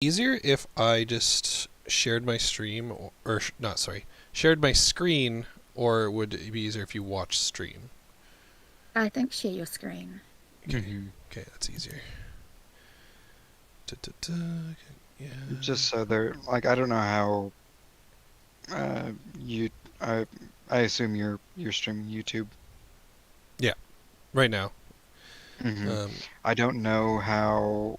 easier if I just shared my stream or not, sorry, shared my screen, or would it be easier if you watch stream? I think share your screen. Okay, Mm-hmm. okay, that's easier. Da. Yeah. Just so they're like, I don't know how you I assume you're streaming YouTube. Right now. Mm-hmm. Um, I don't know how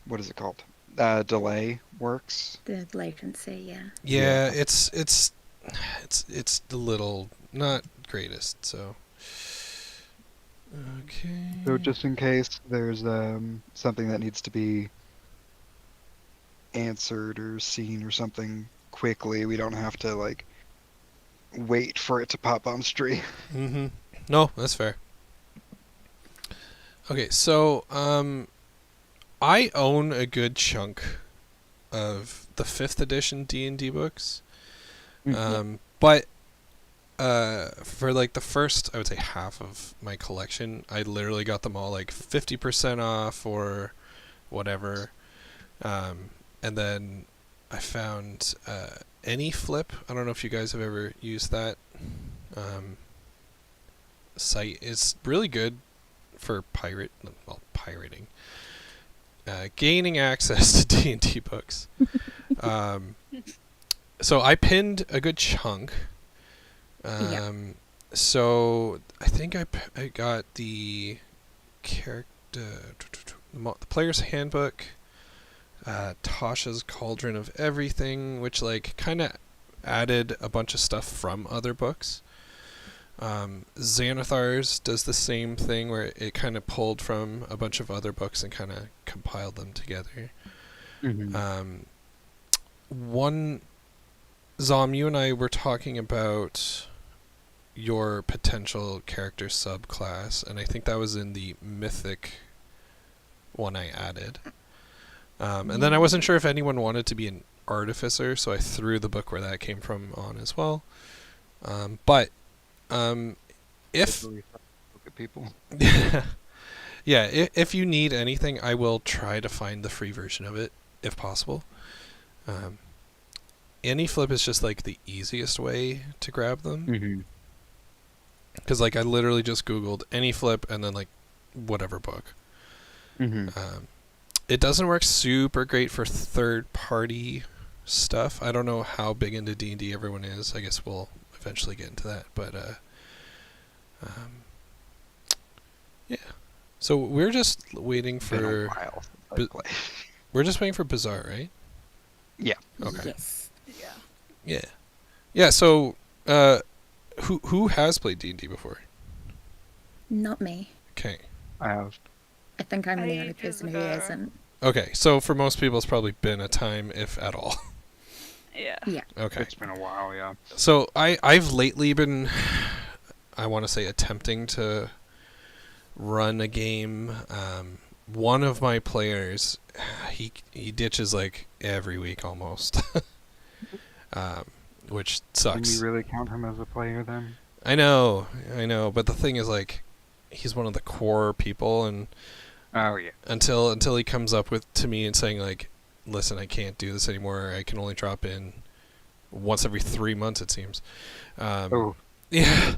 what is it called? Delay works. The latency, yeah. yeah, Yeah. it's the little not greatest. So okay. So just in case there's something that needs to be answered or seen or something quickly, we don't have to like wait for it to pop on stream. Mm-hmm. No, that's fair. Okay, so I own a good chunk of the 5th edition D&D books. But for like the first, I would say half of my collection, I literally got them all like 50% off or whatever. And then I found AnyFlip. I don't know if you guys have ever used that site. It's really good for pirating. Gaining access to D&D books. So I pinned a good chunk. So I think I got the character, the player's handbook, Tasha's Cauldron of Everything, which like kind of added a bunch of stuff from other books. Xanathar's does the same thing where it kind of pulled from a bunch of other books and kind of compiled them together. One Zom, you and I were talking about your potential character subclass, and I think that was in the mythic one I added. And then I wasn't sure if anyone wanted to be an artificer, so I threw the book where that came from on as well. But if Look at people. yeah, if you need anything, I will try to find the free version of it if possible. AnyFlip is just like the easiest way to grab them. Because like I literally just Googled AnyFlip and then like whatever book. It doesn't work super great for third-party stuff. I don't know how big into D&D everyone is. I guess we'll eventually get into that. But yeah. So we're just waiting for we're just waiting for Bazaar, right? Yeah. Okay. Yes. Yeah. Yeah. Yeah. So who has played D&D before? Not me. Okay. I have. I think I'm the I only did person who Bazaar. hasn't. Okay. So for most people, it's probably been a time, if at all. Yeah. Yeah. Okay. It's been a while, yeah. So I've lately been, I want to say, attempting to run a game. One of my players, he ditches like every week almost, which Can sucks. you really count him as a player then? I know, but the thing is like, he's one of the core people, and Oh yeah. until he comes up to me and saying like, listen, I can't do this anymore. I can only drop in once every 3 months, it seems. Yeah,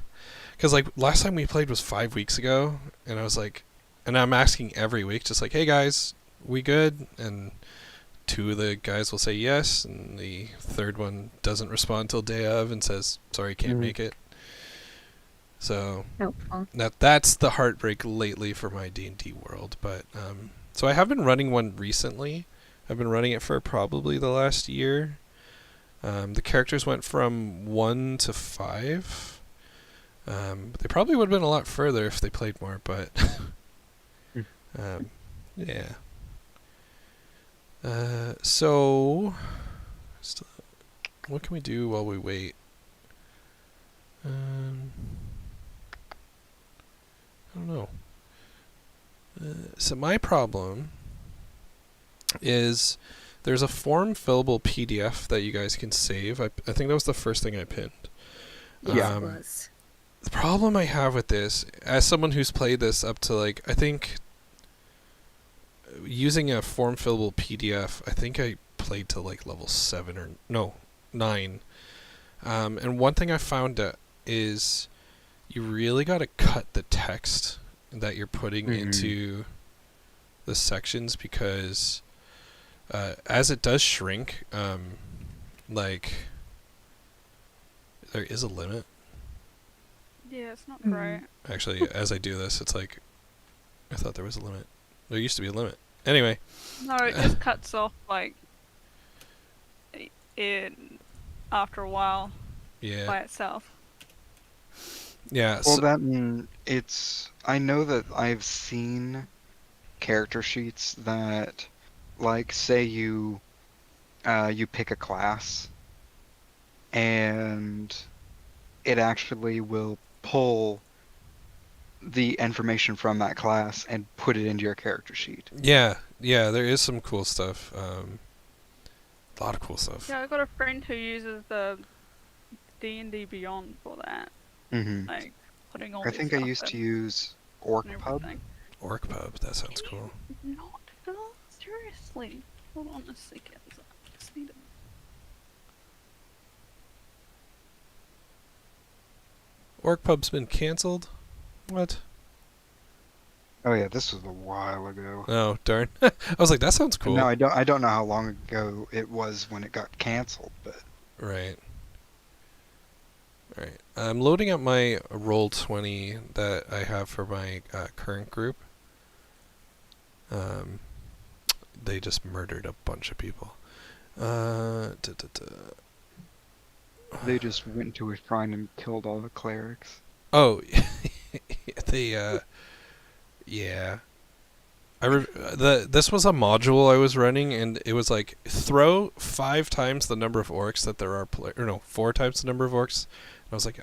because like last time we played was 5 weeks ago, and I was like, and I'm asking every week, just like, hey guys, we good? And 2 of the guys will say yes, and the third one doesn't respond till day of and says, sorry, can't make it. So Helpful. that's the heartbreak lately for my D&D world. But so I have been running one recently. I've been running it for probably the last year. The characters went from 1 to 5. They probably would have been a lot further if they played more, but yeah. So what can we do while we wait? I don't know. So my problem is there's a form fillable PDF that you guys can save. I think that was the first thing I pinned. Yeah. It was. The problem I have with this, as someone who's played this up to like, I think using a form fillable PDF, I think I played to like level 7 or no 9. And one thing I found is you really got to cut the text that you're putting into the sections, because as it does shrink, like there is a limit. Yeah, it's not great. Actually, as I do this, it's like I thought there was a limit. There used to be a limit. Anyway. No, it just cuts off like it after a while Yeah. by itself. Yeah. Well, So, I know that I've seen character sheets that, like, say you pick a class, and it actually will pull the information from that class and put it into your character sheet. yeah, there is some cool stuff. A lot of cool stuff. Yeah, I got a friend who uses the D&D Beyond for that. Mm-hmm. Like putting all. I this think I stuff used to in use and OrcPub. everything. OrcPub, that sounds Can cool. you not fill? Seriously. Hold on a second. I just need to... OrcPub's been cancelled? What? Oh yeah, this was a while ago. Oh, darn. I was like, that sounds cool. No, I don't know how long ago it was when it got canceled, but Right. Right. I'm loading up my Roll20 that I have for my current group. They just murdered a bunch of people. they just went to a shrine and killed all the clerics. Oh, they yeah. This was a module I was running, and it was like throw 5 times the number of orcs that there are or no, 4 times the number of orcs. And I was like,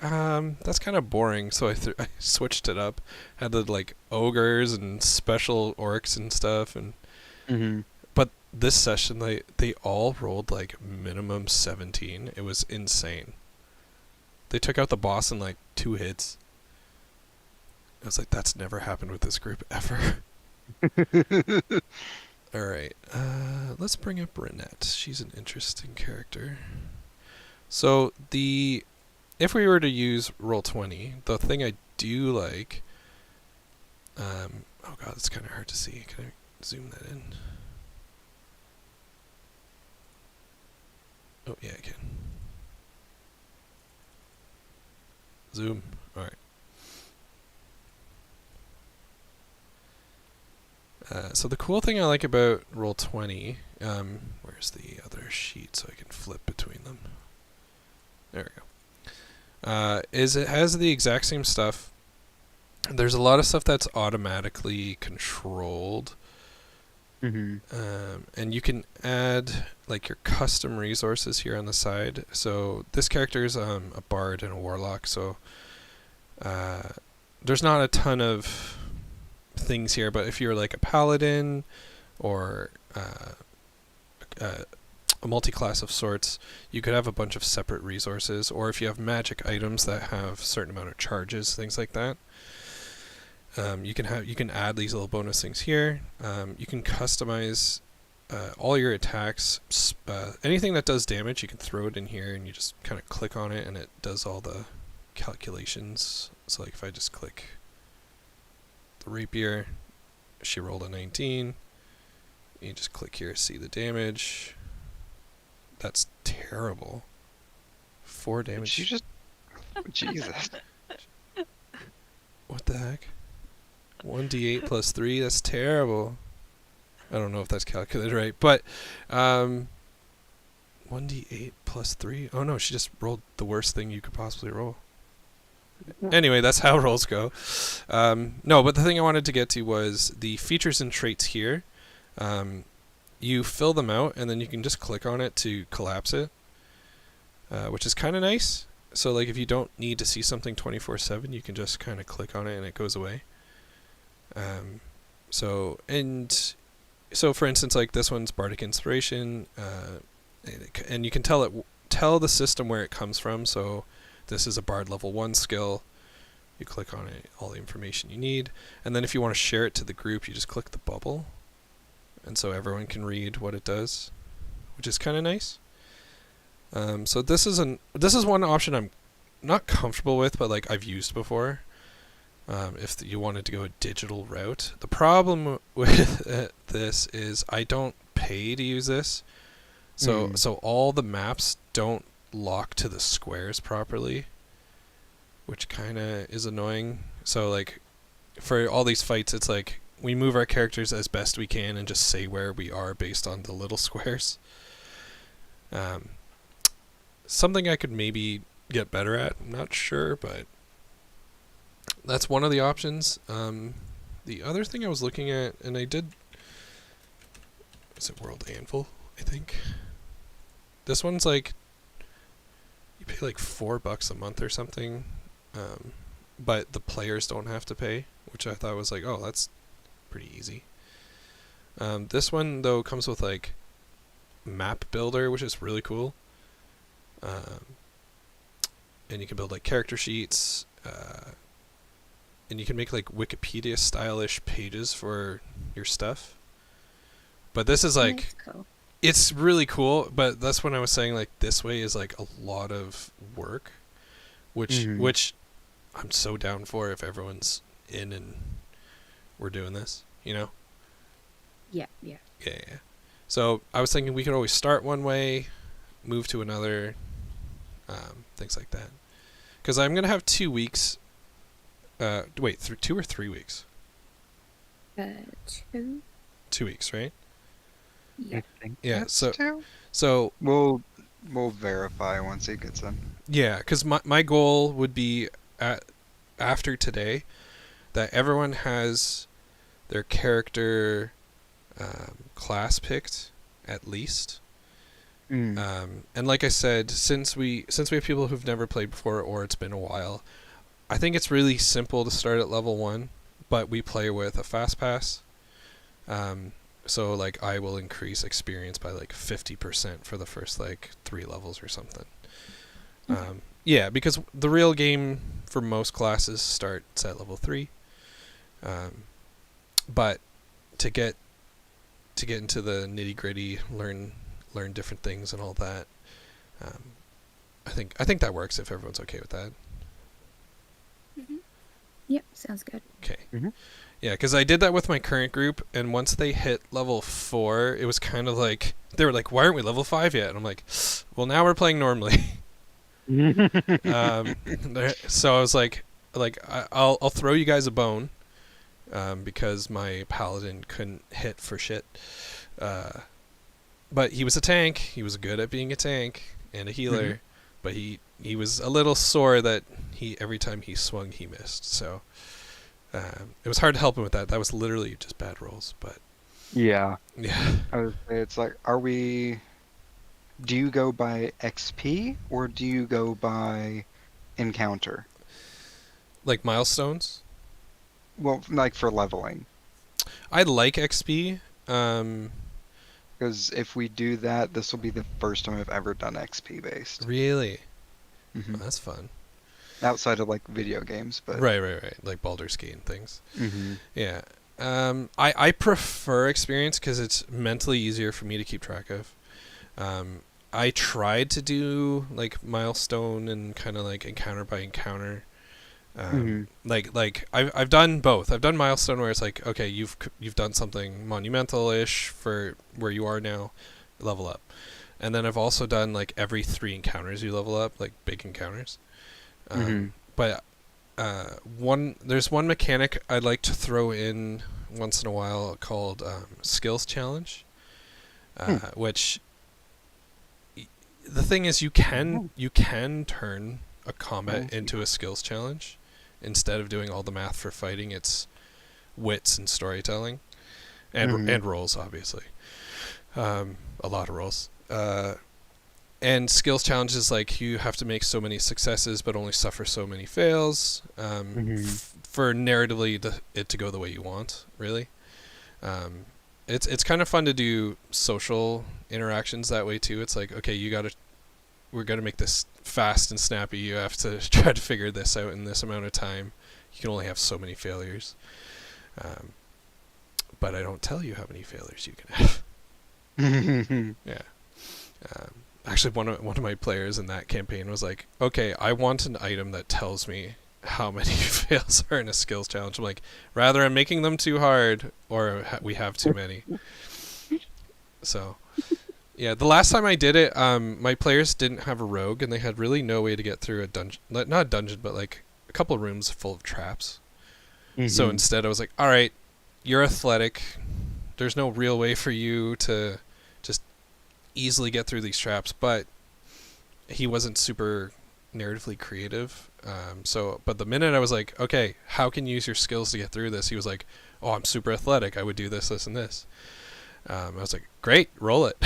that's kind of boring. So I switched it up. Had the like ogres and special orcs and stuff, and Mm-hmm. but this session they all rolled like minimum 17. It was insane. They took out the boss in like 2 hits. I was like, that's never happened with this group ever. Alright, let's bring up Renette. She's an interesting character. So, if we were to use Roll20, the thing I do like... oh god, it's kind of hard to see. Can I zoom that in? Oh, yeah, I can. Zoom. Alright. So the cool thing I like about Roll20, where's the other sheet so I can flip between them? There we go. Is it has the exact same stuff. There's a lot of stuff that's automatically controlled. Mm-hmm. And you can add like your custom resources here on the side. So this character is a bard and a warlock, so there's not a ton of things here, but if you're like a paladin or a multi-class of sorts, you could have a bunch of separate resources, or if you have magic items that have a certain amount of charges, things like that. You can add these little bonus things here. You can customize all your attacks. Anything that does damage, you can throw it in here, and you just kind of click on it, and it does all the calculations. So like if I just click the rapier, she rolled a 19. You just click here, see the damage. That's terrible. 4 damage. You just... Jesus. What the heck? 1d8 plus 3, that's terrible. I don't know if that's calculated right, but 1d8 plus 3? Oh no, she just rolled the worst thing you could possibly roll. Anyway, that's how rolls go. No, but the thing I wanted to get to was the features and traits here. You fill them out, and then you can just click on it to collapse it, which is kind of nice. So like if you don't need to see something 24/7, you can just kind of click on it and it goes away. So for instance, like this one's Bardic Inspiration, and you can tell the system where it comes from. So this is a Bard level 1 skill. You click on it, all the information you need, and then if you want to share it to the group, you just click the bubble, and so everyone can read what it does, which is kind of nice. So this is one option I'm not comfortable with, but like I've used before. If you wanted to go a digital route, the problem with this is I don't pay to use this, so all the maps don't lock to the squares properly, which kind of is annoying. So like for all these fights, it's like we move our characters as best we can and just say where we are based on the little squares. Something I could maybe get better at, I'm not sure, but that's one of the options. The other thing I was looking at, and I did, is it World Anvil, I think? This one's like, you pay like $4 a month or something, but the players don't have to pay, which I thought was like, oh, that's pretty easy. This one, though, comes with like map builder, which is really cool. And you can build like character sheets, and you can make like Wikipedia stylish pages for your stuff. But this is like, That's cool. it's really cool, but that's when I was saying like this way is like a lot of work, which I'm so down for if everyone's in and we're doing this, you know? Yeah. Yeah. So I was thinking we could always start one way, move to another, things like that. Because I'm going to have 2 weeks. Wait, 2 or 3 weeks? 2. 2 weeks, right? Yeah. I think Yeah, that's so- 2. So, We'll verify once it gets in. yeah, because my goal would be after today that everyone has their character class picked at least. And like I said, since we have people who've never played before or it's been a while, I think it's really simple to start at level 1, but we play with a fast pass. So like I will increase experience by like 50% for the first like 3 levels or something. Yeah, because the real game for most classes starts at level 3. But to get into the nitty-gritty, learn different things and all that, I think that works if everyone's okay with that. Yep, sounds good. Okay. Mhm. Yeah, because I did that with my current group, and once they hit level 4, it was kind of like they were like, "Why aren't we level 5 yet?" And I'm like, "Well, now we're playing normally." So I was like I'll throw you guys a bone, because my paladin couldn't hit for shit. But he was a tank. He was good at being a tank and a healer, but he was a little sore that every time he swung he missed. So it was hard to help him with that. That was literally just bad rolls. But Yeah. yeah, I would say it's like, do you go by XP or do you go by encounter? like milestones. Well, like for leveling. I like XP. Because if we do that, this will be the first time I've ever done XP based. Really, Mhm. oh, that's fun. Outside of like video games, but Right. Like Baldur's Gate and things. hmm Yeah. I prefer experience because it's mentally easier for me to keep track of. I tried to do like milestone and kind of like encounter by encounter. Like I've done both. I've done milestone where it's like, okay, you've done something monumental-ish for where you are now, level up. And then I've also done like every 3 encounters you level up, like big encounters. But there's one mechanic I'd like to throw in once in a while called skills challenge, which the thing is you can turn a combat into a skills challenge instead of doing all the math for fighting. It's wits and storytelling and rolls, obviously. A lot of rolls. And skills challenges, like you have to make so many successes but only suffer so many fails for narratively it to go the way you want, really. It's kind of fun to do social interactions that way too. It's like, okay, we're gonna make this fast and snappy. You have to try to figure this out in this amount of time. You can only have so many failures. but I don't tell you how many failures you can have. Yeah. Actually, one of my players in that campaign was like, okay, I want an item that tells me how many fails are in a skills challenge. I'm like, rather I'm making them too hard or we have too many. So, yeah, the last time I did it, my players didn't have a rogue and they had really no way to get through a dungeon. Not a dungeon, but like a couple of rooms full of traps. So instead I was like, all right, you're athletic. There's no real way for you to just easily get through these traps, but he wasn't super narratively creative. But the minute I was like, okay, how can you use your skills to get through this? He was like, oh, I'm super athletic. I would do this, this, and this. I was like, great, roll it.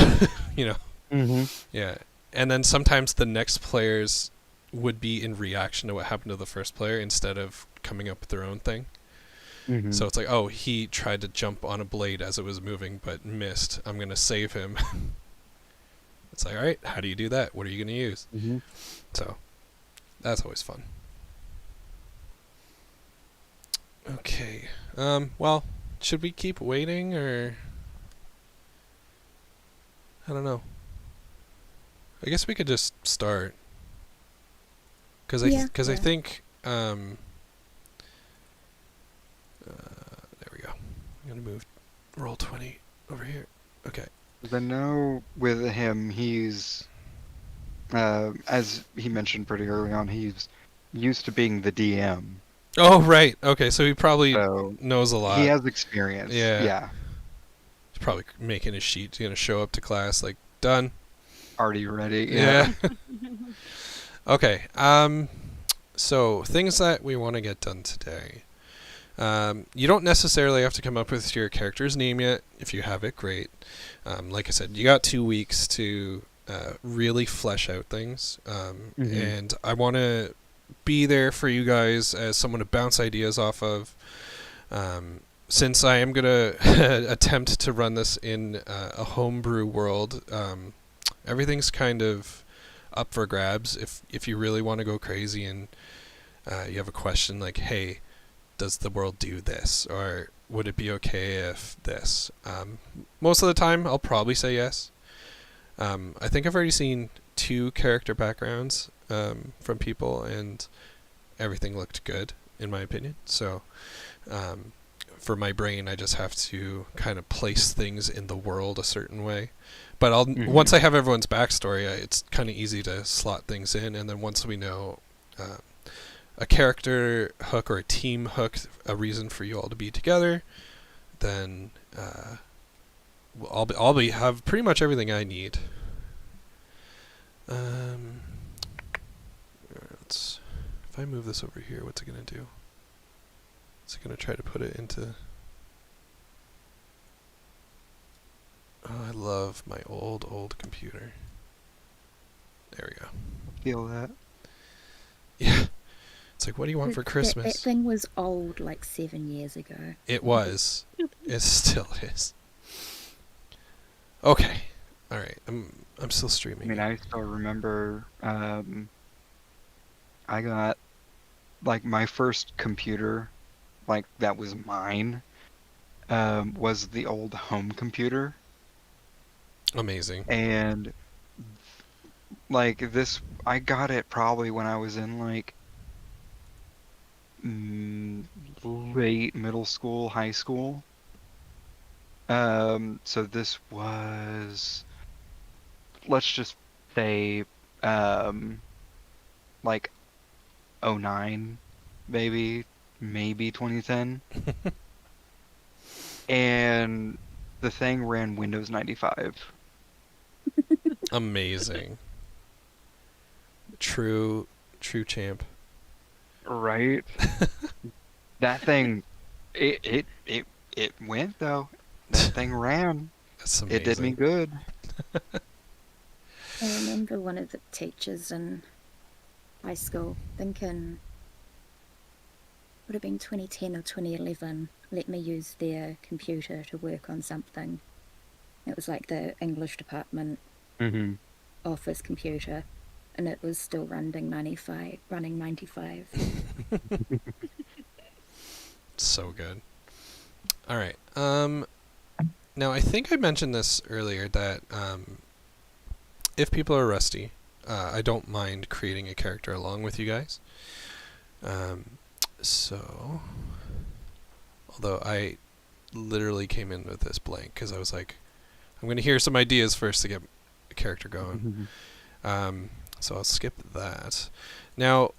you know? Yeah. And then sometimes the next players would be in reaction to what happened to the first player instead of coming up with their own thing. So it's like, oh, he tried to jump on a blade as it was moving but missed. I'm going to save him. It's like, all right, how do you do that? What are you going to use? So that's always fun. Okay. Well, should we keep waiting or... I don't know. I guess we could just start. Because I think... there we go. I'm going to move Roll20 over here. Okay. I know with him, he's, as he mentioned pretty early on, he's used to being the DM. Oh, right. Okay, so he probably So knows a lot. he has experience. Yeah. Yeah. He's probably making his sheet. He's going to show up to class like, done. Already ready. Yeah. Okay. So things that we want to get done today. You don't necessarily have to come up with your character's name yet. If you have it, great. Like I said, you got 2 weeks to really flesh out things. And I want to be there for you guys as someone to bounce ideas off of. Since I am going to attempt to run this in a homebrew world, everything's kind of up for grabs. If you really want to go crazy and you have a question like, hey, does the world do this? Or would it be okay if this? Most of the time, I'll probably say yes. I think I've already seen 2 character backgrounds from people, and everything looked good, in my opinion. So for my brain, I just have to kind of place things in the world a certain way. But once I have everyone's backstory, it's kind of easy to slot things in. And then once we know a character hook or a team hook, a reason for you all to be together, then I'll have pretty much everything I need. If I move this over here, what's it gonna do? Is it gonna try to put it into? Oh, I love my old computer. There we go. Feel that. Yeah. It's like, what do you want for Christmas? That thing was old like 7 years ago. It was. It still is. Okay. All right. I'm still I streaming. mean, I still remember, I got, like, my first computer, like, that was mine, was the old home computer. Amazing. And, like, I got it probably when I was in, like, late middle school, high school. So this was, let's just say, like, 09, maybe 2010. And the thing ran Windows 95. Amazing. True champ. Right? That thing, it went though. That thing ran. That's amazing. It did me good. I remember one of the teachers in high school thinking, would have been 2010 or 2011, let me use their computer to work on something. It was like the English department office computer, and it was still running 95. So good. All right. Now, I think I mentioned this earlier that if people are rusty, I don't mind creating a character along with you guys. So, although I literally came in with this blank because I was like, I'm going to hear some ideas first to get a character going. So I'll skip that. Now,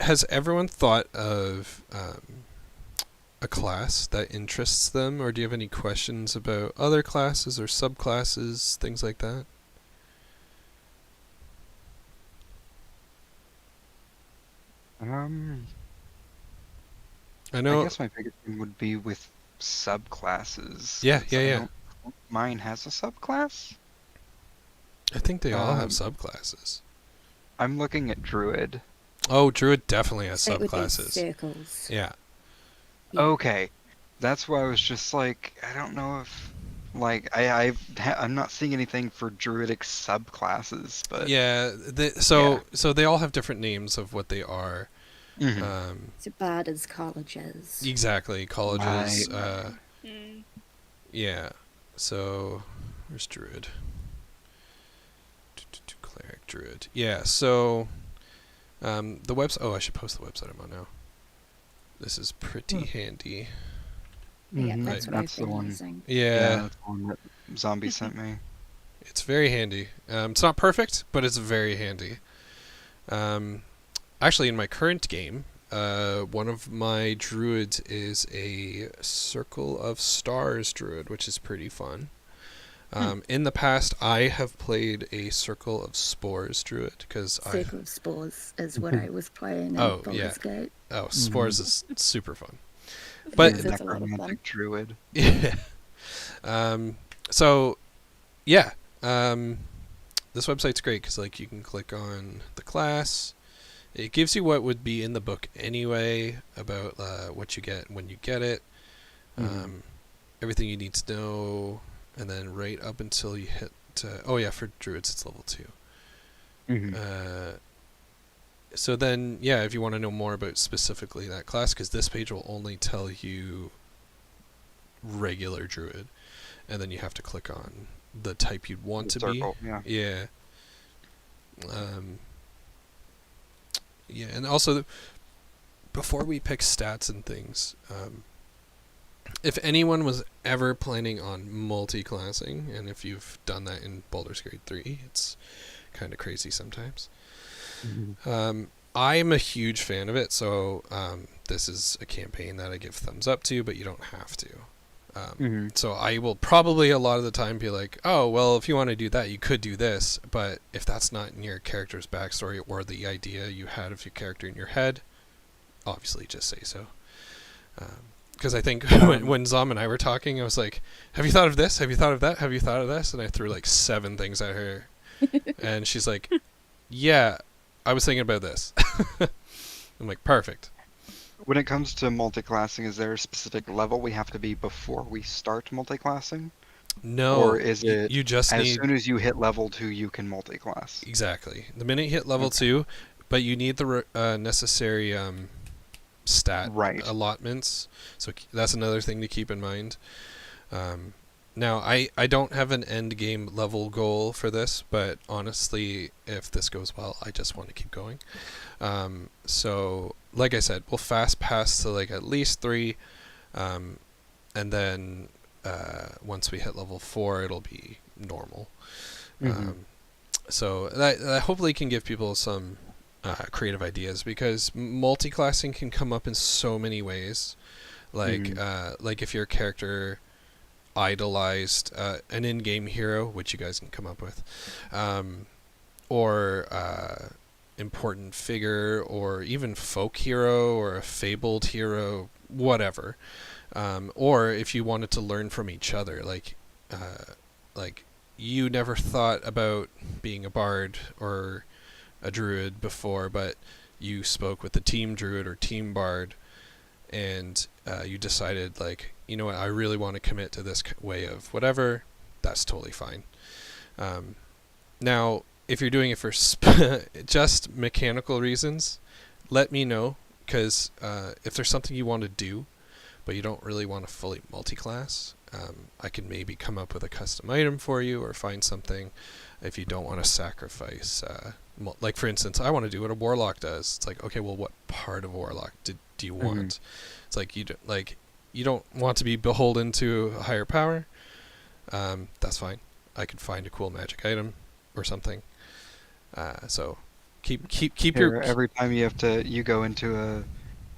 has everyone thought of a class that interests them, or do you have any questions about other classes or subclasses, things like that? I know. I guess my biggest thing would be with subclasses. Yeah, 'cause yeah, I yeah. don't think mine has a subclass. I think they all have Um, subclasses. I'm looking at druid. Oh, druid definitely has So it would be subclasses. circles. Yeah. Yeah. Okay, that's why I was just like, I don't know if, like, I'm not seeing anything for druidic subclasses, but Yeah. Yeah. So they all have different names of what they are. Mhm. So bard is colleges. Exactly. Colleges. Right. Mm. Yeah. So where's druid? Cleric, druid. Yeah. So the website. Oh, I should post the website I'm on now. This is pretty handy. Yeah, Mhm, that's what that's I've the been one. using. Yeah. That's the one that Zombie sent me. It's very handy. It's not perfect, but it's very handy. Actually, in my current game, one of my druids is a Circle of Stars druid, which is pretty fun. In the past, I have played a Circle of Spores druid because Circle of Spores is what I was playing in Oh, Baldur's yeah. Gate. Spores is super fun. But Yes, it's a lot of fun. Necromantic druid. Yeah. So, yeah. This website's great because like you can click on the class. It gives you what would be in the book anyway about what you get when you get it. Everything you need to know, and then right up until you hit. Oh yeah, for druids it's level 2. So then, yeah, if you want to know more about specifically that class, because this page will only tell you regular druid, and then you have to click on the type you'd want to Circle, be. yeah. Yeah. Yeah, and also, before we pick stats and things, if anyone was ever planning on multi-classing, and if you've done that in Baldur's Gate 3, it's kind of crazy sometimes. I am a huge fan of it, so this is a campaign that I give thumbs up to, but you don't have to. So I will probably a lot of the time be like, oh, well, if you want to do that, you could do this, but if that's not in your character's backstory or the idea you had of your character in your head, obviously just say so. Because I think when Zom and I were talking, I was like, have you thought of this? Have you thought of that? Have you thought of this? And I threw like 7 things at her. And she's like, yeah, I was thinking about this. I'm like, perfect. When it comes to multiclassing, is there a specific level we have to be before we start multiclassing? No, Or is it you just as need... soon as you hit level 2, you can multiclass? Exactly. The minute you hit level 2, but you need the necessary stat allotments. So that's another thing to keep in mind. Now, I don't have an end game level goal for this, but honestly, if this goes well, I just want to keep going. So, like I said, we'll fast pass to like at least 3, and then once we hit level 4, it'll be normal. So that hopefully can give people some creative ideas, because multi-classing can come up in so many ways. Like if your character idolized an in-game hero, which you guys can come up with, or important figure, or even folk hero, or a fabled hero, whatever. Or if you wanted to learn from each other, like you never thought about being a bard or a druid before, but you spoke with the team druid or team bard, and you decided, like, you know what, I really want to commit to this way of whatever. That's totally fine. Now, if you're doing it for just mechanical reasons, let me know, because if there's something you want to do, but you don't really want to fully multi-class, I can maybe come up with a custom item for you or find something if you don't want to sacrifice. Like, for instance, I want to do what a warlock does. It's like, okay, well, what part of warlock do you want? It's like you don't want to be beholden to a higher power. That's fine. I could find a cool magic item or something. So keep your every time you go into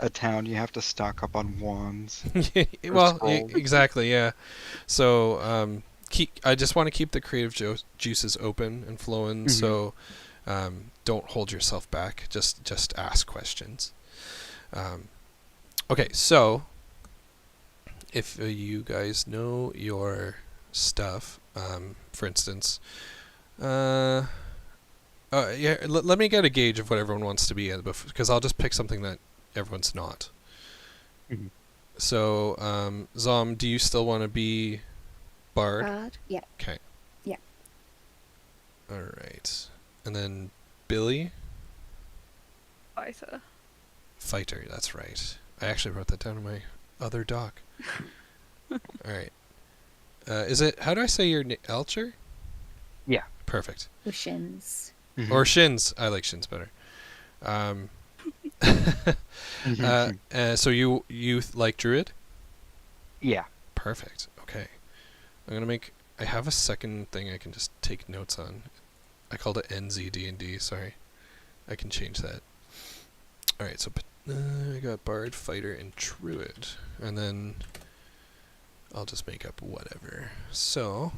a town, you have to stock up on wands. well, scrolls. exactly, yeah. So I just want to keep the creative juices open and flowing. So don't hold yourself back. Just ask questions. Okay, so if you guys know your stuff, for instance, let me get a gauge of what everyone wants to be in, because I'll just pick something that everyone's not. So, Zom, do you still want to be Bard? Bard? Yeah. Okay. Yeah. All right. And then Billy? Fighter. Fighter, that's right. I actually wrote that down in my other doc. All right. How do I say your name? Elcher? Yeah. Perfect. Or shins. Or Shins. I like Shins better. So you like Druid? Yeah. Perfect. Okay. I have a second thing I can just take notes on. I called it NZD&D, sorry. I can change that. Alright, so I got Bard, Fighter, and Druid. And then I'll just make up whatever. So,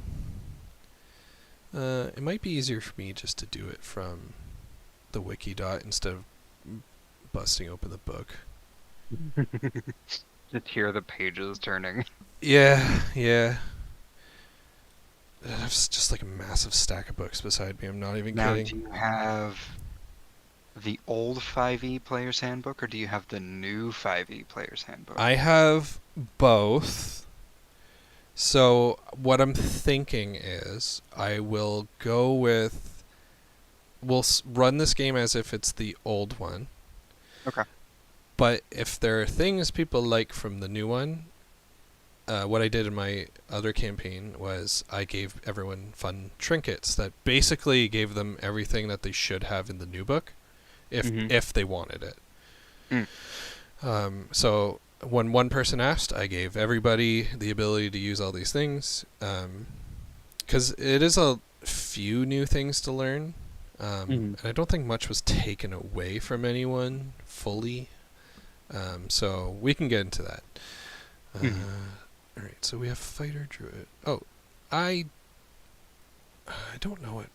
it might be easier for me just to do it from the wiki dot instead of busting open the book. Just hear the pages turning. Yeah. It's just like a massive stack of books beside me. I'm not even Now, kidding. do you have the old 5e Player's Handbook, or do you have the new 5e Player's Handbook? I have both. So what I'm thinking is I will go with... We'll run this game as if it's the old one. Okay. But if there are things people like from the new one, what I did in my other campaign was I gave everyone fun trinkets that basically gave them everything that they should have in the new book, if they wanted it. So when one person asked, I gave everybody the ability to use all these things, because it is a few new things to learn, and I don't think much was taken away from anyone fully. So we can get into that. Alright, so we have Fighter, Druid. Oh, I don't know what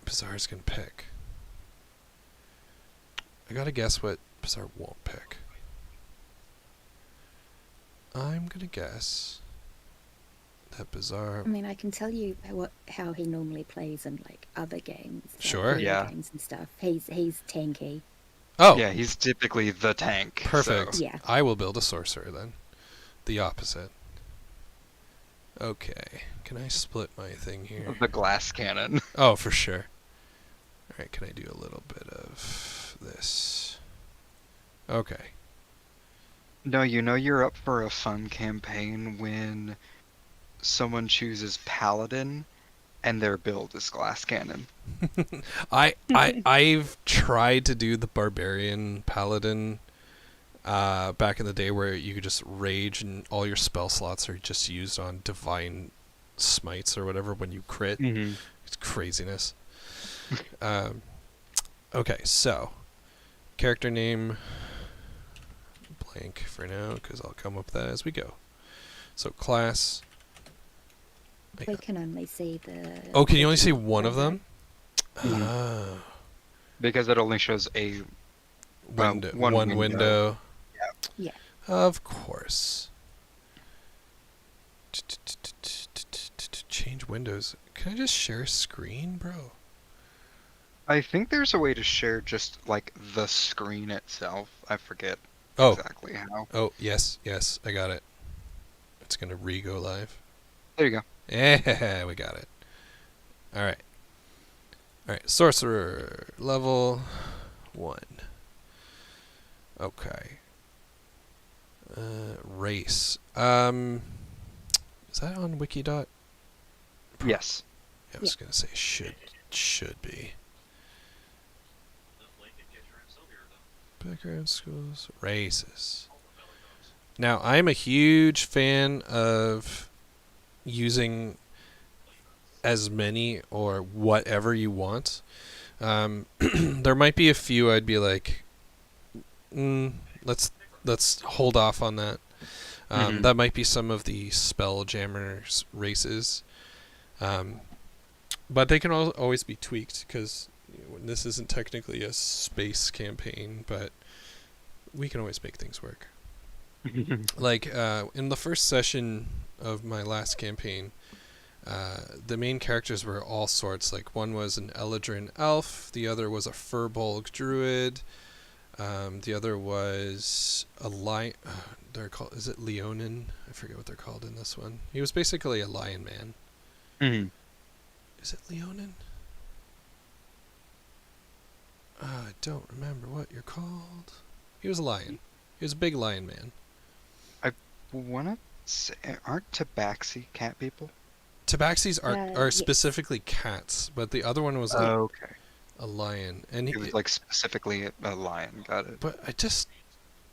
Bizarre's gonna pick. I gotta guess what Bizarre won't pick. I'm gonna guess that Bizarre... I mean, I can tell you how he normally plays in like other games. like Sure. video Yeah. games and stuff. He's tanky. Oh, Yeah, he's typically the tank. perfect. So. Yeah. I will build a sorcerer then. The opposite. Okay. Can I split my thing here? The glass cannon. Oh, for sure. Alright, can I do a little bit of this? Okay. No, you know you're up for a fun campaign when someone chooses Paladin and their build is glass cannon. I've tried to do the Barbarian Paladin back in the day where you could just rage and all your spell slots are just used on divine smites or whatever when you crit. It's craziness. Okay, so character name blank for now because I'll come up with that as we go. So class. We can only see the. Oh, can you only see one of them? Mhm. Ah. Because it only shows a Window, one one window. window. Yeah. Of course. Change windows. Can I just share a screen, bro? I think there's a way to share just like the screen itself. I forget Oh, exactly how. oh, yes, I got it. It's gonna re-go live. There you go. Yeah, we got it. Alright. Alright, sorcerer, level 1. Okay. Race. Is that on Wikidot? Pro- Yes. Yeah, I was gonna say should be. Background schools, races. Now, I'm a huge fan of using as many or whatever you want. There might be a few I'd be like, let's hold off on that. Mhm. That might be some of the Spelljammers races, but they can always be tweaked because this isn't technically a space campaign, but we can always make things work. Like in the first session of my last campaign, the main characters were all sorts. Like one was an Eladrin elf, the other was a Furbolg druid, the other was a lion. They're called. Is it Leonin? I forget what they're called in this one. He was basically a lion man. Mhm. Is it Leonin? I don't remember what you're called. He was a lion. He was a big lion man. Wanna say, aren't Tabaxi cat people? Tabaxis are Yes. specifically cats, but the other one was like Okay. a lion, and It was like specifically a lion. Got it. But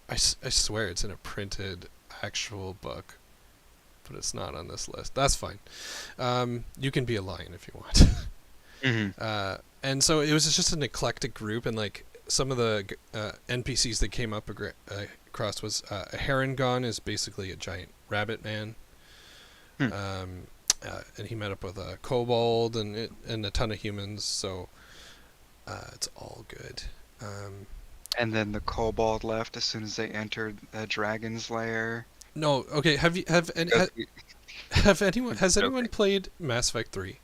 I swear it's in a printed actual book, but it's not on this list. That's fine. You can be a lion if you want. Mhm. And so it was just an eclectic group, and like some of the NPCs that came up across was a Herongon is basically a giant rabbit man. Hmm. And he met up with a kobold and a ton of humans, so it's all good. And then the kobold left as soon as they entered the dragon's lair. No, okay. Have Because we- has anyone Okay. played Mass Effect 3?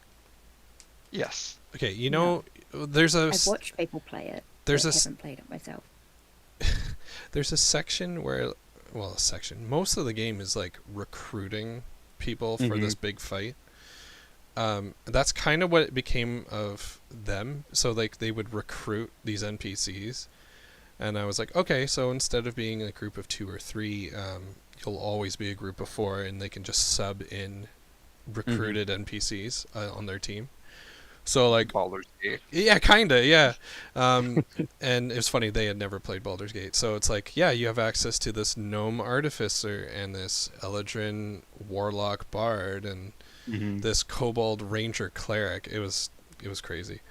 Yes. Okay, you No. know there's a I've watched people play it. there's but a s- haven't played it myself. there's a section where, well, a section. Most of the game is like recruiting people for this big fight. That's kind of what it became of them. So like they would recruit these NPCs, and I was like, okay, so instead of being a group of 2 or 3, you'll always be a group of 4, and they can just sub in recruited NPCs on their team. So like, Baldur's Gate. yeah, kinda, yeah. And it was funny, they had never played Baldur's Gate, so it's like, yeah, you have access to this gnome artificer and this Eladrin warlock bard and Mhm. this kobold ranger cleric. It was crazy.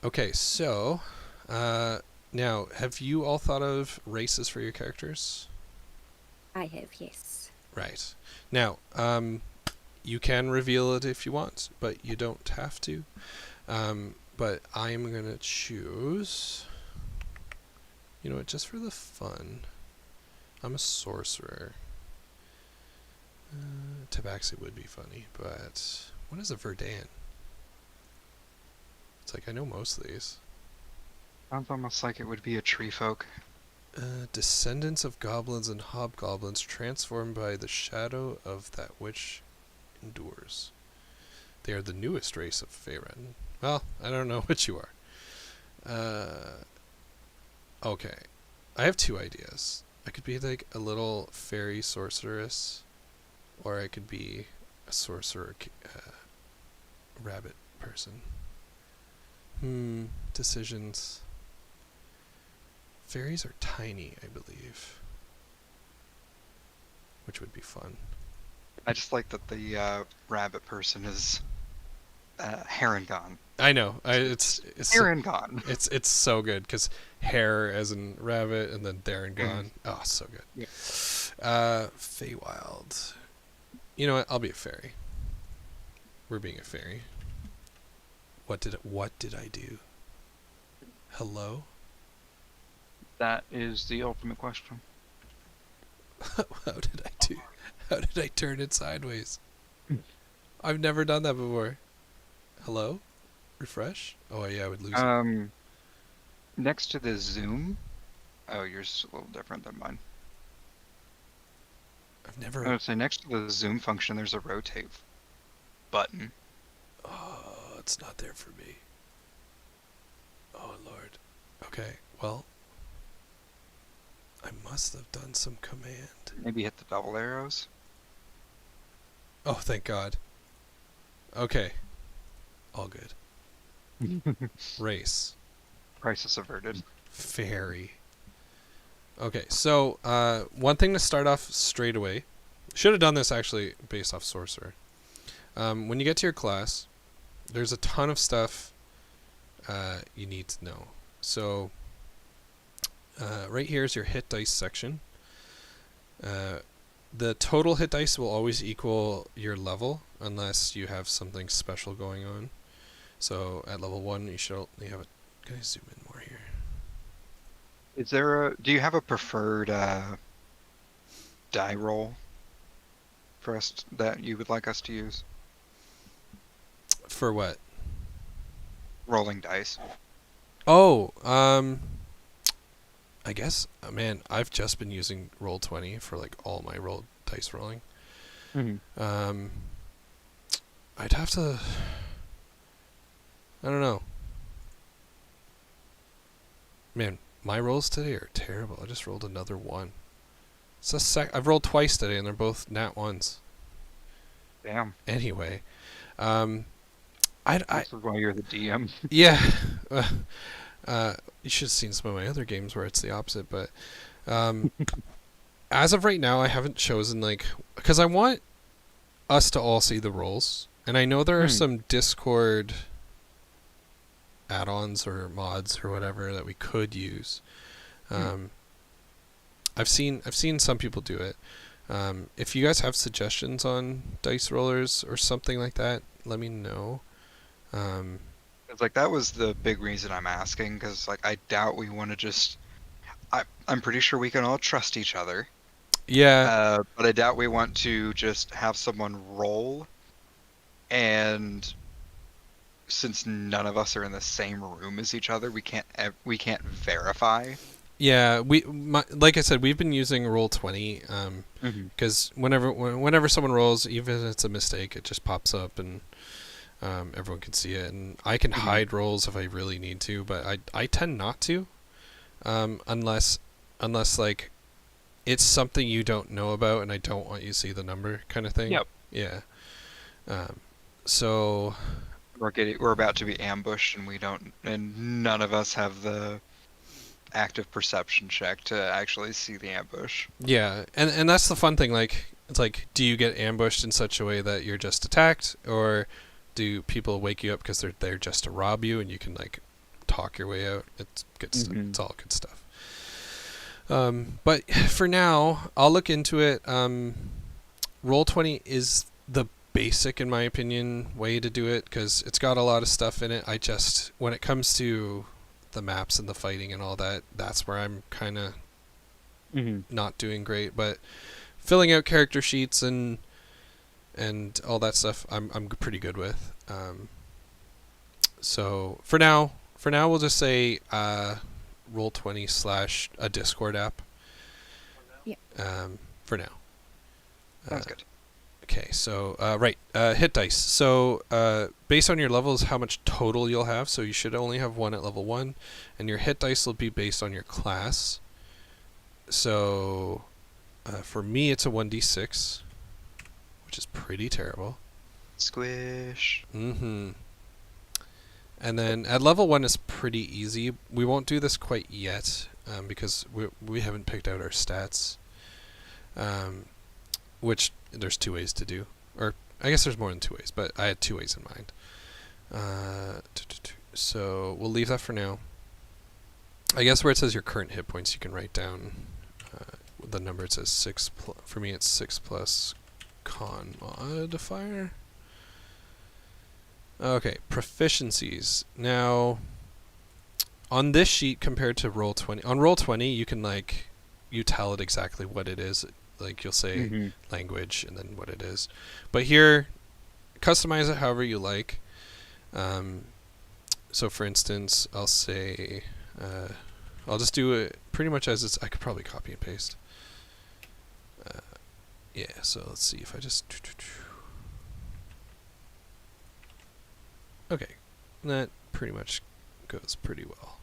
Okay, so now have you all thought of races for your characters? I have, yes. Right. Now, you can reveal it if you want, but you don't have to. But I'm going to choose... You know what, just for the fun, I'm a sorcerer. Tabaxi would be funny, but what is a Verdan? It's like, I know most of these. Sounds almost like it would be a tree folk. Descendants of goblins and hobgoblins transformed by the shadow of that which endures. They are the newest race of Faerun. Well, I don't know which you are. Okay. I have 2 ideas. I could be like a little fairy sorceress, or I could be a sorcerer rabbit person. Decisions. Fairies are tiny, I believe, which would be fun. I just like that the rabbit person is Herongon. I know. It's Herongon. it's so good because hare as in rabbit and then there and gone. Oh, so good. Yeah. Feywild. You know what? I'll be a fairy. We're being a fairy. What did I do? Hello? That is the ultimate question. How did I do? How did I turn it sideways? I've never done that before. Hello? Refresh? Oh yeah, I would lose it. Next to the zoom. Oh, yours is a little different than mine. I've never... I would say next to the zoom function, there's a rotate button. Oh, it's not there for me. Oh, Lord. Okay, well... I must have done some command. Maybe hit the double arrows. Oh, thank God. Okay. All good. Race. Crisis averted. Fairy. Okay, so one thing to start off straight away. Should have done this actually based off Sorcerer. When you get to your class, there's a ton of stuff you need to know. So right here is your hit dice section. The total hit dice will always equal your level unless you have something special going on. So at level 1 you have a... Can I zoom in more here? Is there do you have a preferred die roll for us that you would like us to use? For what? Rolling dice. Oh, I guess, man, I've just been using Roll20 for like all my dice rolling. Mm-hmm. I'd have to... I don't know. Man, my rolls today are terrible. I just rolled another 1. It's I've rolled twice today and they're both nat 1s. Damn. Anyway, This is why you're the DM. yeah. You should have seen some of my other games where it's the opposite, but as of right now, I haven't chosen, like, because I want us to all see the rolls, and I know there are some Discord add-ons or mods or whatever that we could use. I've seen some people do it. If you guys have suggestions on dice rollers or something like that, let me know. It's like that was the big reason I'm asking, because like I doubt we want to just. I'm pretty sure we can all trust each other. Yeah. But I doubt we want to just have someone roll, and since none of us are in the same room as each other, we can't verify. Yeah, like I said, we've been using Roll20 because whenever someone rolls, even if it's a mistake, it just pops up and everyone can see it. And I can hide rolls if I really need to, but I tend not to, unless like it's something you don't know about and I don't want you to see the number kind of thing. Yep. Yeah. So We're about to be ambushed, and none of us have the active perception check to actually see the ambush. yeah, and that's the fun thing. Like, it's like, do you get ambushed in such a way that you're just attacked, or do people wake you up because they're there just to rob you and you can like talk your way out? It's good stuff. It's all good stuff. But for now, I'll look into it. Roll20 is the basic, in my opinion, way to do it because it's got a lot of stuff in it. When it comes to the maps and the fighting and all that, that's where I'm kind of not doing great. But filling out character sheets and all that stuff, I'm pretty good with. So for now we'll just say Roll20 / a Discord app. Yeah. For now. Sounds good. Okay, so hit dice. So based on your levels, how much total you'll have. So you should only have 1 at level 1, and your hit dice will be based on your class. So for me, it's a 1d6, which is pretty terrible. Squish. And then at level 1 is pretty easy. We won't do this quite yet because we haven't picked out our stats. Which there's 2 ways to do, or I guess there's more than 2 ways, but I had 2 ways in mind. So we'll leave that for now. I guess where it says your current hit points, you can write down the number. It says 6. For me, it's 6 plus con modifier. Okay, proficiencies. Now, on this sheet compared to Roll20, on Roll20 you can you tell it exactly what it is. Like you'll say language and then what it is. But here, customize it however you like. So for instance, I'll say, I'll just do it pretty much as it's. I could probably copy and paste. Yeah, so let's see if I just... Okay, that pretty much goes pretty well.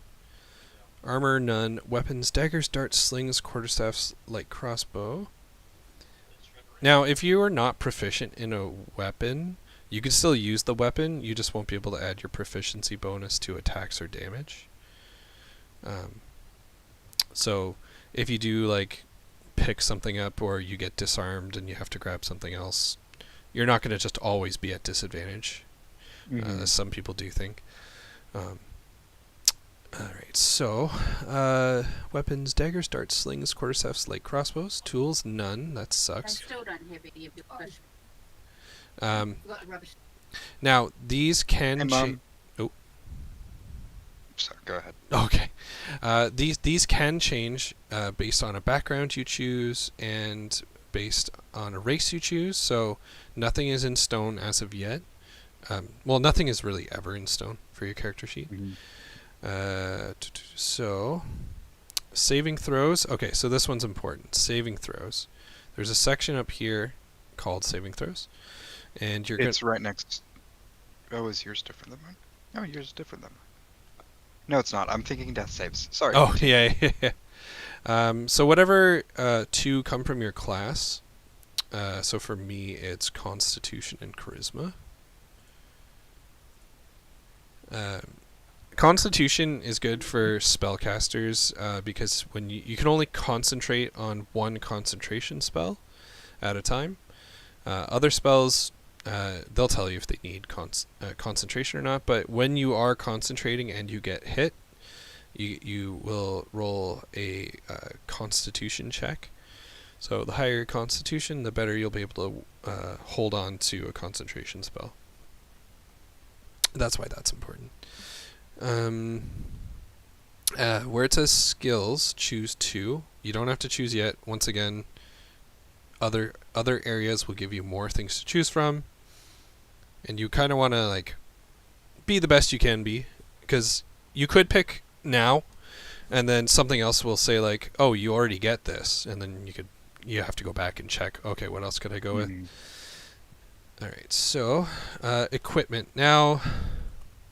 Armor, none. Weapons, daggers, darts, slings, quarterstaffs, light crossbow. Now, if you are not proficient in a weapon, you can still use the weapon. You just won't be able to add your proficiency bonus to attacks or damage. So if you do like pick something up or you get disarmed and you have to grab something else, you're not going to just always be at disadvantage, as some people do think. Alright, so weapons, daggers, darts, slings, quarterstaffs, light crossbows, tools, none. That I sucks. still don't have any of your rubbish. You got the rubbish. Now, these can Hey, change. Mom. Sorry, go ahead. Okay. These can change based on a background you choose and based on a race you choose. So nothing is in stone as of yet. Well, nothing is really ever in stone for your character sheet. So saving throws. Okay, so this one's important. Saving throws. There's a section up here called saving throws, and you're It's right next. Oh, is yours different than mine? No, yours is different than mine. No, it's not. I'm thinking death saves. Sorry. Oh, yeah. So whatever two come from your class. So for me, it's Constitution and Charisma. Constitution is good for spellcasters because when you can only concentrate on one concentration spell at a time. Other spells, they'll tell you if they need concentration or not, but when you are concentrating and you get hit, you will roll a Constitution check. So the higher your Constitution, the better you'll be able to hold on to a concentration spell. That's why that's important. Where it says skills, choose 2. You don't have to choose yet. Once again, other areas will give you more things to choose from, and you kind of want to like be the best you can be, because you could pick now, and then something else will say like, oh, you already get this, and then you have to go back and check. Okay, what else could I go with? All right, so equipment. Now,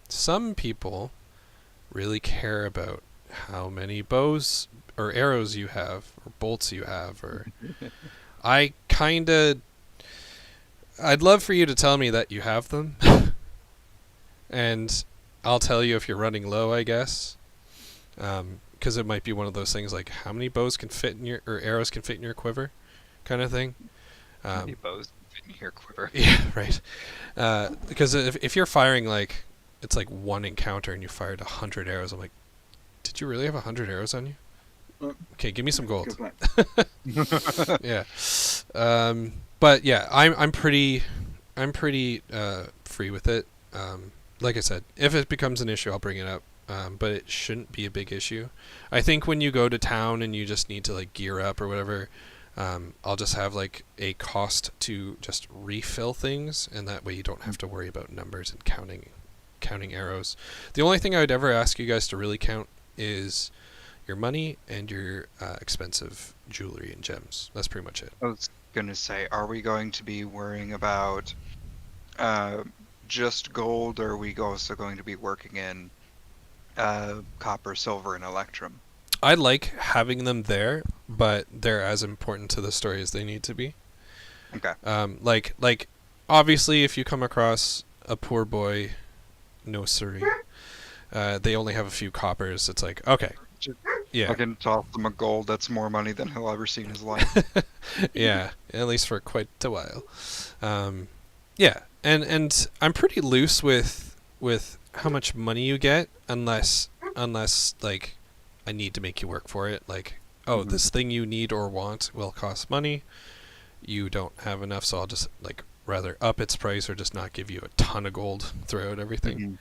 some people really care about how many bows or arrows you have, or bolts you have, or I'd love for you to tell me that you have them, and I'll tell you if you're running low, I guess, because it might be one of those things like how many bows can fit in or arrows can fit in your quiver, kind of thing. How many bows fit in your quiver? Yeah, right. Because if you're firing like it's like one encounter and you fired 100 arrows, I'm like, did you really have 100 arrows on you? Okay, give me some gold. Yeah. But yeah, I'm pretty free with it. Like I said, if it becomes an issue, I'll bring it up. But it shouldn't be a big issue. I think when you go to town and you just need to like gear up or whatever, I'll just have like a cost to just refill things, and that way you don't have to worry about numbers and counting arrows. The only thing I would ever ask you guys to really count is your money and your expensive jewelry and gems. That's pretty much it. I was gonna say, are we going to be worrying about just gold, or are we also going to be working in copper, silver, and electrum? I like having them there, but they're as important to the story as they need to be. Okay. Like obviously, if you come across a poor boy, no siree, they only have a few coppers. It's like, okay, yeah, I can toss him a gold. That's more money than he'll ever see in his life. yeah, at least for quite a while. Yeah, and I'm pretty loose with how much money you get, unless like I need to make you work for it. Like, oh, this thing you need or want will cost money. You don't have enough, so I'll just like rather up its price or just not give you a ton of gold throughout everything.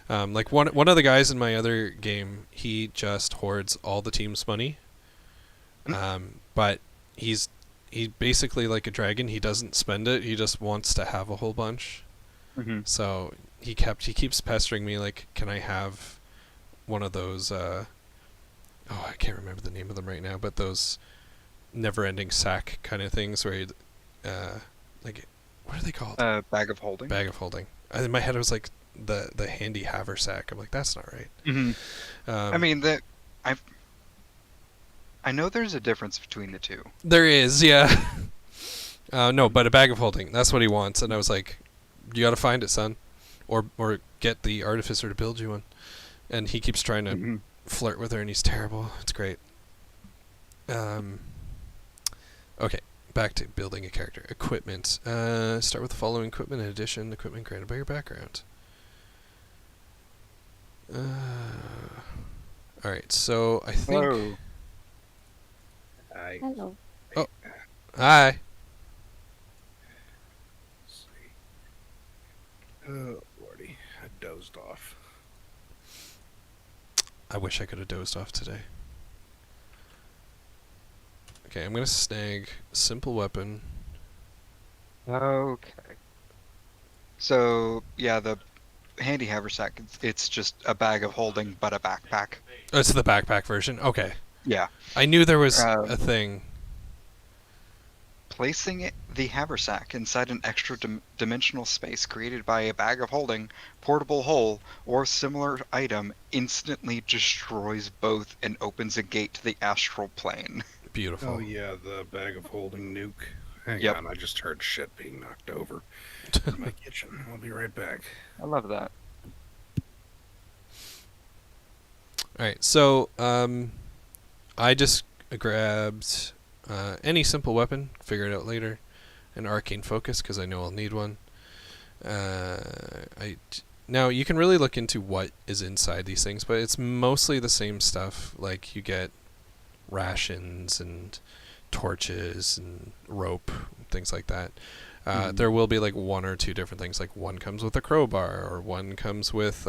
Like one of the guys in my other game, he just hoards all the team's money. But he's basically like a dragon. He doesn't spend it. He just wants to have a whole bunch. So he keeps pestering me like, can I have one of those I can't remember the name of them right now, but those never-ending sack kind of things where you'd, like, what are they called? Bag of holding. Bag of holding. In my head, it was like the handy haversack. I'm like, that's not right. I mean, I know there's a difference between the two. There is, yeah. No, but a bag of holding. That's what he wants. And I was like, you got to find it, son. Or get the artificer to build you one. And he keeps trying to Mm-hmm. flirt with her, and he's terrible. It's great. Okay, back to building a character. Equipment. Start with the following equipment. In addition, equipment granted by your background. Alright, so I think... Hello. Hello. Hi. Let's see. Oh, lordy. I dozed off. I wish I could have dozed off today. Okay, I'm going to snag simple weapon. Okay. So yeah, the handy haversack. It's just a bag of holding, but a backpack. Oh, it's the backpack version? Okay. Yeah. I knew there was Um, a thing. Placing the haversack inside an extra dimensional space created by a bag of holding, portable hole, or similar item instantly destroys both and opens a gate to the astral plane. Beautiful. Oh yeah, the bag of holding nuke. Hang Yep. on, I just heard shit being knocked over in my kitchen. I'll be right back. I love that. Alright, so I just grabbed any simple weapon, figure it out later, an arcane focus because I know I'll need one. Now you can really look into what is inside these things, but it's mostly the same stuff. Like you get rations and torches and rope, things like that. There will be like one or two different things. Like one comes with a crowbar, or one comes with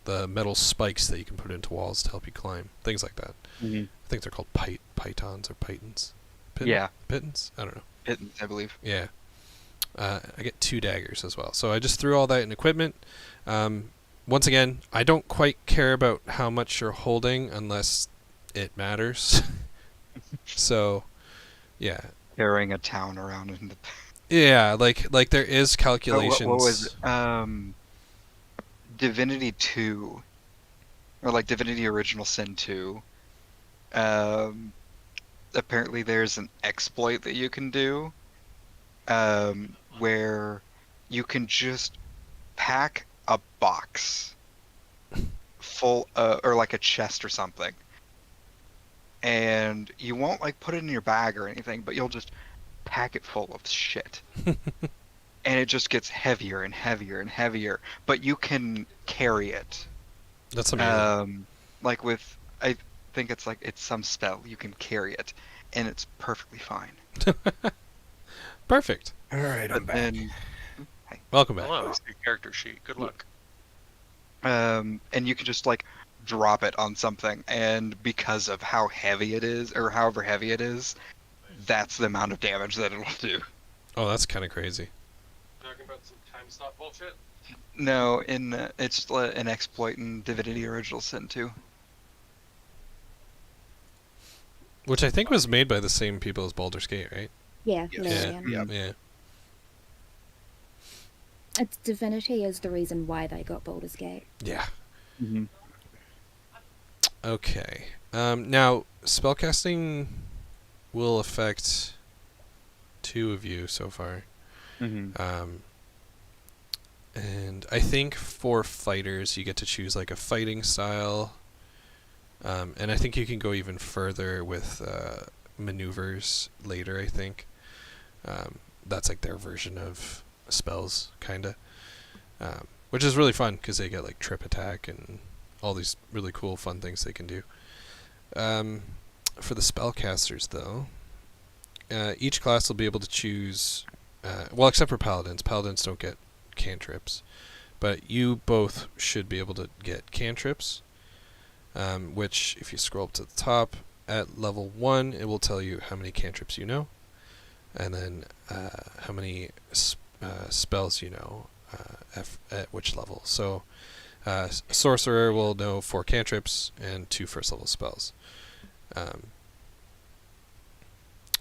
the metal spikes that you can put into walls to help you climb. Things like that. Mm-hmm. I think they're called pythons or pythons. Yeah. Pitons? I don't know. Pittance, I believe. Yeah. I get 2 daggers as well. So I just threw all that in equipment. Once again, I don't quite care about how much you're holding unless it matters. So, yeah. Carrying a town around in the. Yeah, like there is calculations. What was it? Divinity 2, or like Divinity Original Sin 2. Apparently there's an exploit that you can do, where you can just pack a box full, or like a chest or something, and you won't like put it in your bag or anything, but you'll just pack it full of shit. And it just gets heavier and heavier and heavier, but you can carry it. That's amazing. Like with, I think it's some spell, you can carry it, and it's perfectly fine. Perfect. All right, I'm But back. then, Welcome back. Hello, it's your character sheet. Good luck. and you can just like drop it on something, and because of how heavy it is, or however heavy it is, that's the amount of damage that it'll do. Oh, that's kind of crazy. Talking about some time stop bullshit. No, it's an exploit in Divinity Original Sin 2. Which I think was made by the same people as Baldur's Gate, right? Yeah, Yes. Larian. Yeah. Yeah. It's Divinity is the reason why they got Baldur's Gate. Yeah. Mm-hmm. Okay. Now, spellcasting will affect 2 of you so far. Mm-hmm. And I think for fighters, you get to choose like a fighting style. And I think you can go even further with maneuvers later, I think. That's like their version of spells, kind of. Which is really fun, because they get like trip attack and all these really cool, fun things they can do. For the spellcasters, though, each class will be able to choose... well, except for paladins. Paladins don't get cantrips. But you both should be able to get cantrips. Which, if you scroll up to the top, at level 1, it will tell you how many cantrips you know, and then how many spells you know at which level. So, a sorcerer will know 4 cantrips and 2 first level spells,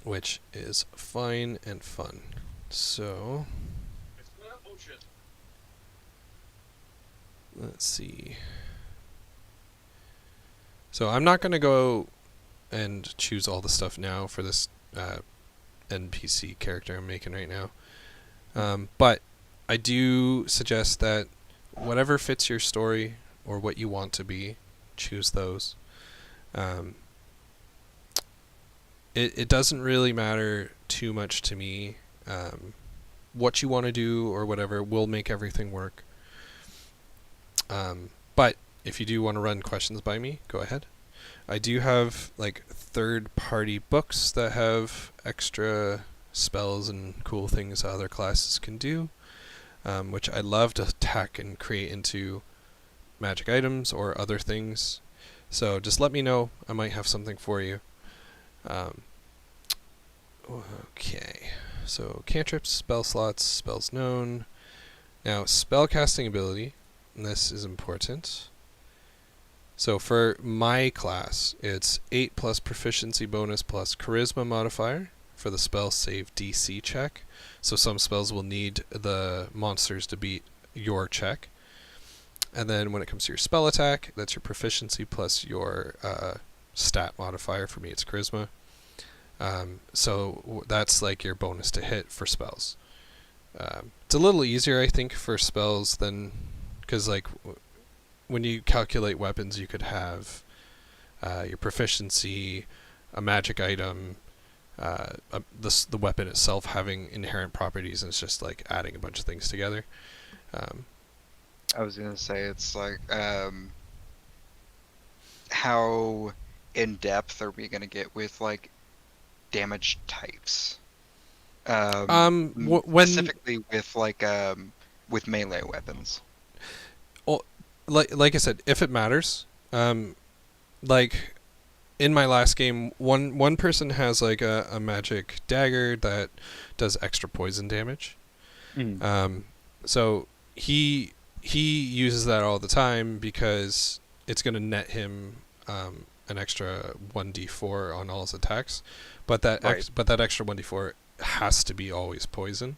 which is fine and fun. So, It's not bullshit. let's see. So I'm not going to go and choose all the stuff now for this NPC character I'm making right now. But I do suggest that whatever fits your story or what you want to be, choose those. It doesn't really matter too much to me what you want to do or whatever. We'll make everything work. But if you do want to run questions by me, go ahead. I do have like third-party books that have extra spells and cool things other classes can do, which I love to tack and create into magic items or other things. So just let me know. I might have something for you. Okay, so cantrips, spell slots, spells known. Now, spellcasting ability, and this is important. So for my class, it's 8 plus proficiency bonus plus charisma modifier for the spell save DC check. So some spells will need the monsters to beat your check. And then when it comes to your spell attack, that's your proficiency plus your stat modifier. For me, it's charisma. So that's like your bonus to hit for spells. It's a little easier, I think, for spells than... Because, like, when you calculate weapons, you could have your proficiency, a magic item, the weapon itself having inherent properties, and it's just, like, adding a bunch of things together. I was gonna say it's like, how in depth are we gonna get with like damage types? When Specifically with like with melee weapons. like I said, if it matters, like in my last game, one person has like a magic dagger that does extra poison damage. So he uses that all the time because it's going to net him an extra 1d4 on all his attacks, but that that extra 1d4 has to be always poison,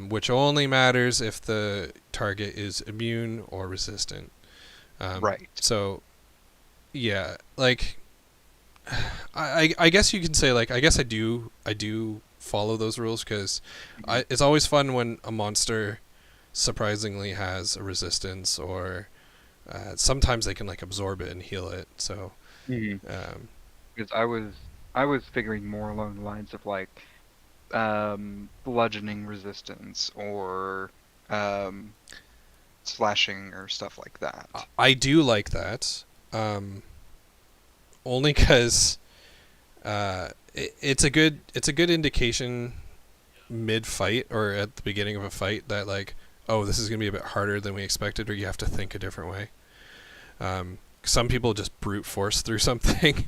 which only matters if the target is immune or resistant. So yeah, like I guess you can say, like, I guess I do follow those rules because it's always fun when a monster surprisingly has a resistance, or sometimes they can like absorb it and heal it. So because I was figuring more along the lines of like bludgeoning resistance or slashing or stuff like that. I do like that, only because it's a good indication mid fight or at the beginning of a fight that, like, oh, this is going to be a bit harder than we expected, or you have to think a different way. Some people just brute force through something,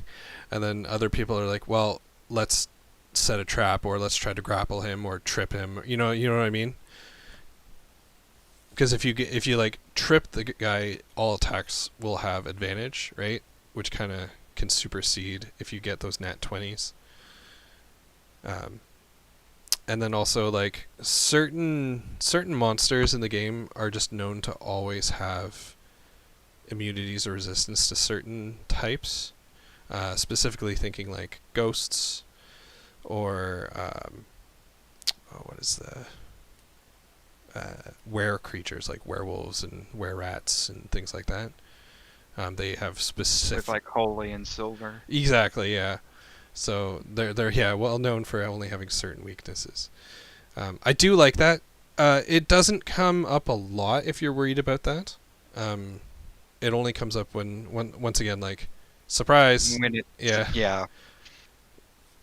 and then other people are like, well, let's set a trap, or let's try to grapple him or trip him. You know what I mean? Because if you like trip the guy, all attacks will have advantage, right? Which kind of can supersede if you get those nat 20s. And then also, like, certain monsters in the game are just known to always have immunities or resistance to certain types. Specifically thinking like ghosts, or what is the were creatures like werewolves and were-rats and things like that. They have specific, With like holy and silver. Exactly, yeah. So they're well known for only having certain weaknesses. I do like that. It doesn't come up a lot if you're worried about that. It only comes up when once again, like, surprise. Yeah.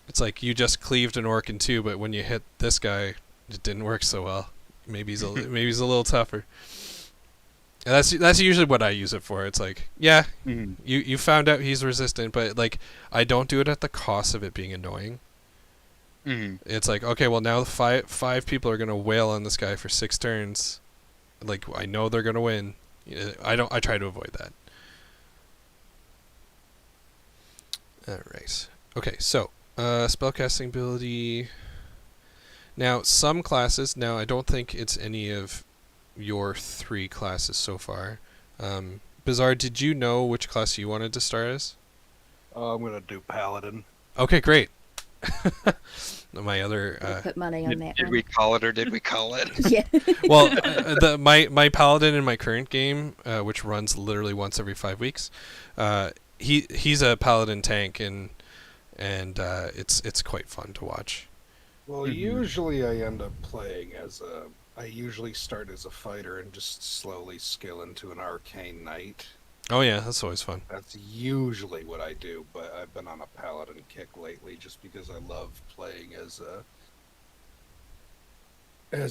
It's like you just cleaved an orc in two, but when you hit this guy, it didn't work so well. Maybe he's a little tougher. And that's usually what I use it for. It's like, yeah, you found out he's resistant, but like I don't do it at the cost of it being annoying. It's like, okay, well now five people are gonna wail on this guy for 6 turns. Like, I know they're gonna win. I try to avoid that. All right. Okay, so spellcasting ability. Now, some classes. Now, I don't think it's any of your 3 classes so far. Bizarre, did you know which class you wanted to start as? I'm gonna do paladin. Okay, great. My other I'll put money on that Did one. we call it or did we call it? Yeah. well, my paladin in my current game, which runs literally once every 5 weeks, he's a paladin tank, and it's quite fun to watch. Well, usually I end up playing as a. I usually start as a fighter and just slowly skill into an arcane knight. Oh yeah, that's always fun. That's usually what I do, but I've been on a paladin kick lately just because I love playing as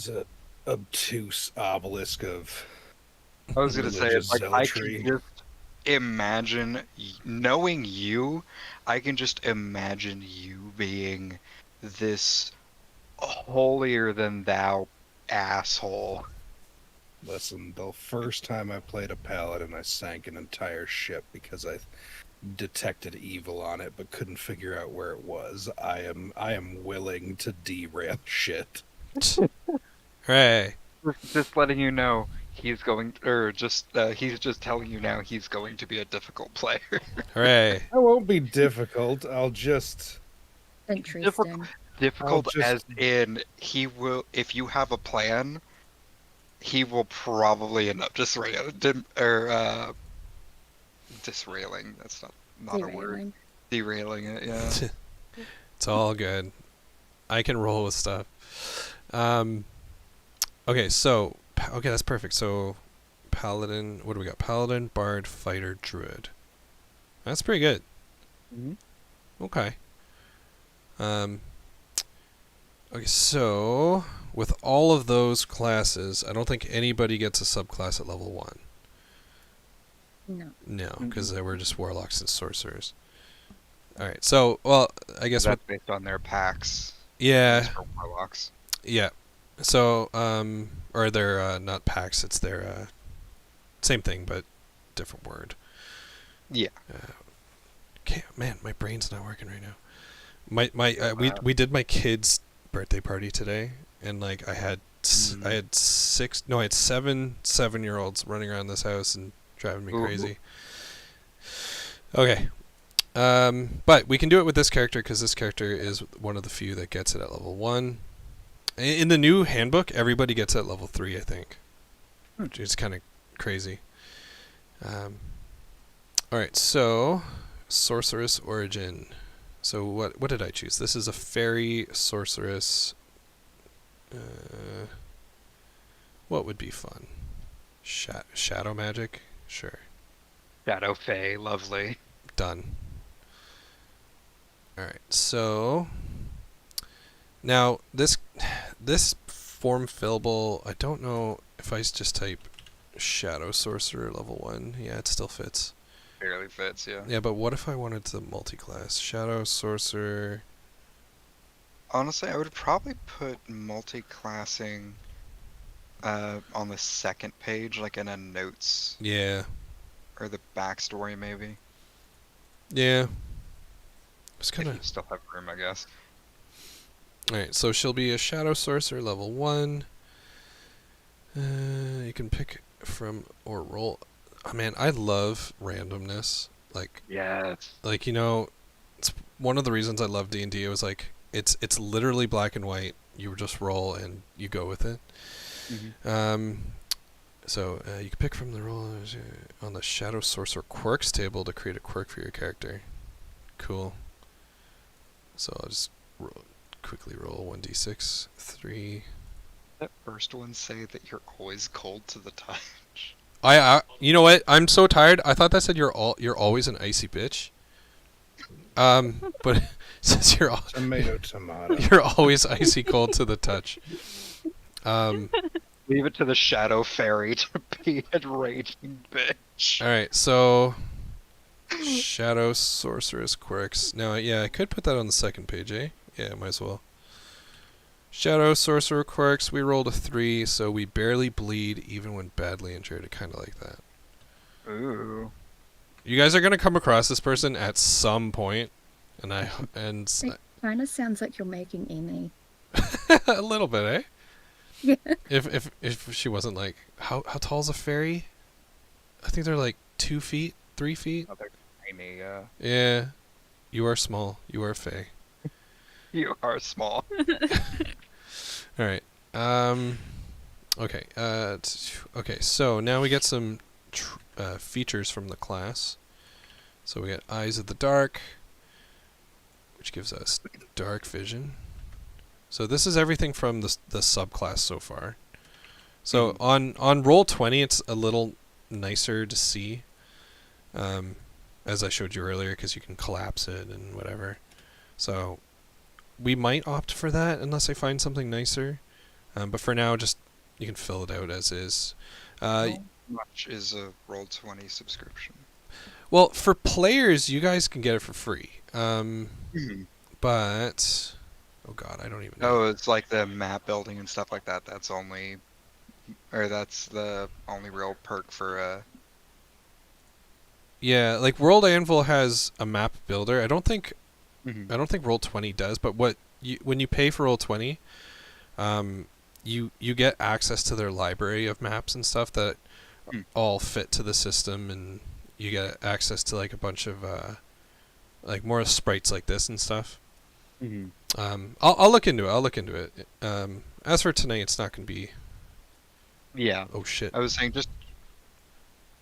a obtuse obelisk of. I was gonna say, religious it's like I zealotry. can just imagine knowing you. I can just imagine you being this holier than thou asshole. Listen, the first time I played a paladin, I sank an entire ship because I detected evil on it but couldn't figure out where it was. I am willing to derail shit. Hooray! Just letting you know he's going, or just he's just telling you now he's going to be a difficult player. Hooray! I won't be difficult. I'll just Interesting. Difficult I'll just- as in he will, if you have a plan, he will probably end up disrailing. That's not a word. Derailing. Derailing it, yeah. It's all good. I can roll with stuff. Okay, so okay, that's perfect. So, paladin. What do we got? Paladin, bard, fighter, druid. That's pretty good. Mhm. Okay. Okay, so with all of those classes, I don't think anybody gets a subclass at level 1. No. No, because they were just warlocks and sorcerers. All right, so well, I guess That's based on their packs. yeah, For warlocks. yeah. So or they're not packs. It's their same thing but different word. Yeah. Okay, man, my brain's not working right now. We did my kid's birthday party today, and like I had I had 7 7-year-olds running around this house and driving me Ooh. crazy. Okay, but we can do it with this character because this character is one of the few that gets it at level 1. In the new handbook, everybody gets it at level 3, I think, which is kind of crazy. All right, so sorceress origin. So what did I choose? This is a fairy sorceress. What would be fun? Shadow magic? Sure. Shadow Fae, lovely. Done. Alright, so now this form fillable, I don't know if I just type Shadow Sorcerer level 1. Yeah, it still fits. Barely fits, yeah. Yeah, but what if I wanted to multi-class? Shadow Sorcerer. Honestly, I would probably put multi-classing on the second page, like in a notes, Yeah. or the backstory maybe. Yeah. Just kind If you of. still have room, I guess. Alright, so she'll be a Shadow Sorcerer level 1. You can pick from or roll. Oh man, I love randomness. Yes. Like you know, it's one of the reasons I love D&D. It was like it's literally black and white. You just roll and you go with it. So you can pick from the roll on the Shadow Sorcerer quirks table to create a quirk for your character. Cool. So I'll just quickly roll 1d6, 3. That first one say that you're always cold to the touch. I you know what? I'm so tired. I thought that said you're always an icy bitch. But it says tomato. you're always icy cold to the touch. Leave it to the Shadow Fairy to be a raging bitch. All right, so Shadow Sorceress quirks. Now, yeah, I could put that on the second page, eh? Yeah, might as well. Shadow Sorcerer quirks. We rolled a 3, so we barely bleed even when badly injured. I kind of like that. Ooh. You guys are gonna come across this person at some point, and It kind of sounds like you're making Emmy. a little bit, eh? Yeah. If she wasn't like how tall is a fairy? I think they're like 2 feet, 3 feet. Oh, they're tiny, Yeah, you are small. You are fae. You are small. All right. Okay. Okay. So now we get some features from the class. So we get Eyes of the Dark, which gives us dark vision. So this is everything from the subclass so far. So on Roll20, it's a little nicer to see, as I showed you earlier, because you can collapse it and whatever. So we might opt for that unless I find something nicer. But for now, just you can fill it out as is. How much is a Roll20 subscription? Well, for players, you guys can get it for free. But oh god, I don't even know. Oh, it's like the map building and stuff like that. That's only, or that's the only real perk for Yeah, like World Anvil has a map builder. I don't think Roll20 does, but when you pay for Roll20, you get access to their library of maps and stuff that all fit to the system, and you get access to like a bunch of like more sprites like this and stuff. I'll look into it. As for tonight, it's not going to be. Yeah. Oh shit! I was saying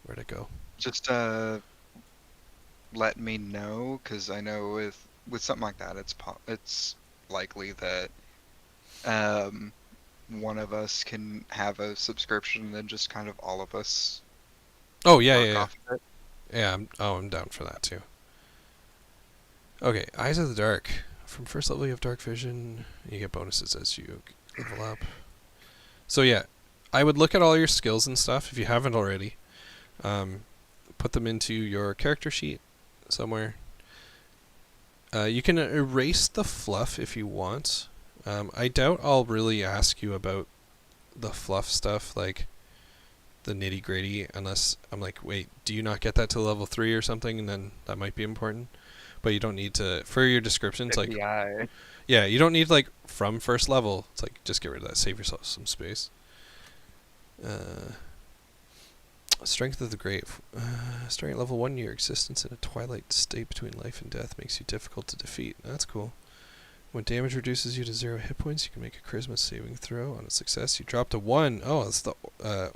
Where'd it go? just let me know, because I know with something like that, it's likely that one of us can have a subscription, and then just kind of all of us. Oh yeah, work yeah, off of it. yeah. I'm down for that too. Okay, Eyes of the Dark. From first level, you have dark vision. You get bonuses as you level up. So yeah, I would look at all your skills and stuff if you haven't already. Put them into your character sheet somewhere. You can erase the fluff if you want. I doubt I'll really ask you about the fluff stuff, like the nitty gritty, unless I'm like, wait, do you not get that to level 3 or something? And then that might be important. But you don't need to, for your descriptions, like, yeah, you don't need like from first level. It's like, just get rid of that, save yourself some space. Strength of the Grave. Starting at level 1, your existence in a twilight state between life and death makes you difficult to defeat. That's cool. When damage reduces you to 0 hit points, you can make a charisma saving throw. On a success, you drop to 1. Oh, that's the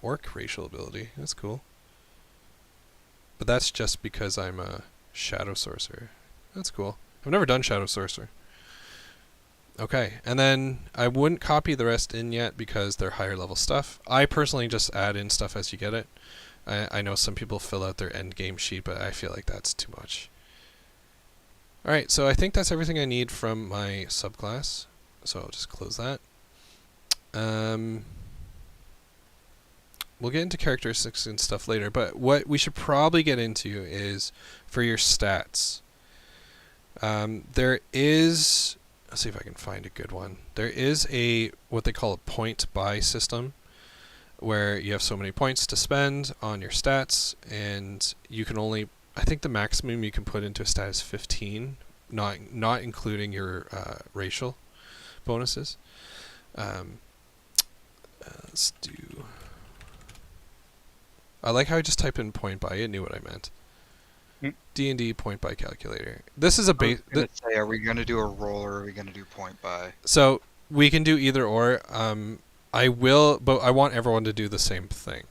orc racial ability. That's cool. But that's just because I'm a shadow sorcerer. That's cool. I've never done shadow sorcerer. Okay, and then I wouldn't copy the rest in yet because they're higher level stuff. I personally just add in stuff as you get it. I know some people fill out their end game sheet, but I feel like that's too much. Alright, so I think that's everything I need from my subclass. So I'll just close that. We'll get into characteristics and stuff later, but what we should probably get into is for your stats. There is... Let's see if I can find a good one. There is what they call a point buy system, where you have so many points to spend on your stats, and you can only... I think the maximum you can put into a stat is 15, not including your racial bonuses. Let's do... I like how I just typed in point buy. It knew what I meant. D&D point buy calculator. This is a base... say, are we going to do a roll, or are we going to do point buy? So we can do either or. I will, but I want everyone to do the same thing.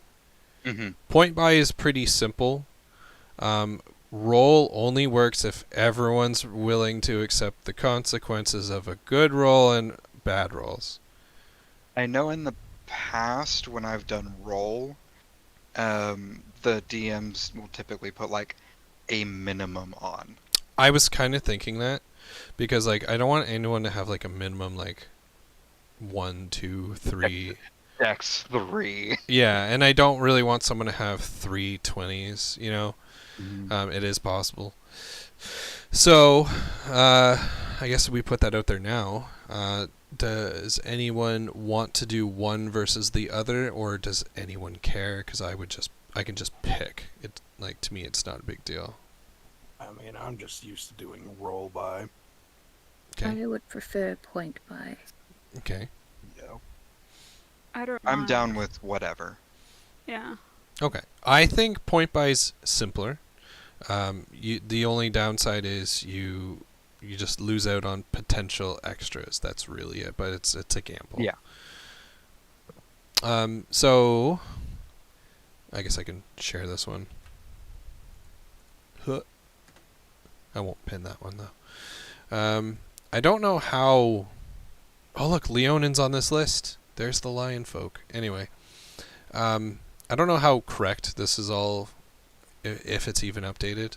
Point buy is pretty simple. Roll only works if everyone's willing to accept the consequences of a good roll and bad rolls. I know in the past when I've done roll, the DMs will typically put like a minimum on. I was kind of thinking that because like I don't want anyone to have like a minimum like 1, 2, 3. Dex 3. Yeah, and I don't really want someone to have 3 20s, you know. It is possible. So, I guess we put that out there now. Does anyone want to do one versus the other, or does anyone care? Because I can just pick. It, like, to me, it's not a big deal. I mean, I'm just used to doing roll by. Okay. I would prefer point buy. Okay. Yeah. I don't I'm mind. down with whatever. Yeah. Okay. I think point buy is simpler. The only downside is you you just lose out on potential extras. That's really it, but it's a gamble. Yeah. So I guess I can share this one. Huh. I won't pin that one though. I don't know how. Oh look, Leonin's on this list. There's the lion folk. Anyway, I don't know how correct this is all, if it's even updated.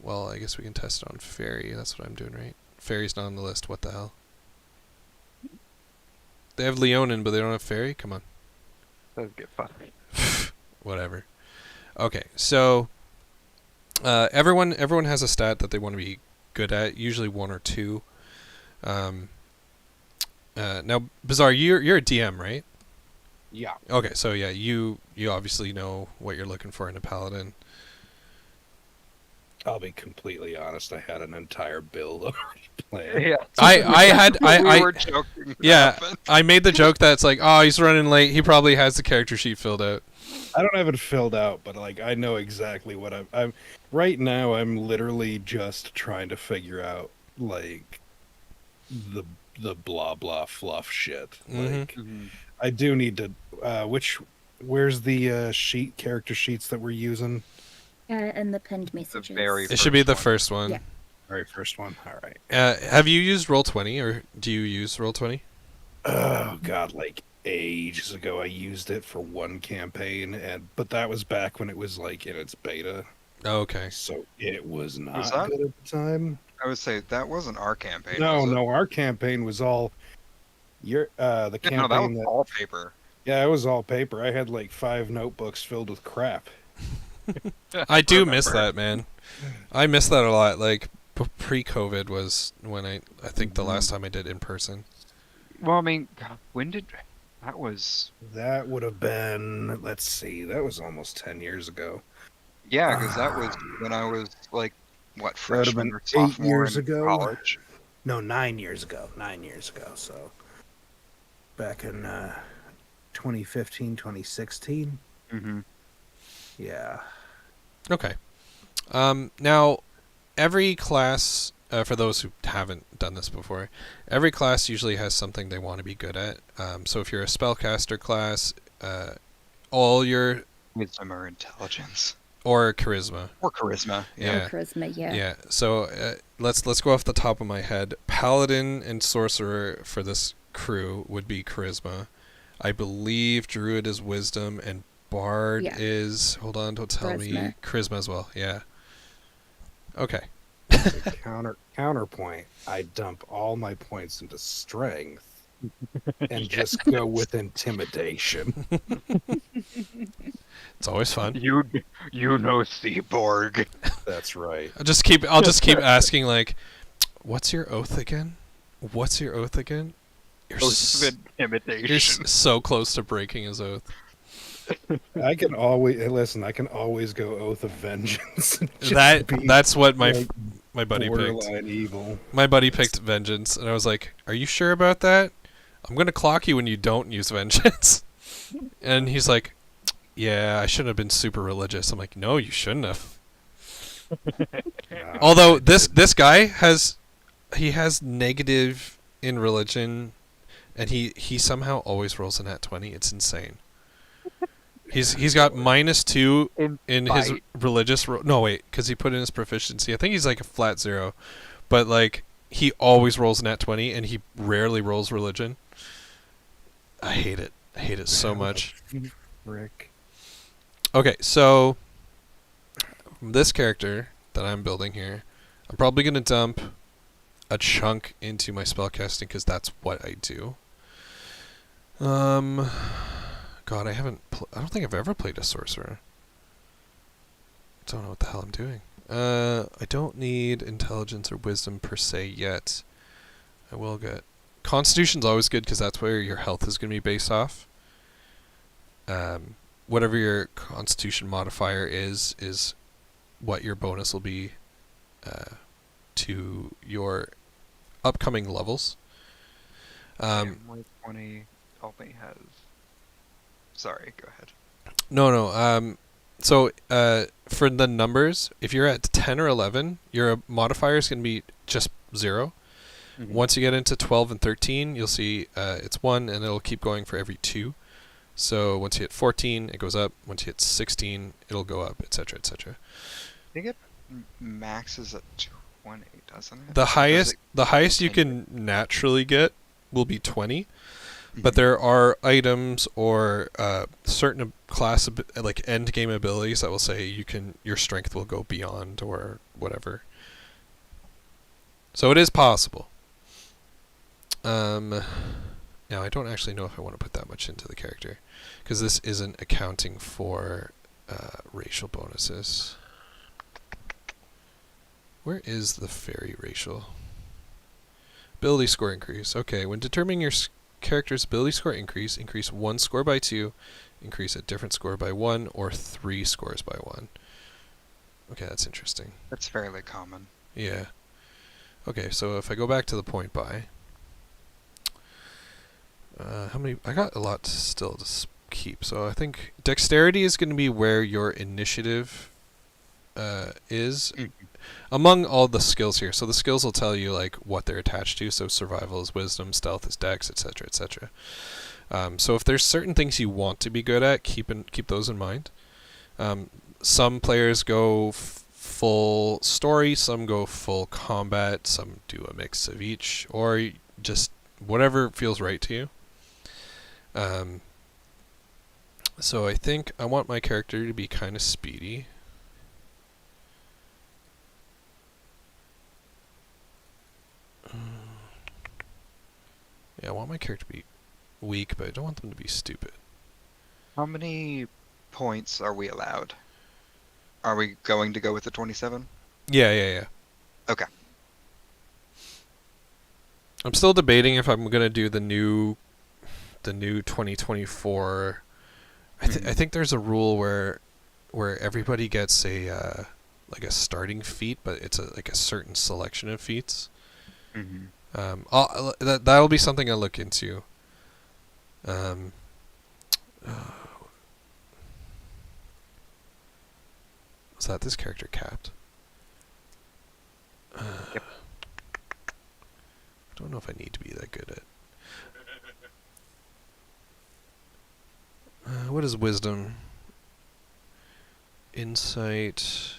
Well, I guess we can test it on Fairy. That's what I'm doing, right? Fairy's not on the list. What the hell? They have Leonin, but they don't have Fairy? Come on. Let's get fucked. Whatever. Okay, so everyone has a stat that they want to be good at, usually one or two. Now, Bizarre, you're a DM, right? Yeah. Okay, so yeah, you obviously know what you're looking for in a paladin. I'll be completely honest. I had an entire build already planned. Yeah. I we were joking. yeah, I made the joke that it's like, oh, he's running late. He probably has the character sheet filled out. I don't have it filled out, but like I know exactly what I'm right now. I'm literally just trying to figure out like the blah blah fluff shit. Mhm. Like I do need to. Where's the character sheets that we're using? In the pinned messages. very It should be the one. first one. Yeah. Very first one. All right. Have you used Roll20, or do you use Roll20? Oh god, like ages ago I used it for one campaign, but that was back when it was like in its beta, Oh, okay. so it was not Was that- good at the time. I would say that wasn't our campaign. No, was it? no, our campaign was all the Yeah, campaign no, that was that all paper. yeah, it was all paper. I had like 5 notebooks filled with crap. I do miss Remember. that, man. I miss that a lot. Like pre-COVID was when I think the last time I did in person. Well, I mean, God, when did that was? That would have been, let's see, that was almost 10 years ago. Yeah, because that was when I was like, what, That would've freshman been or 8 sophomore years in ago. college. No, 9 years ago. 9 years ago. So back in 2015, 2016. Mm-hmm. Yeah. Okay. Now, every class, for those who haven't done this before, every class usually has something they want to be good at. So if you're a spellcaster class, all your Wisdom or intelligence or charisma. or charisma. Yeah. Or charisma, yeah. Yeah. So let's go off the top of my head. Paladin and sorcerer for this crew would be charisma. I believe druid is wisdom, and bard Yeah. is, hold on, don't tell me, Charisma. charisma as well. Yeah. Okay. The counterpoint, I dump all my points into strength and just go with intimidation. It's always fun. You know Seaborg. That's right. I'll just keep asking, like, what's your oath again? What's your oath again? You're, Oath of you're intimidation. so close to breaking his oath. I can always listen. I can always go oath of vengeance. and just That be, that's what my like, my buddy picked. borderline evil. My buddy picked vengeance, and I was like, "Are you sure about that? I'm gonna clock you when you don't use vengeance." And he's like, "Yeah, I shouldn't have been super religious." I'm like, "No, you shouldn't have." Nah, Although I this did. this guy has negative in religion, and he somehow always rolls a nat 20. It's insane. He's got -2 in his Bite. religious. No wait, because he put in his proficiency. I think he's like a flat 0, but like he always rolls a nat 20, and he rarely rolls religion. I hate it. I hate it so much. Rick. Okay, so this character that I'm building here, I'm probably gonna dump a chunk into my spellcasting because that's what I do. God, I don't think I've ever played a sorcerer. Don't know what the hell I'm doing. I don't need intelligence or wisdom per se yet. I will get Constitution's always good because that's where your health is gonna be based off. Whatever your Constitution modifier is what your bonus will be to your upcoming levels. Damn, 20 only has. Sorry, go ahead. No. So for the numbers, if you're at 10 or 11, your modifier is going to be just 0. Mhm. Once you get into 12 and 13, you'll see it's 1, and it'll keep going for every 2. So once you hit 14, it goes up. Once you hit 16, it'll go up, etc., etc. I think it maxes at 20, doesn't it? The Or does highest, it the highest you continue? can naturally get will be 20. But Mhm. there are items or certain like end game abilities that will say your strength will go beyond or whatever. So it is possible. Now I don't actually know if I want to put that much into the character, because this isn't accounting for racial bonuses. Where is the fairy racial? Ability score increase. Okay, when determining your character's ability score increase 1 score by 2, increase a different score by 1, or 3 scores by 1. Okay, that's interesting. That's fairly common. Yeah. Okay, so if I go back to the point buy, how many? I got a lot still to keep. So I think dexterity is going to be where your initiative is among all the skills here. So the skills will tell you like what they're attached to. So survival is wisdom, stealth is dex, etc., etc. So if there's certain things you want to be good at, keep those in mind. Some players go full story, some go full combat, some do a mix of each, or just whatever feels right to you. So I think I want my character to be kind of speedy. Yeah, I want my character to be weak, but I don't want them to be stupid. How many points are we allowed? Are we going to go with the 27? Yeah. Okay. I'm still debating if I'm gonna do the new 2024. I think there's a rule where everybody gets a like a starting feat, but it's like a certain selection of feats. Mm-hmm. That'll be something I'll look into. Was that this character capped? Yep. I don't know if I need to be that good at. What is wisdom? Insight,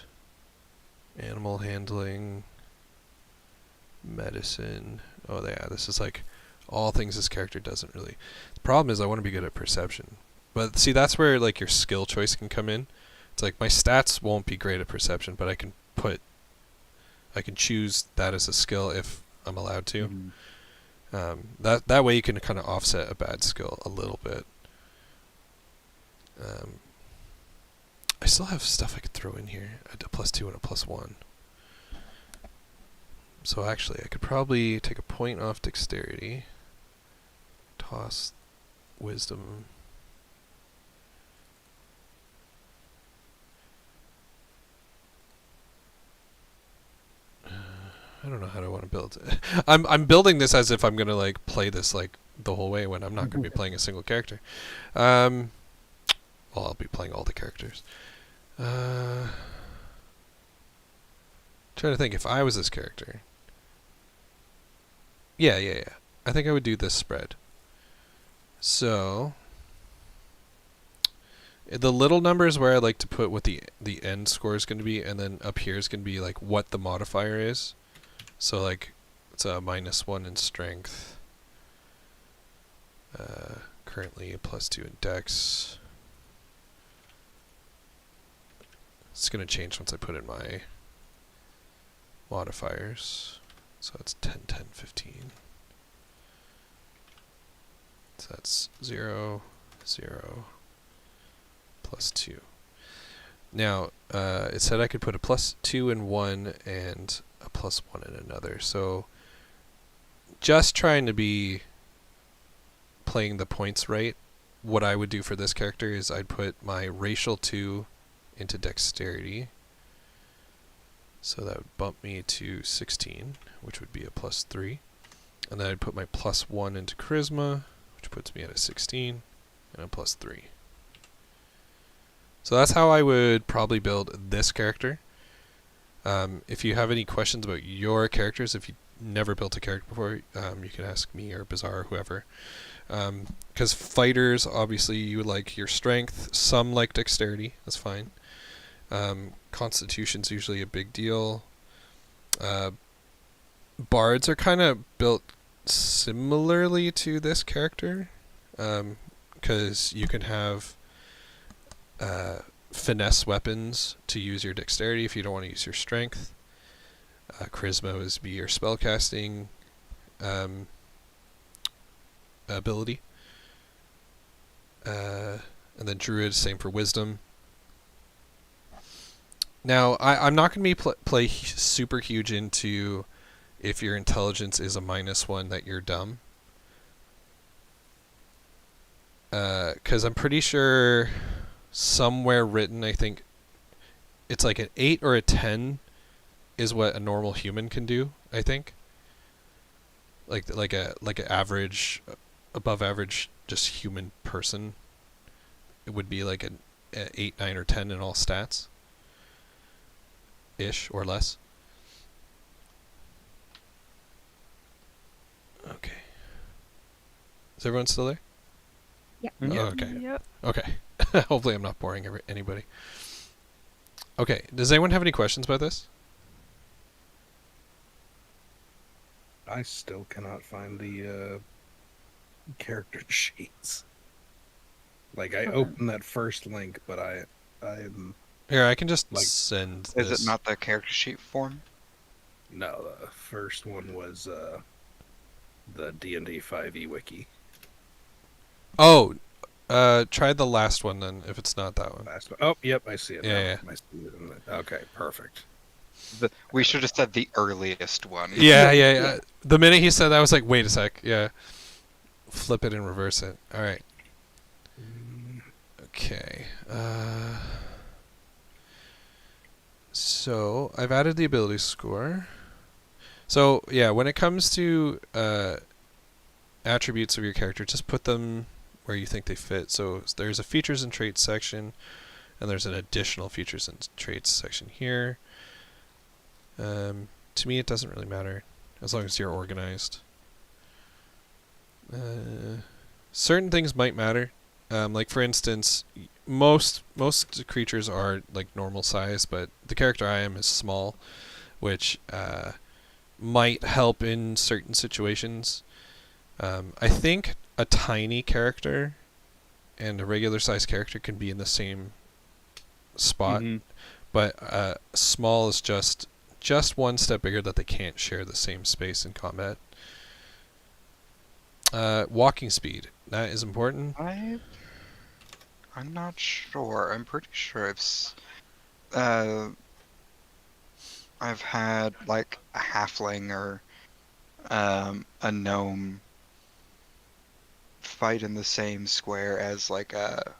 animal handling, medicine. Oh yeah, this is like all things this character doesn't really. The problem is I want to be good at perception. But see, that's where like your skill choice can come in. It's like my stats won't be great at perception, but I can choose that as a skill if I'm allowed to. Mm-hmm. That way you can kind of offset a bad skill a little bit. I still have stuff I could throw in here. A +2 and a +1. So actually, I could probably take a point off dexterity. Toss wisdom. I don't know how I want to build it. I'm building this as if I'm gonna like play this like the whole way when I'm not gonna be playing a single character. Well, I'll be playing all the characters. Trying to think if I was this character. Yeah. I think I would do this spread. So the little numbers where I like to put what the end score is going to be, and then up here is going to be like what the modifier is. So like it's a -1 in strength. Currently a +2 in dex. It's going to change once I put in my modifiers. So it's 10, 10, 15. So that's 0, 0, +2. Now, it said I could put a +2 in one and a +1 in another. So just trying to be playing the points right, what I would do for this character is I'd put my racial 2 into dexterity. So that would bump me to 16, which would be a +3. And then I'd put my +1 into charisma, which puts me at a 16, and a +3. So that's how I would probably build this character. If you have any questions about your characters, if you never built a character before, you can ask me or Bazaar or whoever. Because fighters, obviously, you like your strength. Some like dexterity. That's fine. Constitution's usually a big deal. Bards are kind of built similarly to this character, because you can have finesse weapons to use your dexterity if you don't want to use your strength. Charisma is be your spellcasting ability. And then Druid, same for wisdom. Now, I'm not going to play super huge into if your intelligence is a -1 that you're dumb. Because I'm pretty sure somewhere written, I think it's like an 8 or a 10 is what a normal human can do, I think. Like an average, above average, just human person. It would be like an 8, 9, or 10 in all stats. Ish, or less. Okay. Is everyone still there? Yep. Oh, okay. Yep. Okay. Hopefully I'm not boring anybody. Okay. Does anyone have any questions about this? I still cannot find the character sheets. Like, I opened that first link, but I'm Here, I can just Like- send Is this. it not the character sheet form? no. The first one was the D&D 5e wiki. Oh, try the last one then, if it's not that one. Last one. Oh, yep, I see it. Yeah, now. I see it in the, okay, perfect. We should have said the earliest one. Yeah. The minute he said that, I was like, wait a sec. Yeah. Flip it and reverse it. All right. Okay. So I've added the ability score. So yeah, when it comes to attributes of your character, just put them where you think they fit. So there's a features and traits section, and there's an additional features and traits section here. To me, it doesn't really matter as long as you're organized. Certain things might matter. Like for instance, most creatures are like normal size, but the character I am is small, which might help in certain situations. I think a tiny character and a regular size character can be in the same spot, but small is just one step bigger that they can't share the same space in combat. Walking speed, that is important. I'm not sure. I'm pretty sure I've had like a halfling or a gnome fight in the same square as like a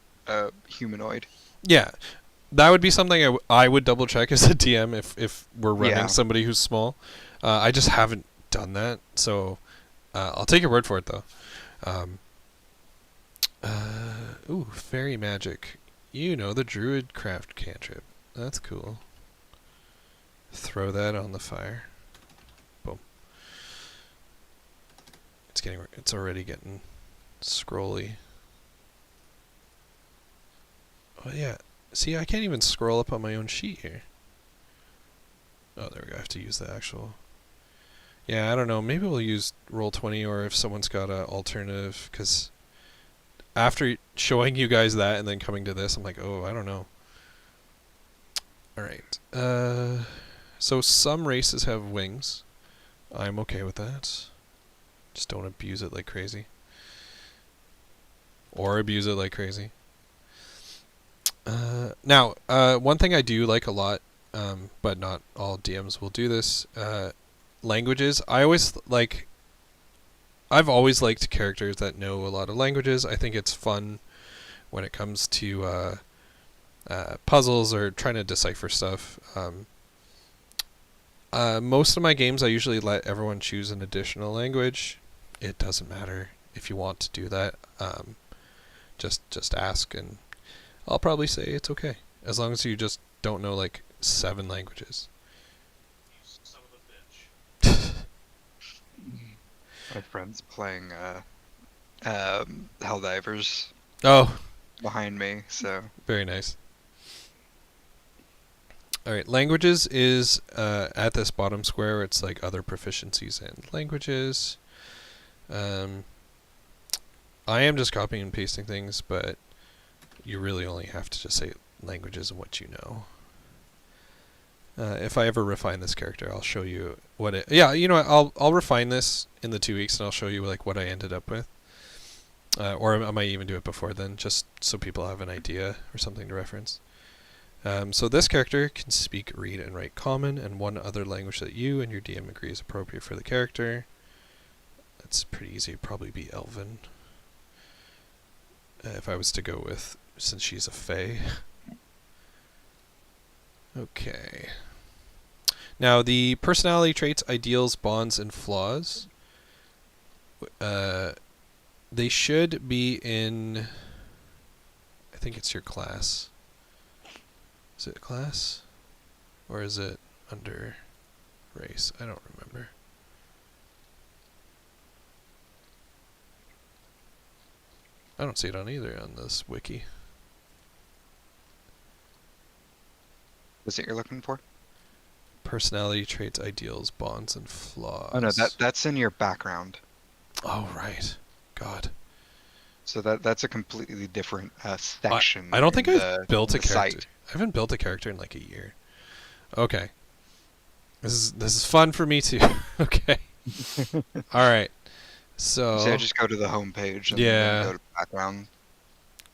humanoid. Yeah, that would be something I would double check as a DM if we're running Yeah. somebody who's small. I just haven't done that, so I'll take your word for it though. Ooh, fairy magic. You know, the druid craft cantrip. That's cool. Throw that on the fire. Boom. It's already getting scrolly. Oh yeah. See, I can't even scroll up on my own sheet here. Oh, there we go. I have to use the actual. Yeah, I don't know. Maybe we'll use Roll20, or if someone's got an alternative, because after showing you guys that and then coming to this, I'm like, oh, I don't know. Alright. So some races have wings. I'm okay with that. Just don't abuse it like crazy. Or abuse it like crazy. Now, one thing I do like a lot, but not all DMs will do this, languages. I've always liked characters that know a lot of languages. I think it's fun when it comes to puzzles or trying to decipher stuff. Most of my games, I usually let everyone choose an additional language. It doesn't matter if you want to do that. Just ask, and I'll probably say it's okay, as long as you just don't know like 7 languages. My friend's playing Helldivers Oh, behind me, so very nice. All right, languages is at this bottom square. It's like other proficiencies and languages. I am just copying and pasting things, but you really only have to just say languages and what you know. If I ever refine this character, I'll show you what it. Yeah, you know what? I'll refine this in the 2 weeks, and I'll show you like what I ended up with. Or I might even do it before then, just so people have an idea or something to reference. So this character can speak, read, and write Common and one other language that you and your DM agree is appropriate for the character. That's pretty easy. It'd probably be Elven. If I was to go with, since she's a Fae. Okay. Now the personality traits, ideals, bonds, and flaws. They should be in. I think it's your class. Is it class? Or is it under race? I don't remember. I don't see it on either on this wiki. is it you're looking for? Personality traits, ideals, bonds, and flaws. Oh no, that's in your background. Oh, right. God. So that's a completely different section. I don't think in I've built a the character. site. I haven't built a character in like a year. Okay. This is fun for me too. Okay. All right. So. So just go to the home page and Yeah. then go to background.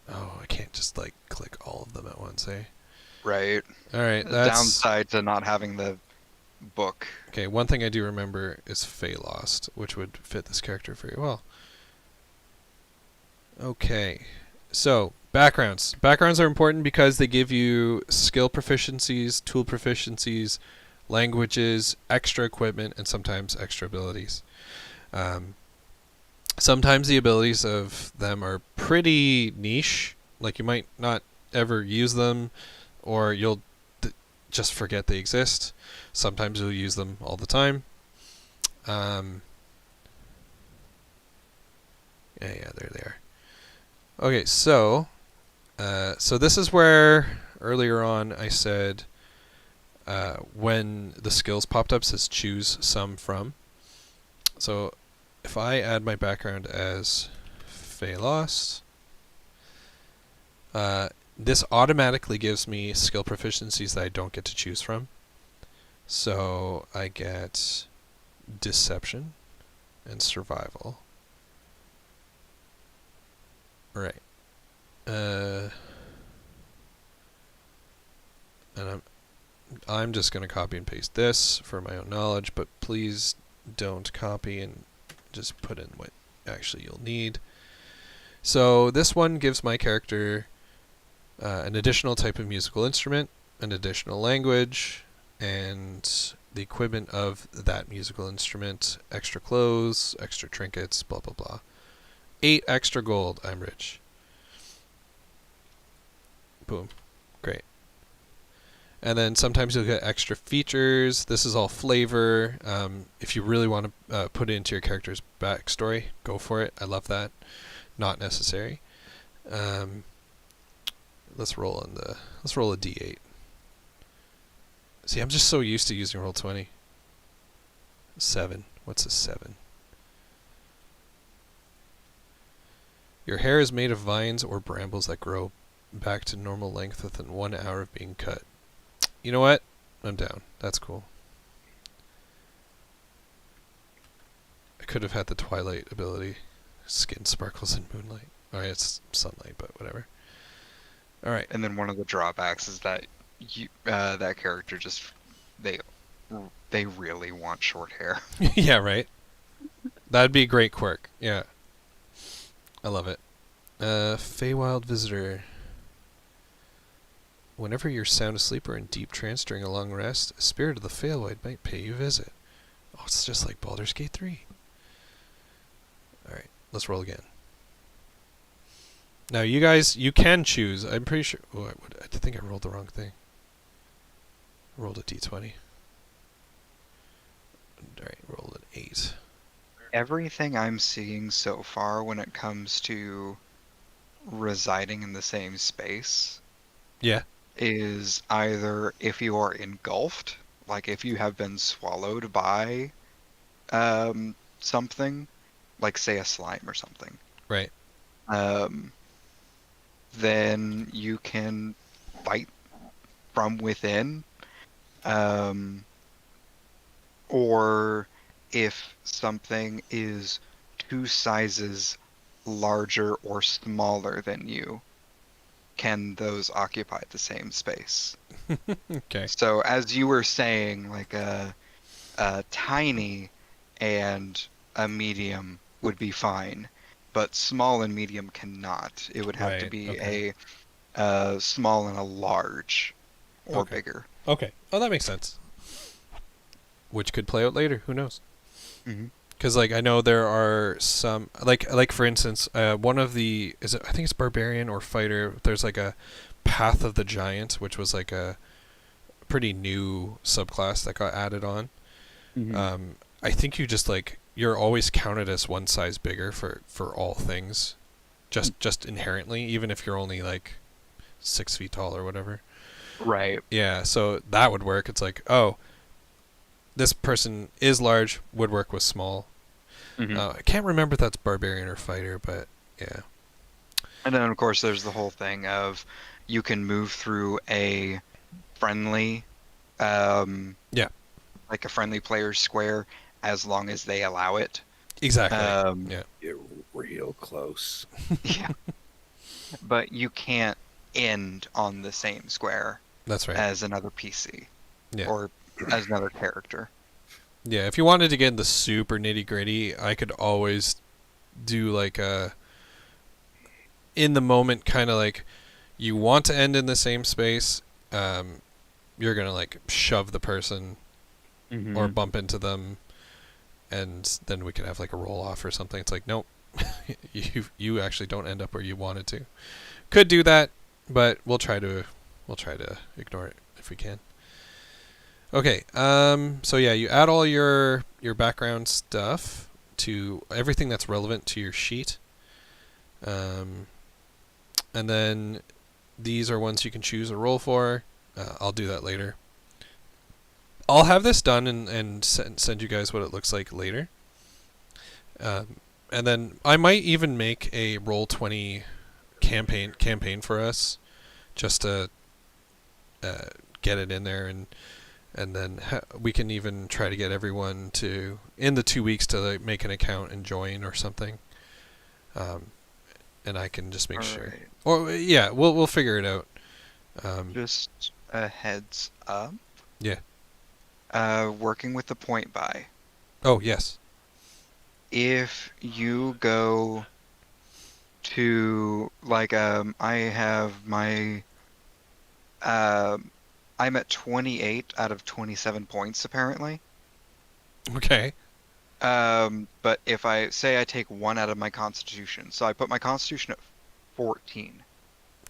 Oh, I can't just like click all of them at once, eh? Right. All right. The That's downside to not having the book. okay. One thing I do remember is Fae Lost, which would fit this character very well. Okay. So, backgrounds. Backgrounds are important because they give you skill proficiencies, tool proficiencies, languages, extra equipment, and sometimes extra abilities. Sometimes the abilities of them are pretty niche. Like you might not ever use them, or you'll just forget they exist. Sometimes you'll use them all the time. Yeah, there they are. Okay, so this is where earlier on I said when the skills popped up, it says choose some from. So if I add my background as Fae Lost, this automatically gives me skill proficiencies that I don't get to choose from. So I get Deception and Survival. Right. And I'm just going to copy and paste this for my own knowledge, but please don't copy and just put in what actually you'll need. So this one gives my character an additional type of musical instrument, an additional language, and the equipment of that musical instrument, extra clothes, extra trinkets, blah blah blah. 8 extra gold. I'm rich. Boom. Great. And then sometimes you'll get extra features. This is all flavor. If you really want to put it into your character's backstory, go for it. I love that. Not necessary. Let's roll a D8. See, I'm just so used to using Roll20. 7. What's a 7? Your hair is made of vines or brambles that grow back to normal length within 1 hour of being cut. You know what? I'm down. That's cool. I could have had the Twilight ability. Skin sparkles in moonlight. Alright, it's sunlight, but whatever. Alright. And then one of the drawbacks is that that character just they really want short hair. Yeah, right? That'd be a great quirk. Yeah. I love it. Feywild Visitor. Whenever you're sound asleep or in deep trance during a long rest, a spirit of the Feywild might pay you a visit. Oh, it's just like Baldur's Gate 3. Alright, let's roll again. Now, you guys, you can choose. I'm pretty sure... Oh, I think I rolled the wrong thing. I rolled a d20. Alright, rolled an 8. Everything I'm seeing so far when it comes to residing in the same space Yeah. is either if you are engulfed, like if you have been swallowed by something, like say a slime or something, Right. um, then you can fight from within, um, or if something is two sizes larger or smaller than you, can those occupy the same space? Okay. So as you were saying, like a tiny and a medium would be fine, but small and medium cannot. It would have to Right, be okay. a small and a large or Okay. bigger. Okay. Oh, that makes sense. Which could play out later. Who knows? Mhm. Because like I know there are some like for instance, one of the I think it's barbarian or fighter. There's like a Path of the Giant, which was like a pretty new subclass that got added on. I think you just like you're always counted as one size bigger for all things, just inherently, even if you're only like 6 feet tall or whatever. Right. Yeah, so that would work. It's like, oh, this person is large, would work with small. I can't remember if that's barbarian or fighter, but yeah. And then of course there's the whole thing of you can move through a friendly, Yeah. like a friendly player's square as long as they allow it. Exactly. Yeah. Get real close. Yeah. But you can't end on the same square That's right. as another PC Yeah. or as another character. Yeah, if you wanted to get in the super nitty gritty, I could always do like a in the moment kind of like you want to end in the same space. You're gonna like shove the person or bump into them, and then we could have like a roll off or something. It's like nope, you actually don't end up where you wanted to. Could do that, but we'll try to ignore it if we can. Okay, so yeah, you add all your background stuff to everything that's relevant to your sheet. And then these are ones you can choose a roll for. I'll do that later. I'll have this done and send you guys what it looks like later. And then I might even make a Roll20 campaign for us, just to get it in there, and then we can even try to get everyone to in the 2 weeks to like, make an account and join or something. And I can just make sure. Alright. Or yeah, we'll figure it out. Just a heads up. Yeah. Working with the point buy. Oh yes. If you go to like I have my I'm at 28 out of 27 points apparently. Okay. But if I say I take one out of my constitution, so I put my constitution at 14.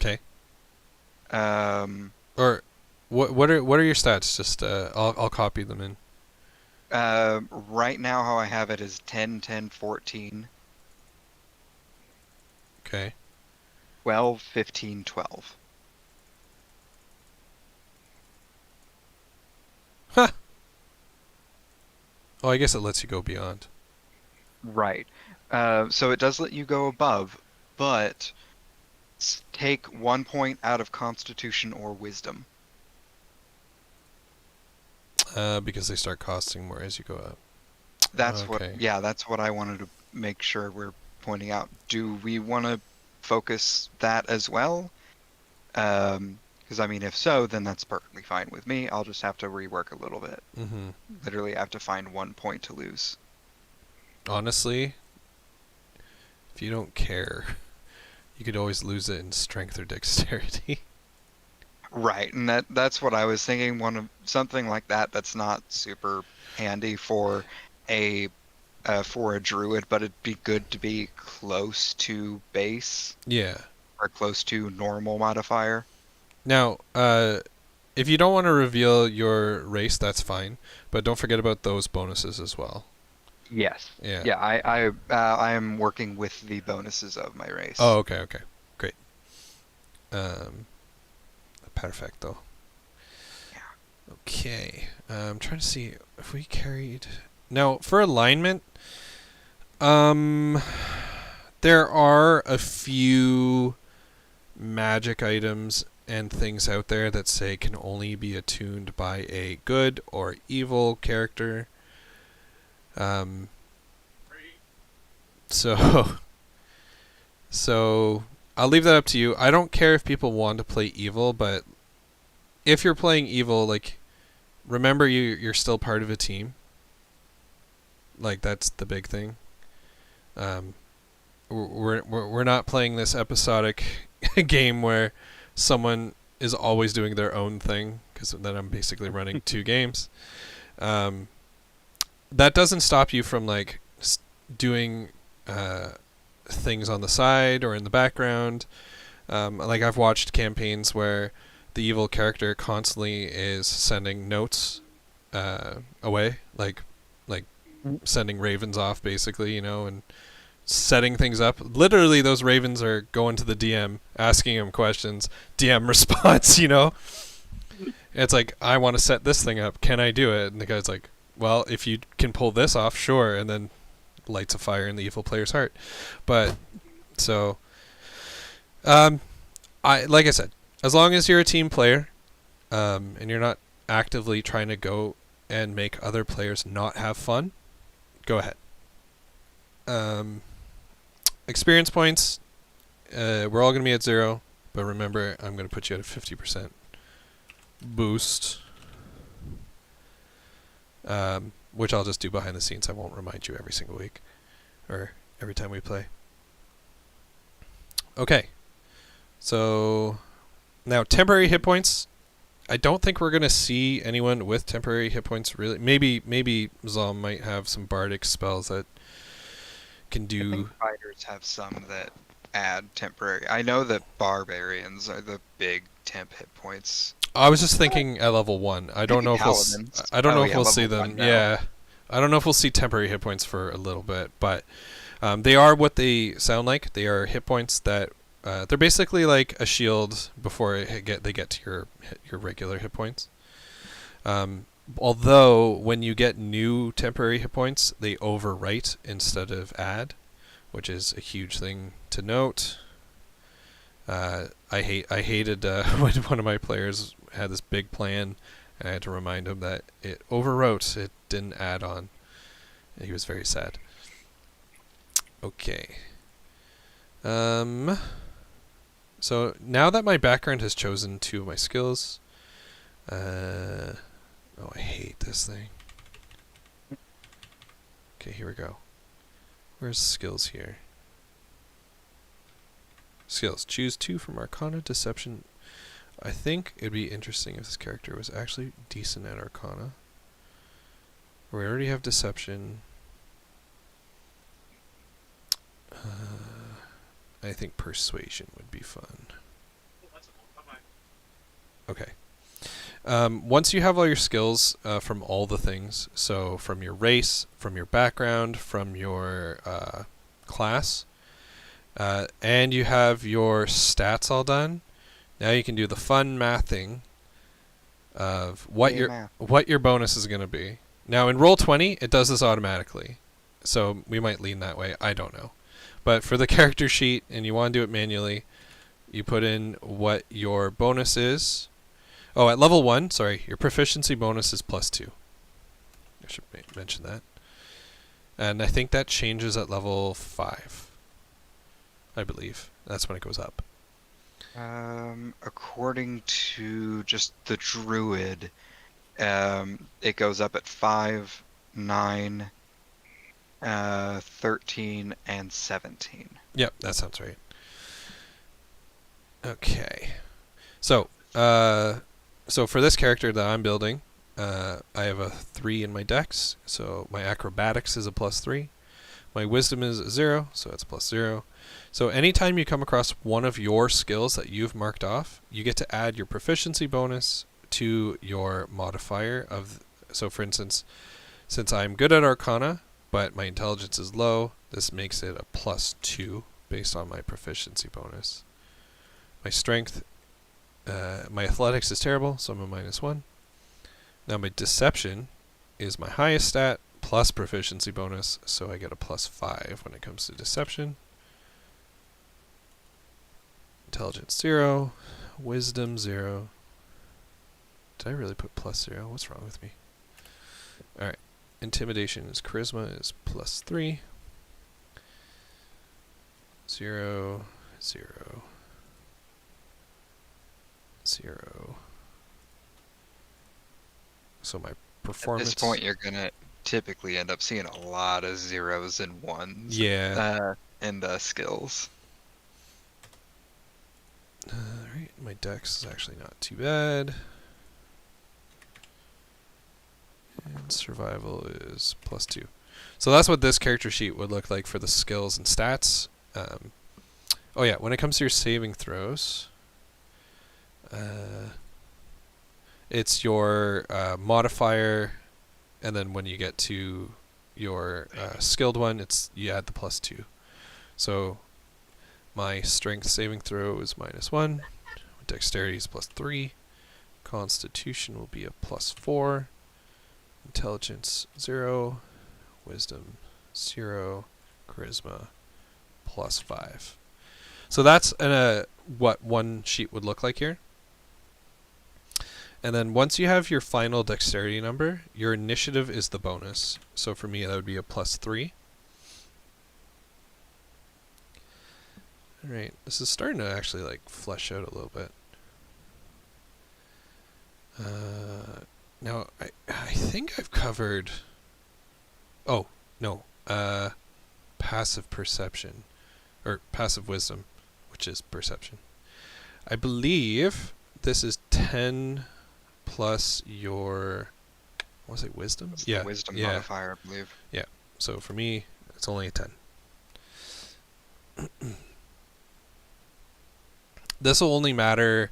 Okay. Um, Or what are your stats? Just I'll copy them in. right now how I have it is 10, 10, 14, Okay. 12, 15, 12. Huh. Oh, I guess it lets you go beyond. Right. So it does let you go above, but take 1 point out of Constitution or Wisdom. Because they start costing more as you go up. That's Okay. that's what I wanted to make sure we're pointing out. Do we want to focus that as well? Because I mean, if so, then that's perfectly fine with me. I'll just have to rework a little bit. Mm-hmm. Literally, I have to find 1 point to lose. Honestly, if you don't care, you could always lose it in strength or dexterity. Right, and that's what I was thinking. Something like that that's not super handy for a druid, but it'd be good to be close to base Yeah. or close to normal modifier. Now, if you don't want to reveal your race, that's fine, but don't forget about those bonuses as well. Yes. Yeah. Yeah, I am working with the bonuses of my race. Oh, okay, great. Perfecto. Okay, I'm trying to see if we carried. Now for alignment, there are a few magic items and things out there that say can only be attuned by a good or evil character. So, so I'll leave that up to you. I don't care if people want to play evil, but if you're playing evil, like, remember you're still part of a team. Like, that's the big thing. We're not playing this episodic game where someone is always doing their own thing, because then I'm basically running two games. That doesn't stop you from like doing things on the side or in the background. Like, I've watched campaigns where the evil character constantly is sending notes away, like sending ravens off, basically, and setting things up. Literally, those ravens are going to the DM, asking him questions. DM response, It's like, I want to set this thing up. Can I do it? And the guy's like, well, if you can pull this off, sure. And then lights a fire in the evil player's heart. But so, like I said, as long as you're a team player, and you're not actively trying to go and make other players not have fun, go ahead. Experience points, we're all going to be at 0, but remember, I'm going to put you at a 50% boost, which I'll just do behind the scenes. I won't remind you every single week or every time we play. Okay, so now temporary hit points. I don't think we're going to see anyone with temporary hit points, really. Maybe Zom might have some bardic spells that can I do. think fighters have some that add temporary. I know that barbarians are the big temp hit points. I was just thinking at level 1. I don't know if Paladins. I don't know Oh, if yeah, we'll see level them. 1 now. Yeah, I don't know if we'll see temporary hit points for a little bit, but they are what they sound like. They are hit points that they're basically like a shield before they get to your regular hit points. Although when you get new temporary hit points, they overwrite instead of add, which is a huge thing to note. I hated when one of my players had this big plan, and I had to remind him that it overwrote, it didn't add on. And he was very sad. Okay. So now that my background has chosen 2 of my skills, oh, I hate this thing. Okay, here we go. Where's skills here? Skills. Choose 2 from Arcana, Deception. I think it'd be interesting if this character was actually decent at Arcana. We already have Deception. I think Persuasion would be fun. Okay. Once you have all your skills from all the things, so from your race, from your background, from your class, and you have your stats all done, now you can do the fun mathing of what your bonus is going to be. Now in Roll20, it does this automatically, so we might lean that way. I don't know. But for the character sheet, and you want to do it manually, you put in what your bonus is. Oh, at level 1, sorry, your proficiency bonus is +2. I should mention that. And I think that changes at level 5. I believe. That's when it goes up. According to just the druid, it goes up at 5, 9, 13, and 17. Yep, that sounds right. Okay. So for this character that I'm building, I have a 3 in my dex, so my acrobatics is a +3. My wisdom is 0, so that's +0. So anytime you come across one of your skills that you've marked off, you get to add your proficiency bonus to your modifier of. So for instance, since I'm good at Arcana, but my intelligence is low. This makes it a +2 based on my proficiency bonus. My strength, my athletics is terrible, so I'm a -1. Now my deception is my highest stat plus proficiency bonus, so I get a +5 when it comes to deception. Intelligence 0, wisdom 0. Did I really put +0? What's wrong with me? Alright. Intimidation is charisma is +3. 0, 0, 0. So my performance. At this point, you're gonna typically end up seeing a lot of 0s and 1s. Yeah. In the skills. Alright, my dex is actually not too bad. And survival is +2. So that's what this character sheet would look like for the skills and stats. Oh yeah, when it comes to your saving throws, it's your modifier, and then when you get to your skilled one, you add the +2. So my strength saving throw is -1, dexterity is +3, constitution will be a +4, intelligence 0, wisdom 0, charisma +5. So that's what one sheet would look like here. And then once you have your final dexterity number, your initiative is the bonus. So for me, that would be a +3. Alright, this is starting to actually like flesh out a little bit. Now, I think I've covered... Oh, no. Passive perception. Or passive wisdom, which is perception. I believe this is 10 plus your... What was it, wisdom? It's Yeah. the wisdom yeah. modifier, I believe. Yeah. So for me, it's only a 10. This will only matter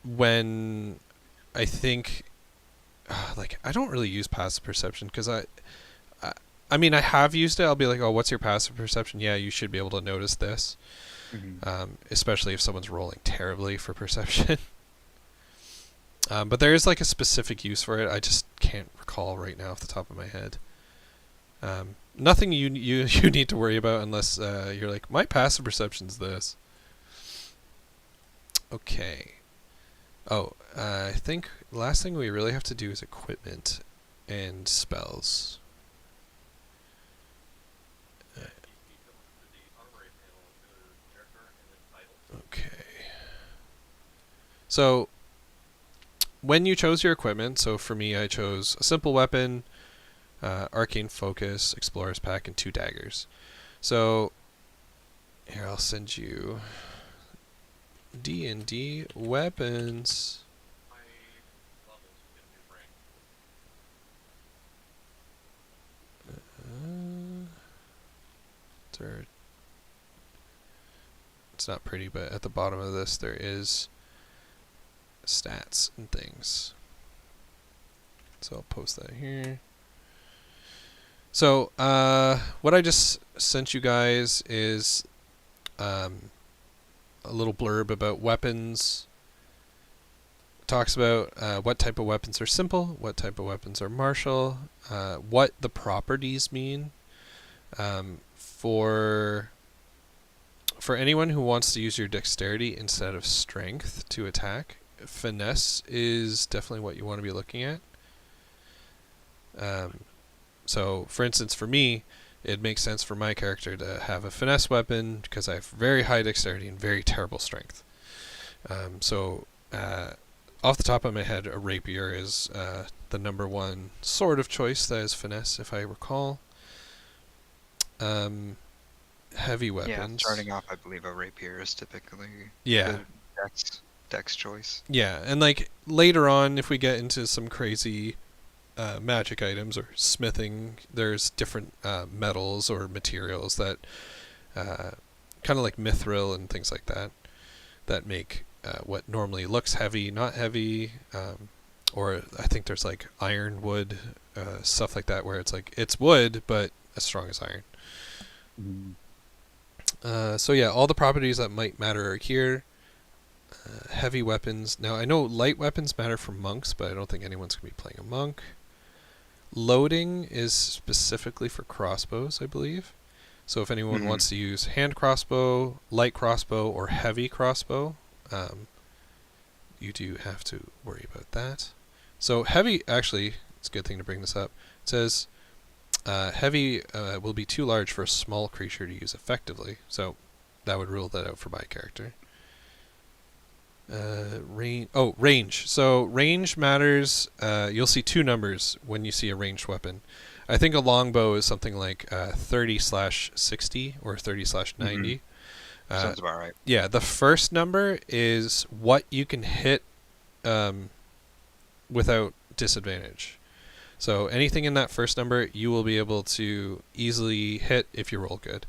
when I think, like, I don't really use passive perception because I mean, I have used it. I'll be like, oh, what's your passive perception? Yeah, you should be able to notice this, especially if someone's rolling terribly for perception. But there is like a specific use for it. I just can't recall right now off the top of my head. Nothing you need to worry about unless you're like, my passive perception's this. Okay. Oh, I think the last thing we really have to do is equipment and spells. Okay. So, when you chose your equipment, so for me I chose a simple weapon, arcane focus, explorer's pack, and 2 daggers. So, here I'll send you D&D weapons. It's not pretty, but at the bottom of this there is stats and things. So I'll post that here. So what I just sent you guys is a little blurb about weapons. It talks about what type of weapons are simple, what type of weapons are martial, what the properties mean. For anyone who wants to use your dexterity instead of strength to attack, finesse is definitely what you want to be looking at. So, for instance, for me, it makes sense for my character to have a finesse weapon because I have very high dexterity and very terrible strength. Off the top of my head, a rapier is the number one sword of choice that is finesse, if I recall. Heavy weapons. Yeah, starting off, I believe a rapier is typically the dex choice. Yeah, and like later on, if we get into some crazy magic items or smithing, there's different metals or materials that kind of like mithril and things like that that make what normally looks heavy not heavy, or I think there's like iron wood, stuff like that, where it's like it's wood but as strong as iron. So yeah, all the properties that might matter are here. Heavy weapons. Now I know light weapons matter for monks, but I don't think anyone's going to be playing a monk. Loading is specifically for crossbows, I believe. So if anyone wants to use hand crossbow, light crossbow, or heavy crossbow, you do have to worry about that. So heavy, actually, it's a good thing to bring this up. It says heavy will be too large for a small creature to use effectively. So that would rule that out for my character. Range. So range matters. You'll see 2 numbers when you see a ranged weapon. I think a longbow is something like 30/60 or 30/90. Sounds about right. Yeah, the first number is what you can hit without disadvantage. So anything in that first number, you will be able to easily hit if you roll good.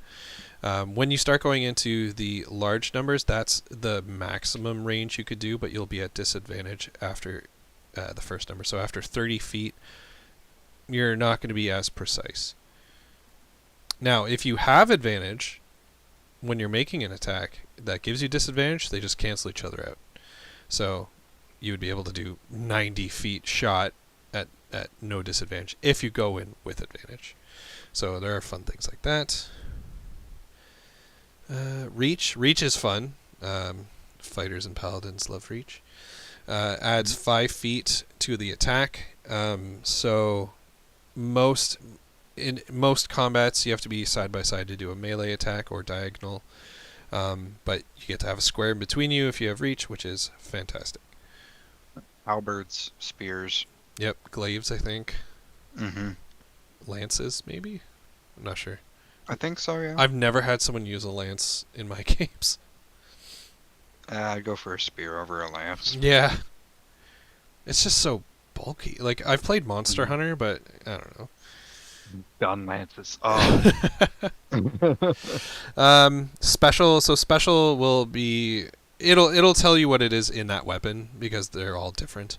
When you start going into the large numbers, that's the maximum range you could do, but you'll be at disadvantage after the first number. So after 30 feet, you're not going to be as precise. Now, if you have advantage when you're making an attack that gives you disadvantage, they just cancel each other out. So you would be able to do 90 feet shot at no disadvantage if you go in with advantage. So there are fun things like that. Reach is fun. Fighters and paladins love reach. Adds 5 feet to the attack. So in most combats you have to be side by side to do a melee attack or diagonal. But you get to have a square in between you if you have reach, which is fantastic. Halberds, spears. Yep, glaives, I think. Mm-hmm. Lances, maybe? I'm not sure. I think so, yeah. I've never had someone use a lance in my games. I'd go for a spear over a lance. Yeah. It's just so bulky. Like, I've played Monster Hunter, but I don't know. Gun lances. Oh. Special. So special will be... It'll tell you what it is in that weapon, because they're all different.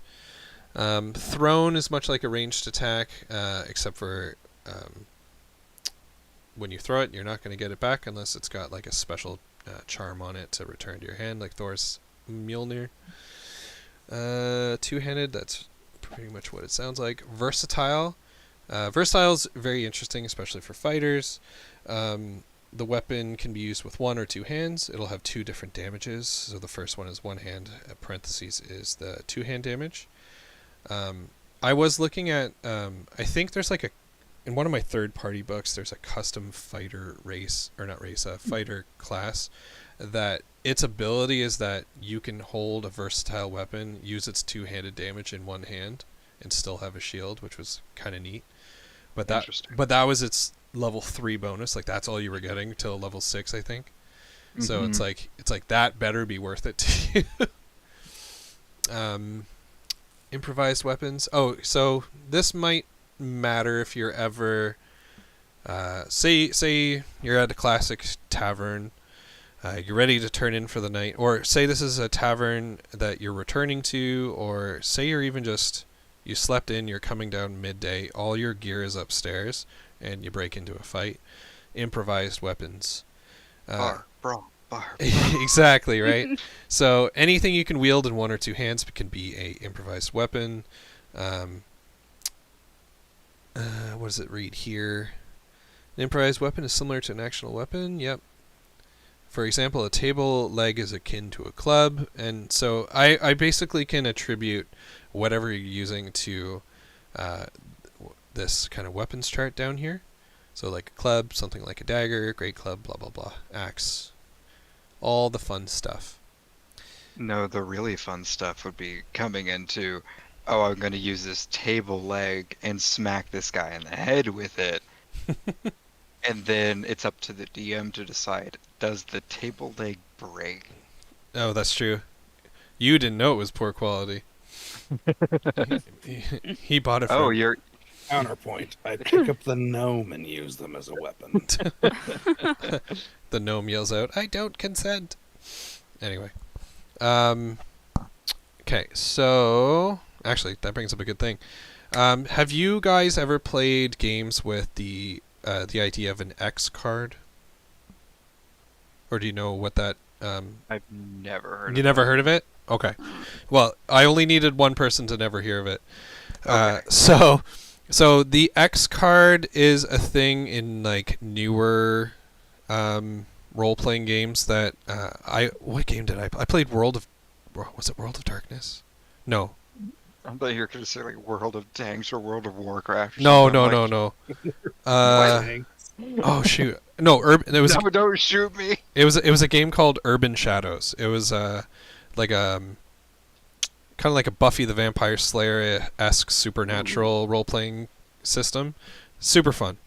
Thrown is much like a ranged attack, except for... when you throw it, you're not going to get it back unless it's got like a special charm on it to return to your hand, like Thor's Mjolnir. Two-handed, that's pretty much what it sounds like. Versatile. Versatile is very interesting, especially for fighters. The weapon can be used with 1 or 2 hands. It'll have 2 different damages. So the first one is 1 hand, parentheses is the 2-hand damage. I was looking at, I think there's like in one of my third-party books, there's a custom fighter race, or not race, fighter class, that its ability is that you can hold a versatile weapon, use its 2-handed damage in 1 hand, and still have a shield, which was kind of neat. But that was its level 3 bonus. Like, that's all you were getting till level 6, I think. Mm-hmm. So it's like that better be worth it to you. Improvised weapons. Oh, so this might matter if you're ever say you're at a classic tavern, you're ready to turn in for the night, or say this is a tavern that you're returning to, or say you're even just you slept in, you're coming down midday, all your gear is upstairs, and you break into a fight. Improvised weapons. Bar. Exactly, right? So anything you can wield in 1 or 2 hands can be a improvised weapon. What does it read here? An improvised weapon is similar to an actionable weapon. Yep. For example, a table leg is akin to a club. And so I basically can attribute whatever you're using to this kind of weapons chart down here. So like a club, something like a dagger, great club, blah, blah, blah, axe. All the fun stuff. No, the really fun stuff would be coming into, oh, I'm going to use this table leg and smack this guy in the head with it. And then it's up to the DM to decide, does the table leg break? Oh, that's true. You didn't know it was poor quality. He bought it from... Oh, you're... Counterpoint. I'd pick up the gnome and use them as a weapon. The gnome yells out, "I don't consent." Anyway. Okay, so actually, that brings up a good thing. Have you guys ever played games with the idea of an X card? Or do you know what that? I've never heard. You never heard of it? Okay. Well, I only needed one person to never hear of it. Okay. So the X card is a thing in like newer role-playing games that what game did I play? I played was it World of Darkness? No. I thought you were going to say like World of Tanks or World of Warcraft. Or No, something. no, I'm no, like, no. Oh shoot. No, it was No, don't shoot me. It was a game called Urban Shadows. It was like kind of like a Buffy the Vampire Slayer-esque supernatural role-playing system. Super fun.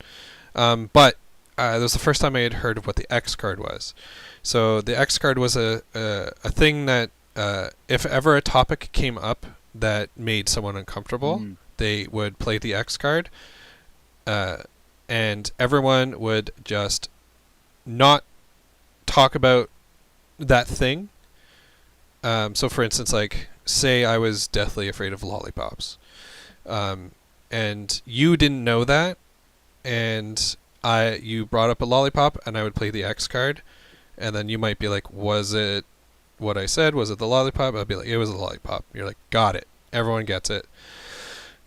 But that was the first time I had heard of what the X card was. So the X card was a thing that if ever a topic came up that made someone uncomfortable, they would play the X card, and everyone would just not talk about that thing. So for instance, like, say I was deathly afraid of lollipops, and you didn't know that, and you brought up a lollipop, and I would play the X card, and then you might be like, was it what I said? Was it the lollipop? I'd be like, it was the lollipop. You're like, got it. Everyone gets it.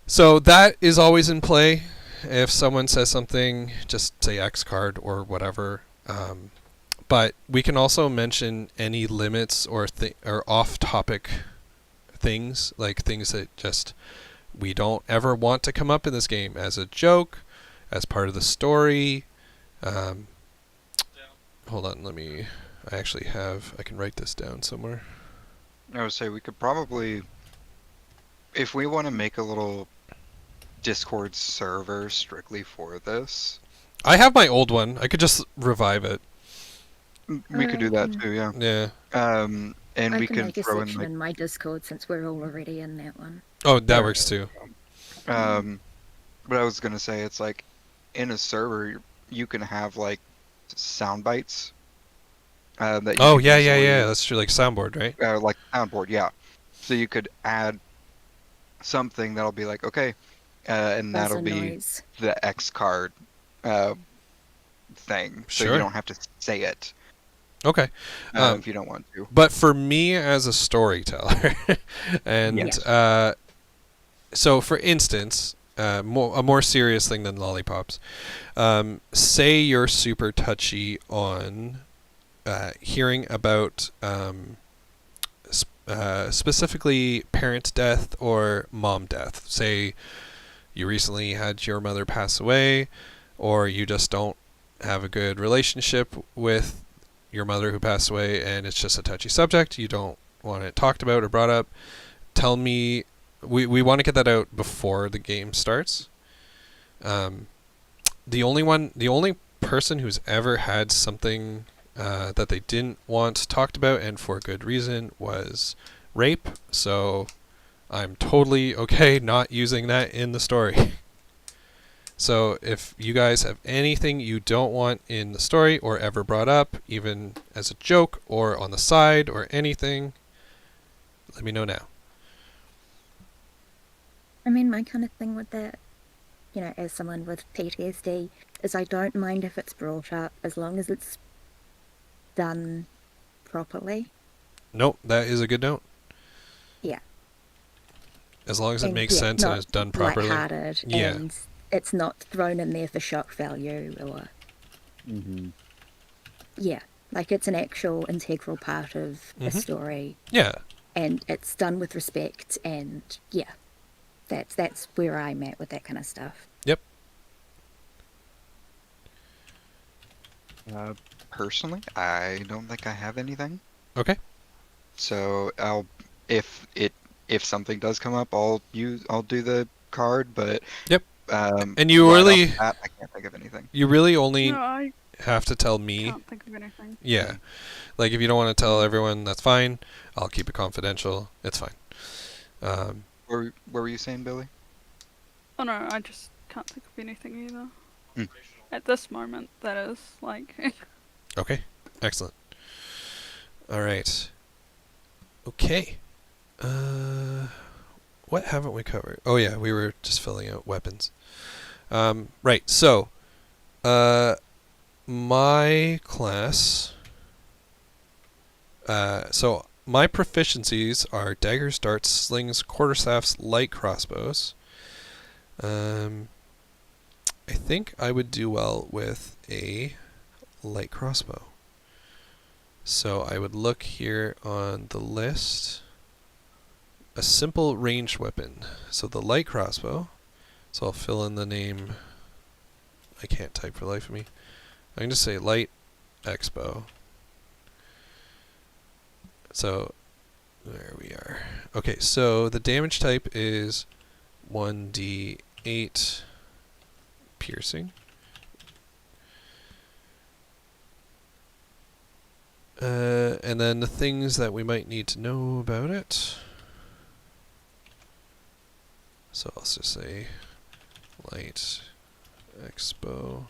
So that is always in play. If someone says something, just say X card or whatever. But we can also mention any limits or off-topic things, like things that just we don't ever want to come up in this game as a joke, as part of the story. Hold on, I can write this down somewhere. I would say we could probably, if we want to make a little Discord server strictly for this, I have my old one. I could just revive it. we could do that too, yeah. Yeah. And I we can can make a throw in section like, in my Discord since we're all already in that one. Oh, that works too. what I was gonna say, it's like in a server you can have like sound bites. That you Oh, can yeah. easily- That's true, like soundboard, right? like soundboard, yeah. So you could add something that'll be like, okay, and That's that'll a be noise. the X card thing. So Sure. you don't have to say it Okay. if you don't want to. But for me as a storyteller, and Yes. So for instance, a more serious thing than lollipops. Say you're super touchy on hearing about specifically parent death or mom death. Say you recently had your mother pass away, or you just don't have a good relationship with your mother who passed away, and it's just a touchy subject. You don't want it talked about or brought up. Tell me. We want to get that out before the game starts. The only person who's ever had something that they didn't want talked about, and for good reason, was rape. So I'm totally okay not using that in the story. So if you guys have anything you don't want in the story or ever brought up, even as a joke or on the side or anything, let me know now. I mean, my kind of thing with that, as someone with PTSD, is I don't mind if it's brought up as long as it's done properly. Nope, that is a good note. Yeah. As long as it And, makes sense and is done properly. Lighthearted, Yeah. and it's not thrown in there for shock value or... Yeah, like it's an actual integral part of a story, Yeah. and it's done with respect, and yeah, that's where I'm at with that kind of stuff. Yep. Personally, I don't think I have anything. Okay. So if something does come up, I'll do the card. But Yep. And you right really- off the bat, I can't think of anything. You really only No, I have to tell me. can't think of anything. Yeah. Like if you don't want to tell everyone, that's fine. I'll keep it confidential. It's fine. What were you saying, Billy? Oh no, I just can't think of anything either. Hmm. At this moment, that is, like... Okay. Excellent. All right. Okay. What what haven't we covered? Oh yeah, we were just filling out weapons. Right. So, my class. So my proficiencies are daggers, darts, slings, quarterstaffs, light crossbows. I think I would do well with a light crossbow. So I would look here on the list. A simple ranged weapon. So the light crossbow. So I'll fill in the name. I can't type for the life of me. I can just say light expo. So there we are. Okay, so the damage type is 1d8 piercing. And then the things that we might need to know about it. So let's just say light expo.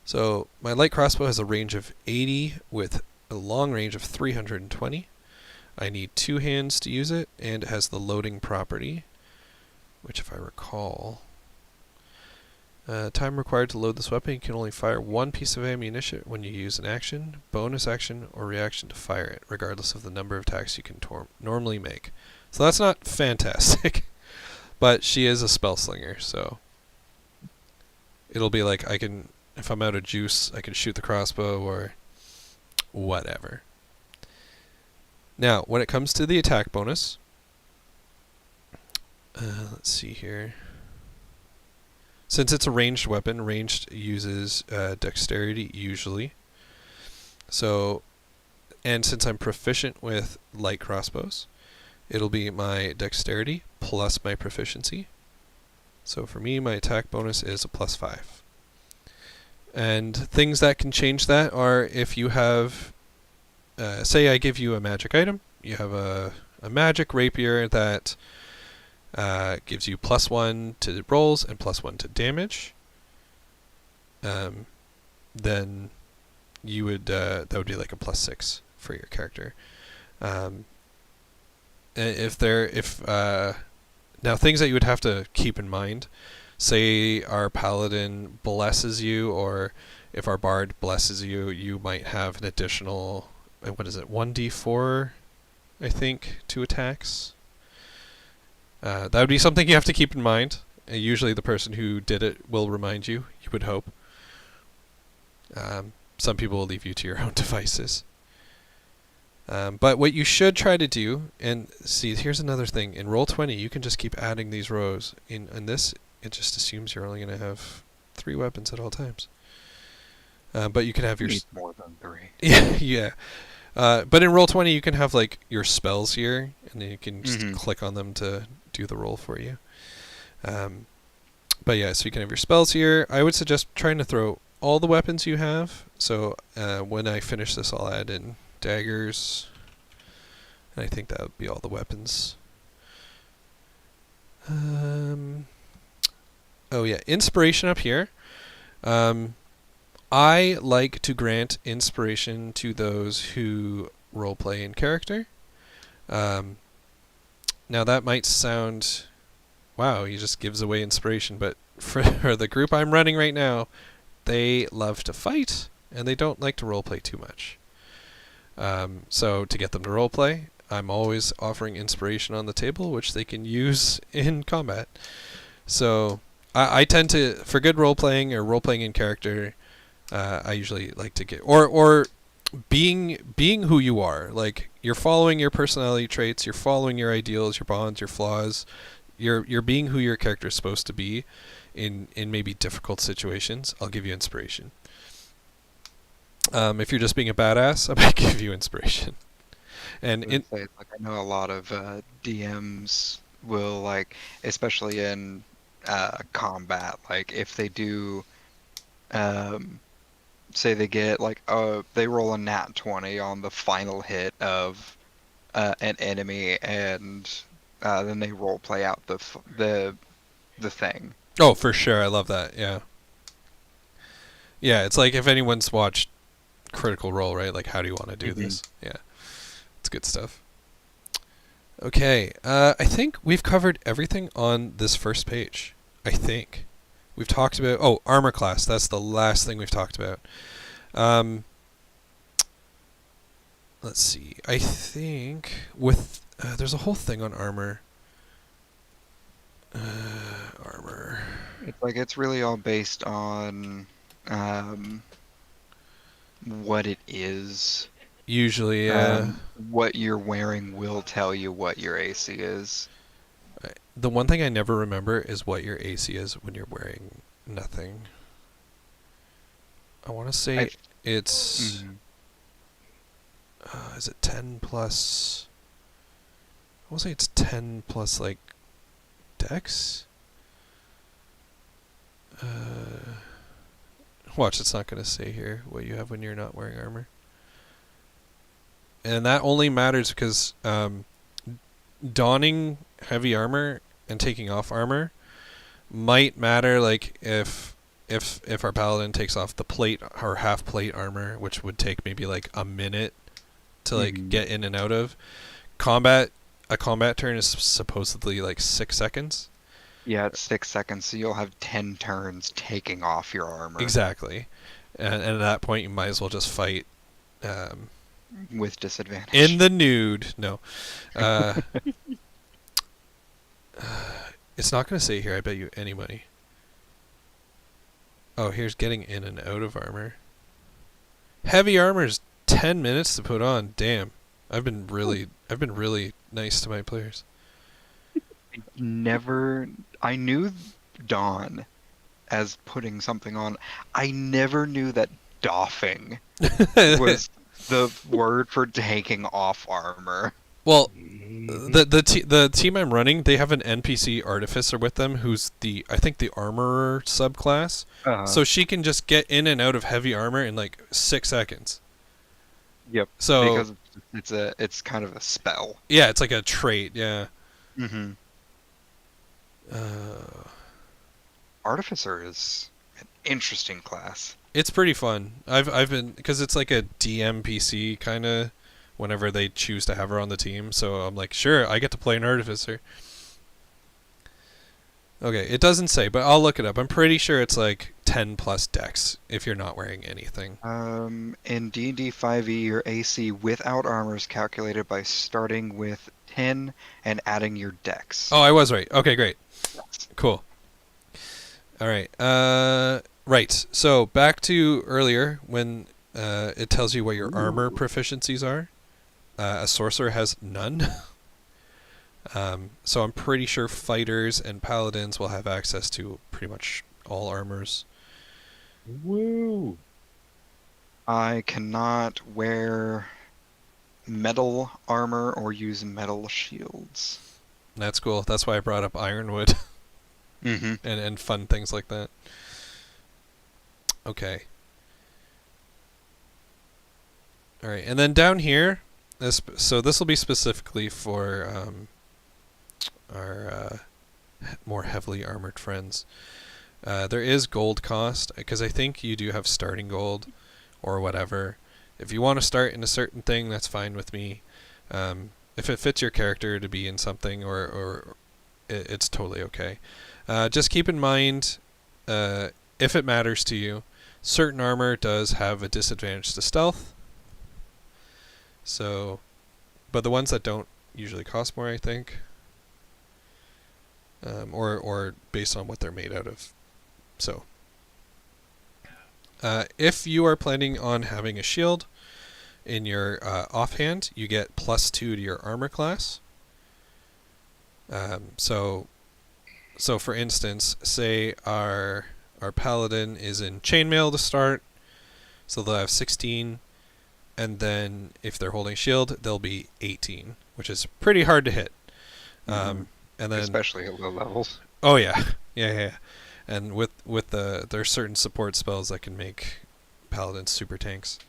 So my light crossbow has a range of 80 with a long range of 320. I need 2 hands to use it, and it has the loading property, which if I recall, time required to load this weapon, you can only fire 1 piece of ammunition when you use an action, bonus action, or reaction to fire it, regardless of the number of attacks you can normally make. So that's not fantastic, but she is a spell slinger, so it'll be like I can, if I'm out of juice, I can shoot the crossbow or whatever. Now, when it comes to the attack bonus, let's see here. Since it's a ranged weapon, ranged uses dexterity usually. So, and since I'm proficient with light crossbows, it'll be my dexterity plus my proficiency. So for me, my attack bonus is a +5. And things that can change that are if you have, say I give you a magic item, you have a magic rapier that gives you +1 to rolls and +1 to damage. Then you would that would be like a +6 for your character. Now things that you would have to keep in mind, say our paladin blesses you, or if our bard blesses you, you might have an additional 1d4, I think, to attacks. That would be something you have to keep in mind. Usually the person who did it will remind you, you would hope. Some people will leave you to your own devices. But what you should try to do, and see, here's another thing. In Roll20, you can just keep adding these rows. In this, it just assumes you're only going to have 3 weapons at all times. But you can have your... Need more than 3. yeah. But in Roll20, you can have like your spells here, and then you can just click on them to do the roll for you. But yeah, so you can have your spells here. I would suggest trying to throw all the weapons you have. So when I finish this, I'll add in daggers, and I think that would be all the weapons. Oh yeah, inspiration up here. I like to grant inspiration to those who roleplay in character. Now that might sound, wow, he just gives away inspiration, but for the group I'm running right now, they love to fight, and they don't like to roleplay too much. So to get them to roleplay, I'm always offering inspiration on the table, which they can use in combat. So I tend to, for good roleplaying or roleplaying in character, I usually like to get, or being who you are. Like, you're following your personality traits, you're following your ideals, your bonds, your flaws. You're being who your character is supposed to be in maybe difficult situations. I'll give you inspiration. If you're just being a badass, I might give you inspiration. And I know a lot of DMs will, like, especially in combat, like if they do, say they get like they roll a nat 20 on the final hit of an enemy, and then they role play out the thing. oh, for sure, I love that. Yeah. Yeah, it's like if anyone's watched Critical Role, right? Like, how do you want to do this? Yeah, it's good stuff. Okay, I think we've covered everything on this first page. I think. We've talked about... Oh, armor class. That's the last thing we've talked about. Let's see. I think with... there's a whole thing on armor. Armor. It's like it's really all based on what it is. Usually, What you're wearing will tell you what your AC is. the one thing I never remember is what your AC is when you're wearing nothing. I want to say it's... Mhm. Is it 10 plus... I want to say it's 10 plus, like, dex? Watch, it's not going to say here what you have when you're not wearing armor. And that only matters because donning heavy armor and taking off armor might matter, like if our paladin takes off the plate or half plate armor, which would take maybe like a minute to like get in and out of combat. A combat turn is supposedly like 6 seconds. Yeah, it's 6 seconds, so you'll have 10 turns taking off your armor. Exactly, and at that point you might as well just fight With disadvantage. in the nude. No, it's not going to say here. I bet you any money. Oh, here's getting in and out of armor. Heavy armor's 10 minutes to put on. Damn, I've been really nice to my players. I knew Dawn as putting something on. I never knew that doffing was the word for taking off armor. Well, the team I'm running, they have an NPC artificer with them who's I think the armorer subclass. So she can just get in and out of heavy armor in like 6 seconds. Yep. So because it's kind of a spell. yeah, it's like a trait. Yeah. Mm-hmm. Artificer is an interesting class. It's pretty fun. I've been, because it's like a DMPC kind of whenever they choose to have her on the team. So I'm like, sure, I get to play an artificer. Okay, it doesn't say, but I'll look it up. I'm pretty sure it's like 10 plus dex if you're not wearing anything. In D&D 5e, your AC without armor is calculated by starting with 10 and adding your dex. Oh, I was right. Okay, great. Cool. All right. Right. So back to earlier when it tells you what your armor proficiencies are. A sorcerer has none. So I'm pretty sure fighters and paladins will have access to pretty much all armors. Woo! I cannot wear metal armor or use metal shields. That's cool. That's why I brought up Ironwood Mm-hmm. and fun things like that. Okay. All right, and then down here, this will be specifically for our more heavily armored friends. There is gold cost, because I think you do have starting gold or whatever. If you want to start in a certain thing, that's fine with me. If it fits your character to be in something, or it's totally okay. Just keep in mind, if it matters to you, certain armor does have a disadvantage to stealth. So, but the ones that don't usually cost more, I think. Or based on what they're made out of. So, if you are planning on having a shield in your offhand, you get +2 to your armor class. So for instance, say our paladin is in chainmail to start, so they'll have 16, and then if they're holding shield, they'll be 18, which is pretty hard to hit. And then Especially at low levels. oh yeah. And with there's certain support spells that can make paladins super tanks.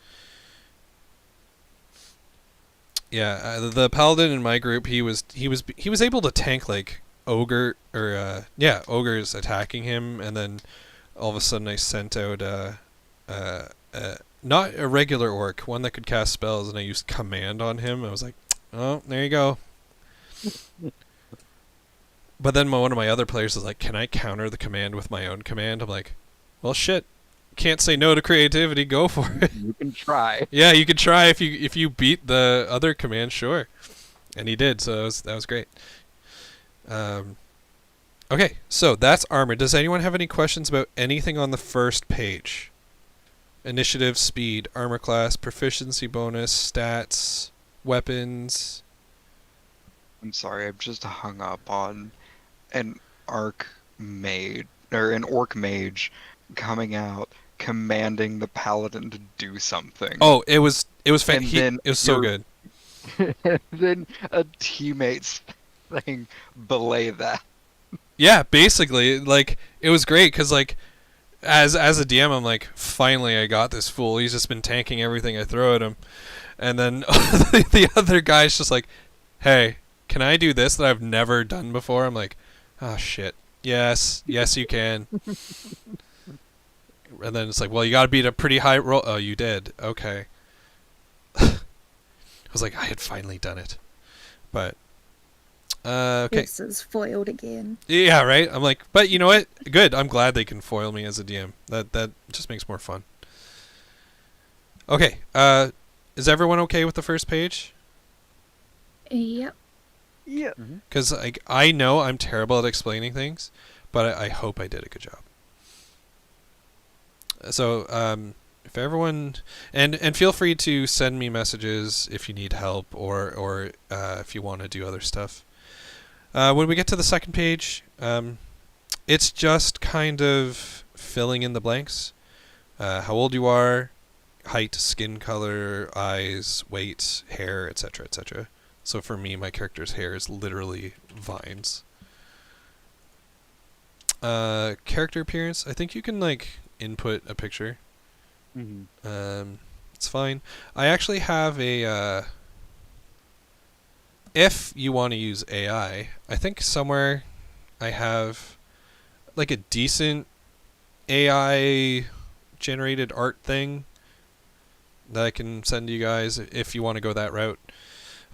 Yeah, the paladin in my group, he was able to tank like ogres attacking him, and then all of a sudden I sent out not a regular orc, one that could cast spells, and I used command on him. I was like, oh, there you go. But then one of my other players is like, "Can I counter the command with my own command?" I'm like, "Well, shit. Can't say no to creativity. Go for it." You can try. Yeah, you could try if you beat the other command, sure. And he did, so that was great. Okay, so that's armor. Does anyone have any questions about anything on the first page? Initiative, speed, armor class, proficiency bonus, stats, weapons. I'm sorry, I'm just hung up on an orc mage coming out commanding the paladin to do something. Oh, it was And it was so you're- good. And then a teammate's thing belay that. Yeah, basically, like it was great because like as a DM, I'm like, finally I got this fool. He's just been tanking everything I throw at him, and then the other guy's just like, "Hey, can I do this that I've never done before?" I'm like, "Oh shit, yes, you can." And then it's like, "Well, you got to beat a pretty high roll." Oh, you did. Okay. I was like, I had finally done it, but okay. This is foiled again. Yeah, right. I'm like, but you know what? Good. I'm glad they can foil me as a DM. That just makes more fun. Okay. Is everyone okay with the first page? Yep. Yeah. Because like I know I'm terrible at explaining things, but I hope I did a good job. So if everyone and feel free to send me messages if you need help or if you want to do other stuff. When we get to the second page, it's just kind of filling in the blanks. How old you are, height, skin color, eyes, weight, hair, etc., etc. So for me, my character's hair is literally vines. Character appearance, I think you can like input a picture. It's fine. I actually have a if you want to use AI, I think somewhere I have like a decent AI generated art thing that I can send to you guys if you want to go that route.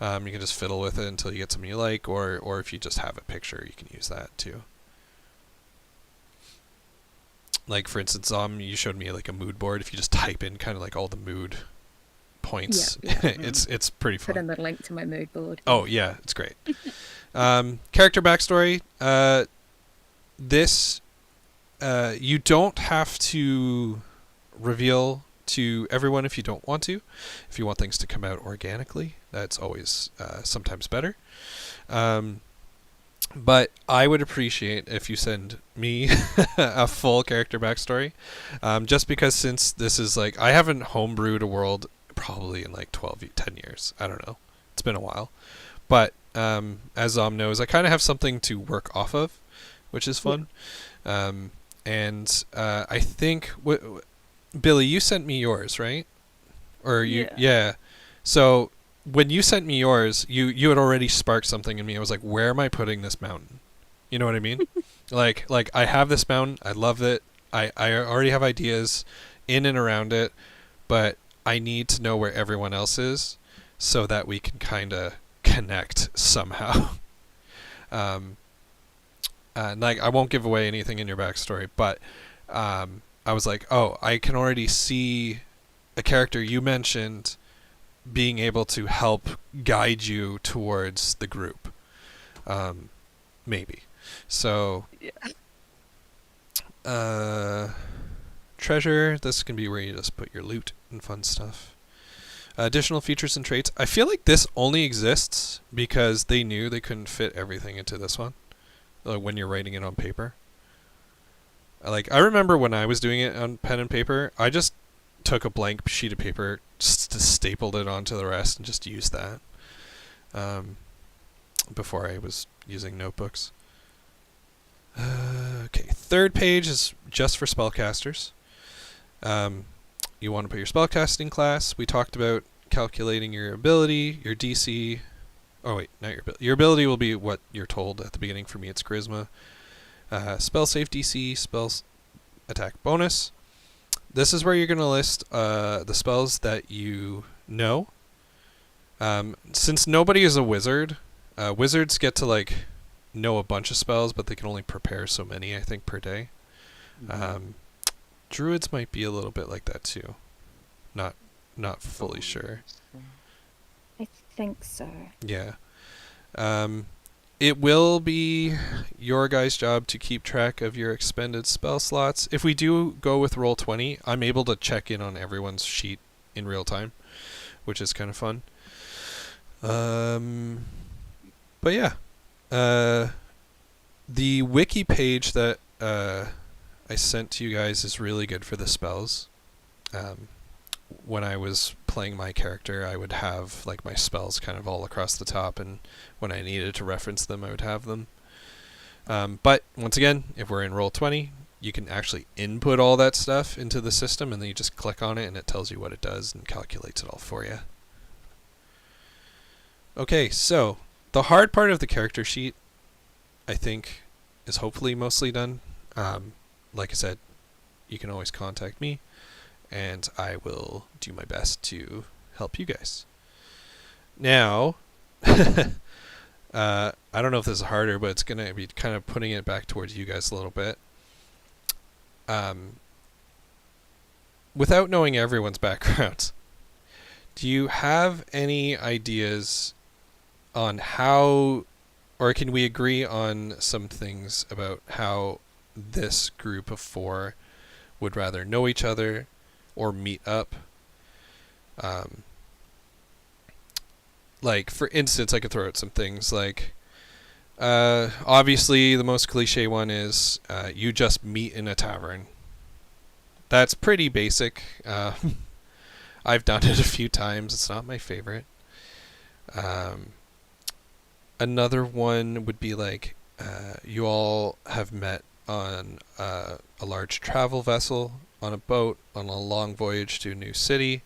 You can just fiddle with it until you get something you like, or if you just have a picture, you can use that too. Like for instance, you showed me like a mood board. If you just type in kind of like all the mood points, Yeah. it's pretty fun. Put in the link to my mood board. Oh yeah, it's great. Character backstory. This you don't have to reveal to everyone if you don't want to. If you want things to come out organically, that's always sometimes better. But I would appreciate if you send me a full character backstory, just because since this is like I haven't homebrewed a world probably in like 10 years. I don't know. It's been a while. But as Zom knows, I kind of have something to work off of, which is fun. And I think Billy, you sent me yours, right? Or you? Yeah. So when you sent me yours, you had already sparked something in me. I was like, where am I putting this mountain? You know what I mean? like I have this mountain. I love it. I already have ideas in and around it, but I need to know where everyone else is so that we can kind of connect somehow. And like I won't give away anything in your backstory, but I was like, oh, I can already see a character you mentioned being able to help guide you towards the group. Maybe. So treasure, this can be where you just put your loot and fun stuff. Additional features and traits. I feel like this only exists because they knew they couldn't fit everything into this one. When you're writing it on paper. Like I remember when I was doing it on pen and paper, I just took a blank sheet of paper, just stapled it onto the rest, and just used that. Before I was using notebooks. Okay, third page is just for spellcasters. You want to put your spellcasting class. We talked about calculating your ability, your DC. Oh wait, not your ability. Your ability will be what you're told at the beginning. For me, it's charisma. Spell save DC, spells attack bonus. This is where you're going to list the spells that you know. Since nobody is a wizard, Wizards get to like know a bunch of spells, but they can only prepare so many, I think, per day. Druids might be a little bit like that too. Not fully sure. I think so. Yeah. It will be your guys' job to keep track of your expended spell slots. If we do go with Roll20, I'm able to check in on everyone's sheet in real time, which is kind of fun. But yeah. The wiki page that I sent to you guys is really good for the spells. When I was playing my character, I would have like my spells kind of all across the top, and when I needed to reference them, I would have them. But once again, if we're in Roll20, you can actually input all that stuff into the system, and then you just click on it, and it tells you what it does and calculates it all for you. Okay, so the hard part of the character sheet, I think, is hopefully mostly done. Like I said, you can always contact me, and I will do my best to help you guys. Now, I don't know if this is harder, but it's going to be kind of putting it back towards you guys a little bit. Without knowing everyone's background, do you have any ideas on how, or can we agree on some things about how this group of 4 would rather know each other or meet up? Like, for instance, I could throw out some things like, obviously the most cliche one is you just meet in a tavern. That's pretty basic. I've done it a few times. It's not my favorite. Another one would be like, you all have met on a large travel vessel, on a boat, on a long voyage to a new city.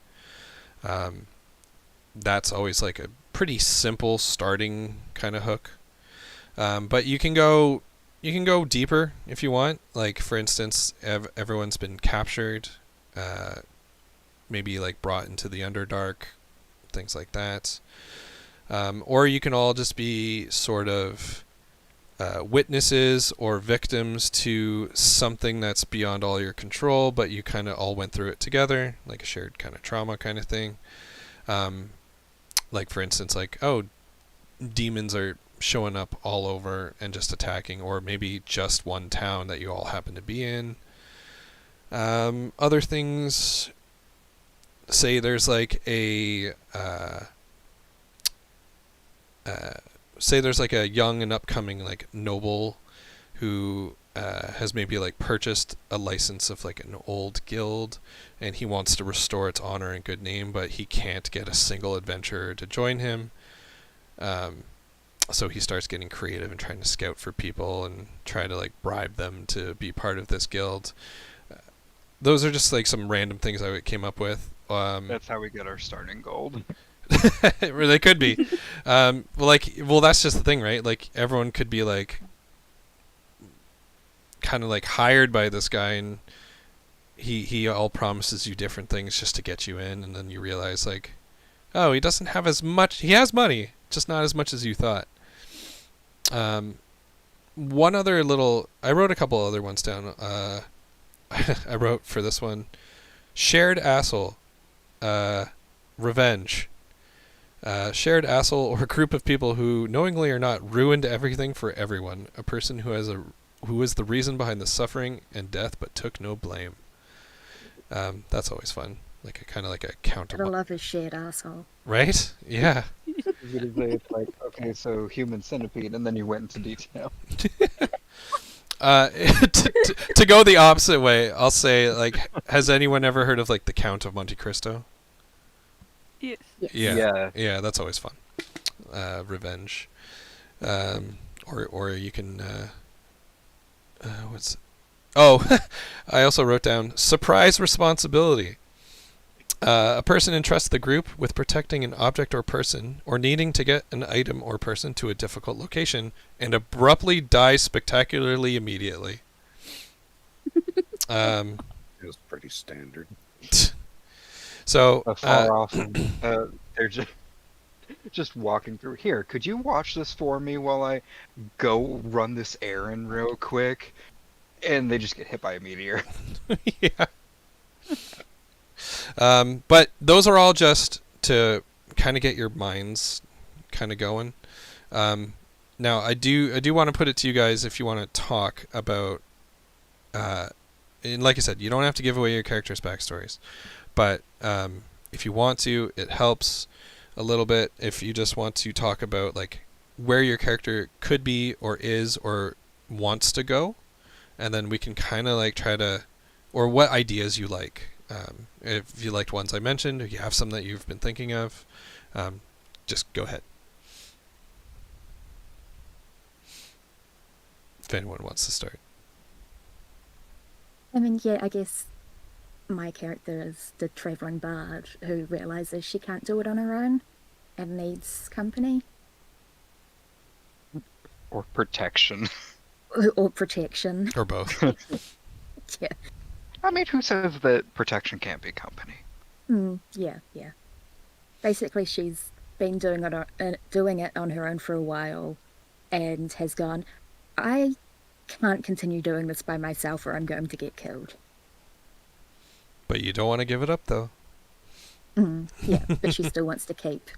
That's always like a pretty simple starting kind of hook. But you can go deeper if you want. Like, for instance, everyone's been captured, maybe like brought into the Underdark, things like that. Or you can all just be sort of witnesses or victims to something that's beyond all your control, but you kind of all went through it together, like a shared kind of trauma kind of thing. Like, for instance, like, oh, demons are showing up all over and just attacking, or maybe just one town that you all happen to be in. Other things, say there's like a young and upcoming like noble who has maybe like purchased a license of like an old guild, and he wants to restore its honor and good name, but he can't get a single adventurer to join him. So he starts getting creative and trying to scout for people and try to like bribe them to be part of this guild. Those are just like some random things I came up with. That's how we get our starting gold. They could be. Well, that's just the thing, right? Like, everyone could be like kind of like hired by this guy, and he all promises you different things just to get you in, and then you realize like, oh, he doesn't have as much. He has money, just not as much as you thought. One other little, I wrote a couple other ones down. I wrote for this one, shared asshole, revenge. Shared asshole, or a group of people who, knowingly or not, ruined everything for everyone. A person who was the reason behind the suffering and death, but took no blame. That's always fun. Like a kind of like a counter. I love a shared asshole. Right? Yeah. I was gonna say, it's like, okay, so human centipede, and then you went into detail. To go the opposite way, I'll say, like, has anyone ever heard of like the Count of Monte Cristo? Yes. Yeah. Yeah, that's always fun. Revenge. Or you can I also wrote down surprise responsibility. A person entrusts the group with protecting an object or person, or needing to get an item or person to a difficult location, and abruptly dies spectacularly immediately. It was pretty standard. So Far off. They're just just walking through here. Could you watch this for me while I go run this errand real quick? And they just get hit by a meteor. Yeah. But those are all just to kind of get your minds kind of going. Now, I do want to put it to you guys if you want to talk about. And like I said, you don't have to give away your characters' backstories, but if you want to, it helps a little bit if you just want to talk about like where your character could be or is or wants to go, and then we can kind of like try to, or what ideas you like. If you liked ones I mentioned, or you have some that you've been thinking of, just go ahead. If anyone wants to start. I mean, yeah, I guess my character is the traveling bard who realizes she can't do it on her own and needs company Or protection. or protection. Or both. Yeah. I mean, who says that protection can't be company? Yeah. Basically, she's been doing it on her own for a while, and has gone, I can't continue doing this by myself, or I'm going to get killed. But you don't want to give it up, though. Yeah, but she still wants to keep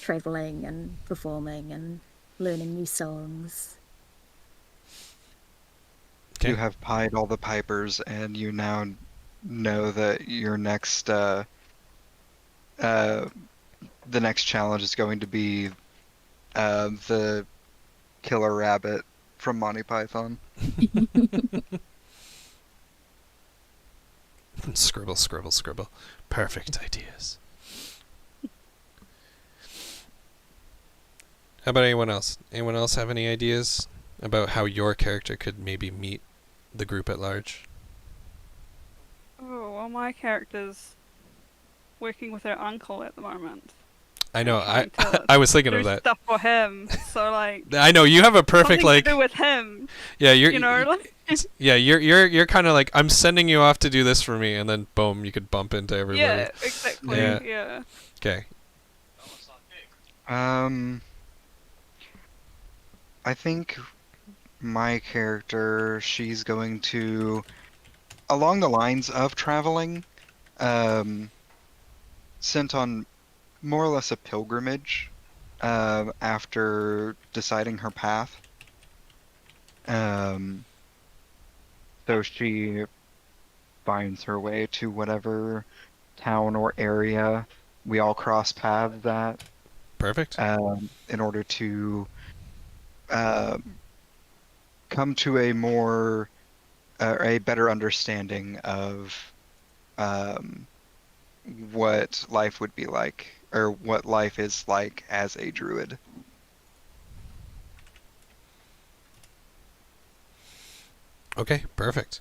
traveling and performing and learning new songs. Okay. You have pied all the pipers, and you now know that your next, the next challenge is going to be, the killer rabbit from Monty Python. Scribble, scribble, scribble. Perfect ideas. How about anyone else? Anyone else have any ideas about how your character could maybe meet the group at large? Oh, well, my character's working with her uncle at the moment. I know. Trying to I was thinking do of that. stuff for him. So like, I know you have a perfect something like. to do with him. Yeah, you're. You know, like, Yeah, you're kind of like, I'm sending you off to do this for me, and then boom, you could bump into everybody. yeah, exactly. Yeah. Yeah. Okay. Oh, it's not big. I think my character, she's going to, along the lines of traveling, sent on more or less a pilgrimage after deciding her path. So she finds her way to whatever town or area we all cross paths at, Perfect. in order to come to a more a better understanding of what life would be like, or what life is like as a druid. Okay, perfect.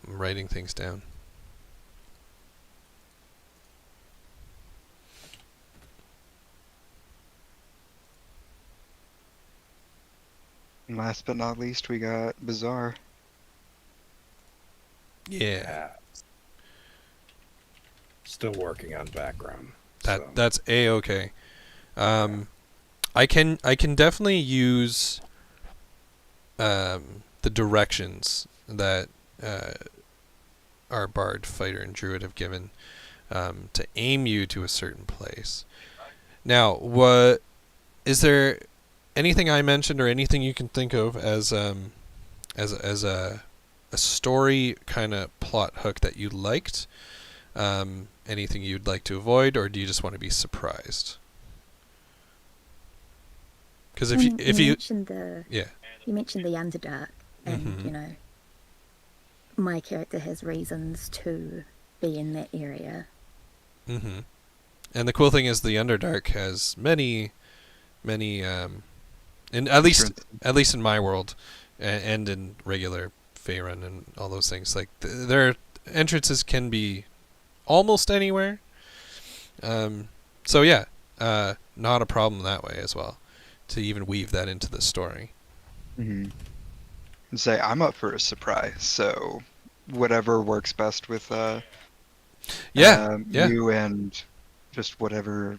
I'm writing things down. And last but not least, we got Bizarre. Yeah. Still working on background. That so. that's a-okay. I can definitely use the directions that our bard, fighter, and druid have given to aim you to a certain place. Now, what is there anything I mentioned or anything you can think of as a story kind of plot hook that you liked? Anything you'd like to avoid, or do you just want to be surprised? Because if you mentioned yeah. you mentioned the Underdark, and Mhm. you know, my character has reasons to be in that area. Mm-hmm. And the cool thing is the Underdark has many, and at least in my world, and in regular Faerun and all those things, like their entrances can be almost anywhere. So yeah, not a problem that way as well, to even weave that into the story. Mm-hmm. And say, I'm up for a surprise, so whatever works best with Yeah. you and just whatever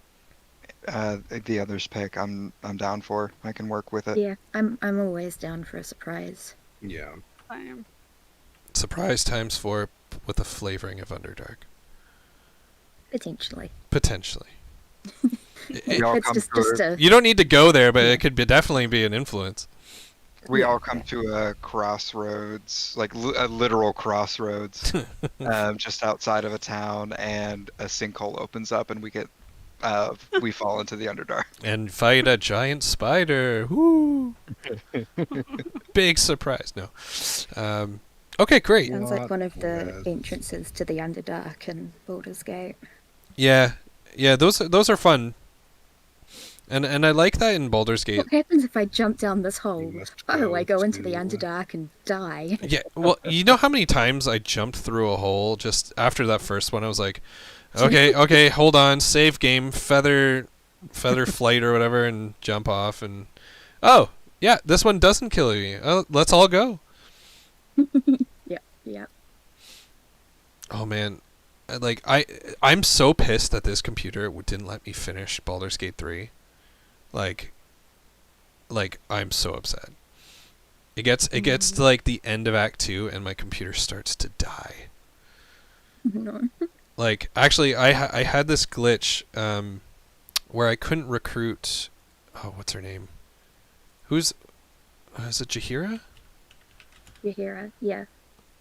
the others pick, I'm down for. I can work with it. Yeah, I'm always down for a surprise. Yeah. Same. Surprise times 4 with a flavoring of Underdark. Potentially. Potentially. We all It's come just to a You don't need to go there, but it could definitely be an influence. we Yeah. all come to a crossroads, like a literal crossroads, just outside of a town, and a sinkhole opens up, and we fall into the Underdark. And fight a giant spider. Woo! Big surprise. No. Okay, great. sounds like What one of the was- entrances to the Underdark in Baldur's Gate. Yeah, those are fun. And I like that in Baldur's Gate. What happens if I jump down this hole? You must Oh, I go into to- the Underdark and die. Yeah, well, you know how many times I jumped through a hole just after that first one? I was like, okay, hold on, save game, feather flight or whatever, and jump off, and oh yeah, this one doesn't kill you. Let's all go. Yeah. Oh man, I'm so pissed that this computer didn't let me finish Baldur's Gate 3. Like I'm so upset. It gets to like the end of Act 2 and my computer starts to die. No. Like actually I had this glitch where I couldn't recruit what's her name? Is it Jaheira? Yahira, yeah.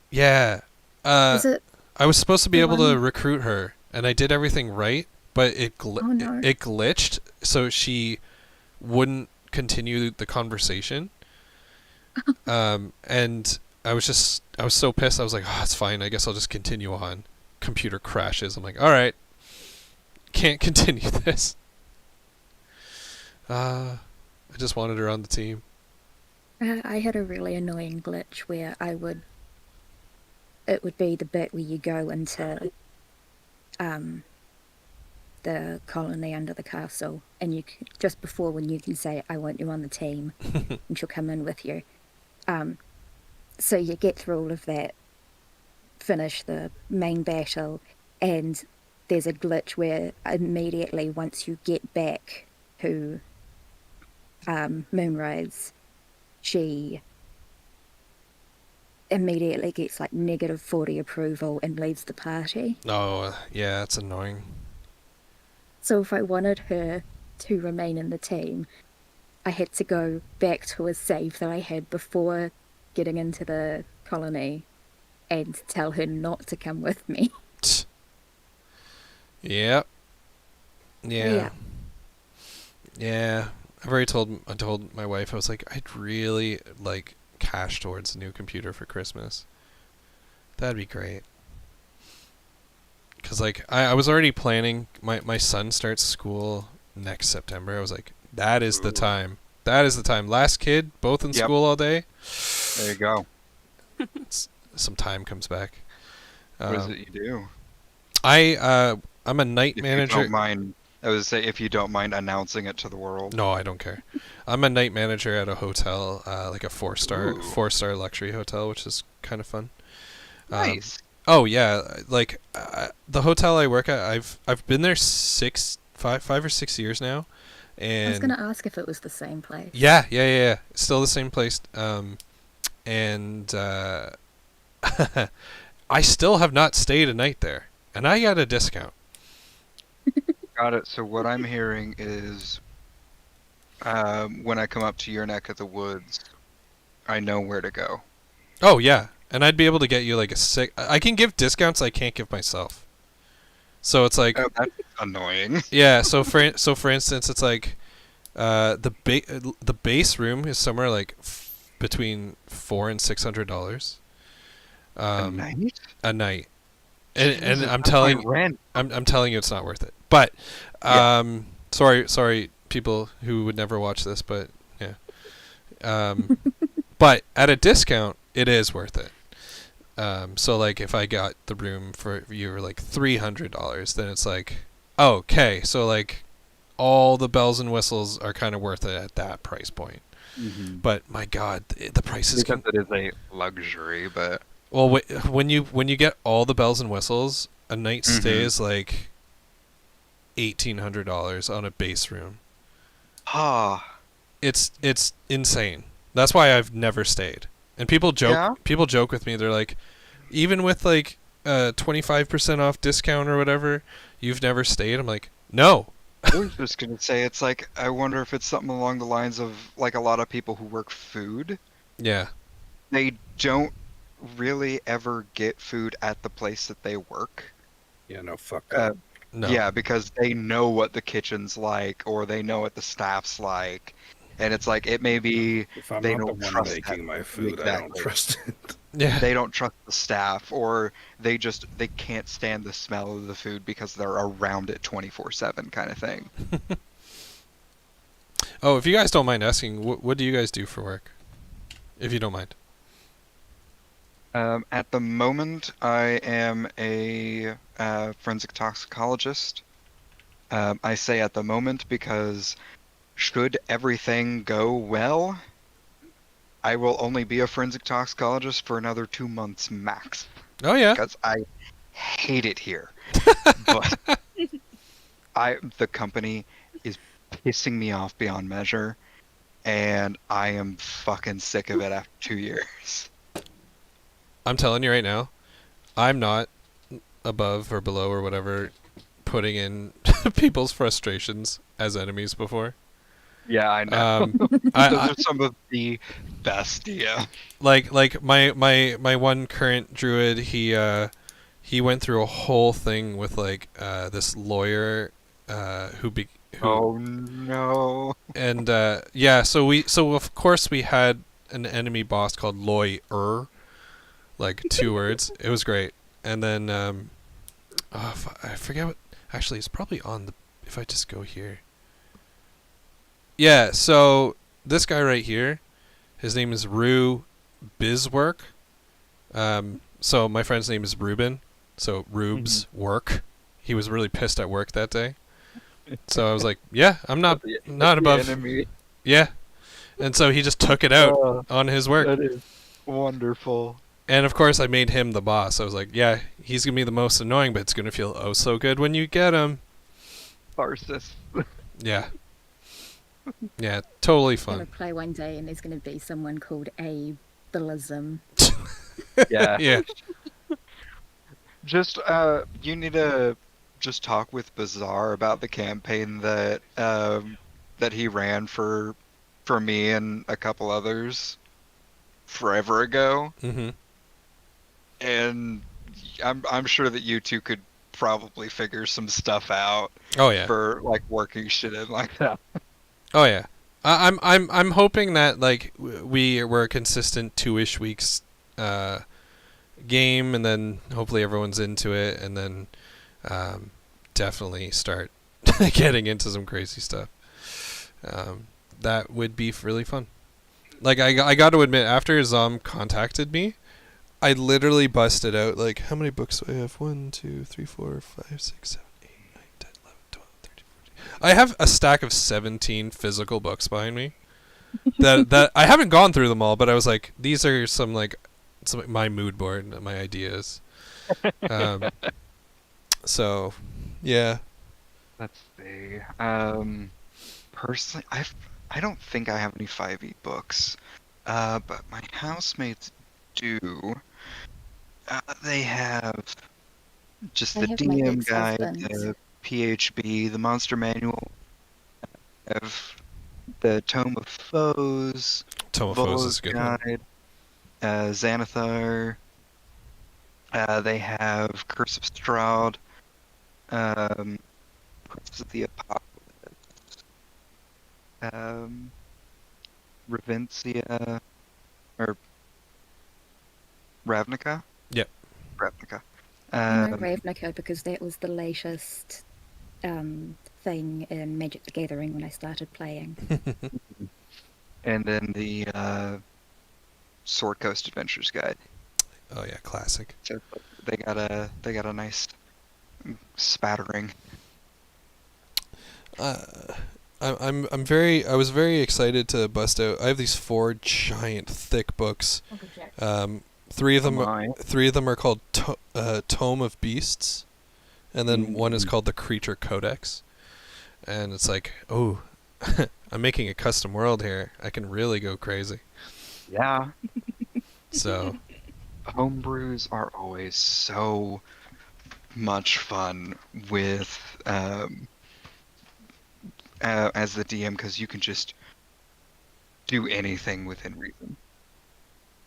Yeah. Is it? I was supposed to be the able to one- recruit her, and I did everything right, but it Oh, no. it glitched, so she wouldn't continue the conversation. And I was so pissed. I was like, oh, it's fine. I guess I'll just continue on. Computer crashes. I'm like, all right, can't continue this. I just wanted her on the team. I had a really annoying glitch where it would be the bit where you go into the colony under the castle, and just before when you can say, I want you on the team, and she'll come in with you. So you get through all of that, finish the main battle, and there's a glitch where immediately once you get back to Moonrise, she immediately gets like negative 40 approval and leaves the party. Oh yeah, it's annoying. So if I wanted her to remain in the team, I had to go back to a save that I had before getting into the colony and tell her not to come with me. Yep. Yeah. Yeah. I told my wife, I was like, I'd really like cash towards a new computer for Christmas. That'd be great. Because like I was already planning, my son starts school next September. I was like, that is the time. That is the time. Last kid, both in Yep. school all day. There you go. Some time comes back. What is it you do? I'm a night If manager. you don't mind, I would say if you don't mind announcing it to the world. No, I don't care. I'm a night manager at a hotel, like a four star luxury hotel, which is kind of fun. Nice. Oh yeah, like the hotel I work at, I've been there 5 or 6 years now, and I was going to ask if it was the same place. yeah, still the same place. And I still have not stayed a night there, and I got a discount. Got it. So what I'm hearing is, when I come up to your neck of the woods, I know where to go. Oh yeah, and I'd be able to get you like I can give discounts I can't give myself. So it's like Oh, that's annoying. yeah. So for instance, it's like the base room is somewhere like between $400 and $600. A night? A night. And Jesus, I'm that's telling my rent. I'm telling you it's not worth it. But Yeah. sorry people who would never watch this, but yeah. But at a discount it is worth it. So like if I got the room for you for like $300, then it's like okay, so like all the bells and whistles are kind of worth it at that price point. Mm-hmm. But my god, the prices Because can it is a luxury, but well when you get all the bells and whistles, a night stay Mhm. is like $1,800 on a base room. Ah, It's insane. That's why I've never stayed. And people joke with me. They're like, even with like 25% off discount or whatever, you've never stayed. I'm like, no. I was just gonna say, it's like, I wonder if it's something along the lines of like a lot of people who work food. Yeah. They don't really ever get food at the place that they work. Yeah, no, fuck Uh, that. No. Yeah, because they know what the kitchen's like, or they know what the staff's like, and it's like it may be If I'm they not the don't one trust making that- my food, I don't exactly. trust it. Yeah. They don't trust the staff, or they can't stand the smell of the food because they're around it 24/7 kind of thing. Oh, if you guys don't mind asking, what do you guys do for work? If you don't mind. At the moment, I am a forensic toxicologist. I say at the moment because should everything go well, I will only be a forensic toxicologist for another 2 months max Oh yeah. because I hate it here. But the company is pissing me off beyond measure, and I am fucking sick of it after 2 years. I'm telling you right now, I'm not above or below or whatever putting in people's frustrations as enemies before. Yeah, I know. Those Those are some of the best, yeah. like my one current druid, he went through a whole thing with like this lawyer who Oh no. and yeah, so of course we had an enemy boss called Lawyer, like 2 words. It was great. And then I forget what, actually it's probably on the, if I just go here. Yeah, so this guy right here, his name is Rue Bizwork. So my friend's name is Ruben, so Rube's work. He was really pissed at work that day. So I was like, yeah, I'm not above. Enemy. Yeah. And so he just took it out on his work. That is wonderful. And of course I made him the boss. I was like, yeah, he's going to be the most annoying, but it's going to feel oh so good when you get him. Tharsis. Yeah. Yeah, totally I'm gonna fun. play one day and there's gonna be someone called Ableism. Yeah. Yeah. Just you need to just talk with Bazaar about the campaign that that he ran for me and a couple others forever ago, Mhm. and I'm sure that you two could probably figure some stuff out Oh yeah. for like working shit in like that. Oh yeah. I'm hoping that like we're a consistent 2-ish weeks game, and then hopefully everyone's into it, and then definitely start getting into some crazy stuff. That would be really fun. Like I got to admit, after Zom contacted me, I literally busted out like, how many books do I have? 1, 2, 3, 4, 5, 6, 7, 8, 9, 10, 11, 12, 13, 14. I have a stack of 17 physical books behind me. that I haven't gone through them all, but I was like, these are some my mood board, my ideas. So, yeah. Let's see. Personally, I don't think I have any 5e books, but my housemates do. They have just I the have my DM guide, ex-husband's. the PHB, the monster manual, of the Tome of Foes, Tomophos is a good one. Guide, Xanathar. They have Curse of Strahd, Prince of the Apocalypse, Ravencia, or Ravnica? Yep. Ravnica. I know Ravnica because that was the latest thing in Magic the Gathering when I started playing. And then the Sword Coast Adventures Guide. Oh yeah, classic. So they got a nice spattering. I was very excited to bust out. I have these 4 giant thick books. Three of them are called Tome of Beasts, and then one is called the Creature Codex. and it's like, oh, I'm making a custom world here. I can really go crazy. Yeah. So Homebrews are always so much fun with as the DM, because you can just do anything within reason,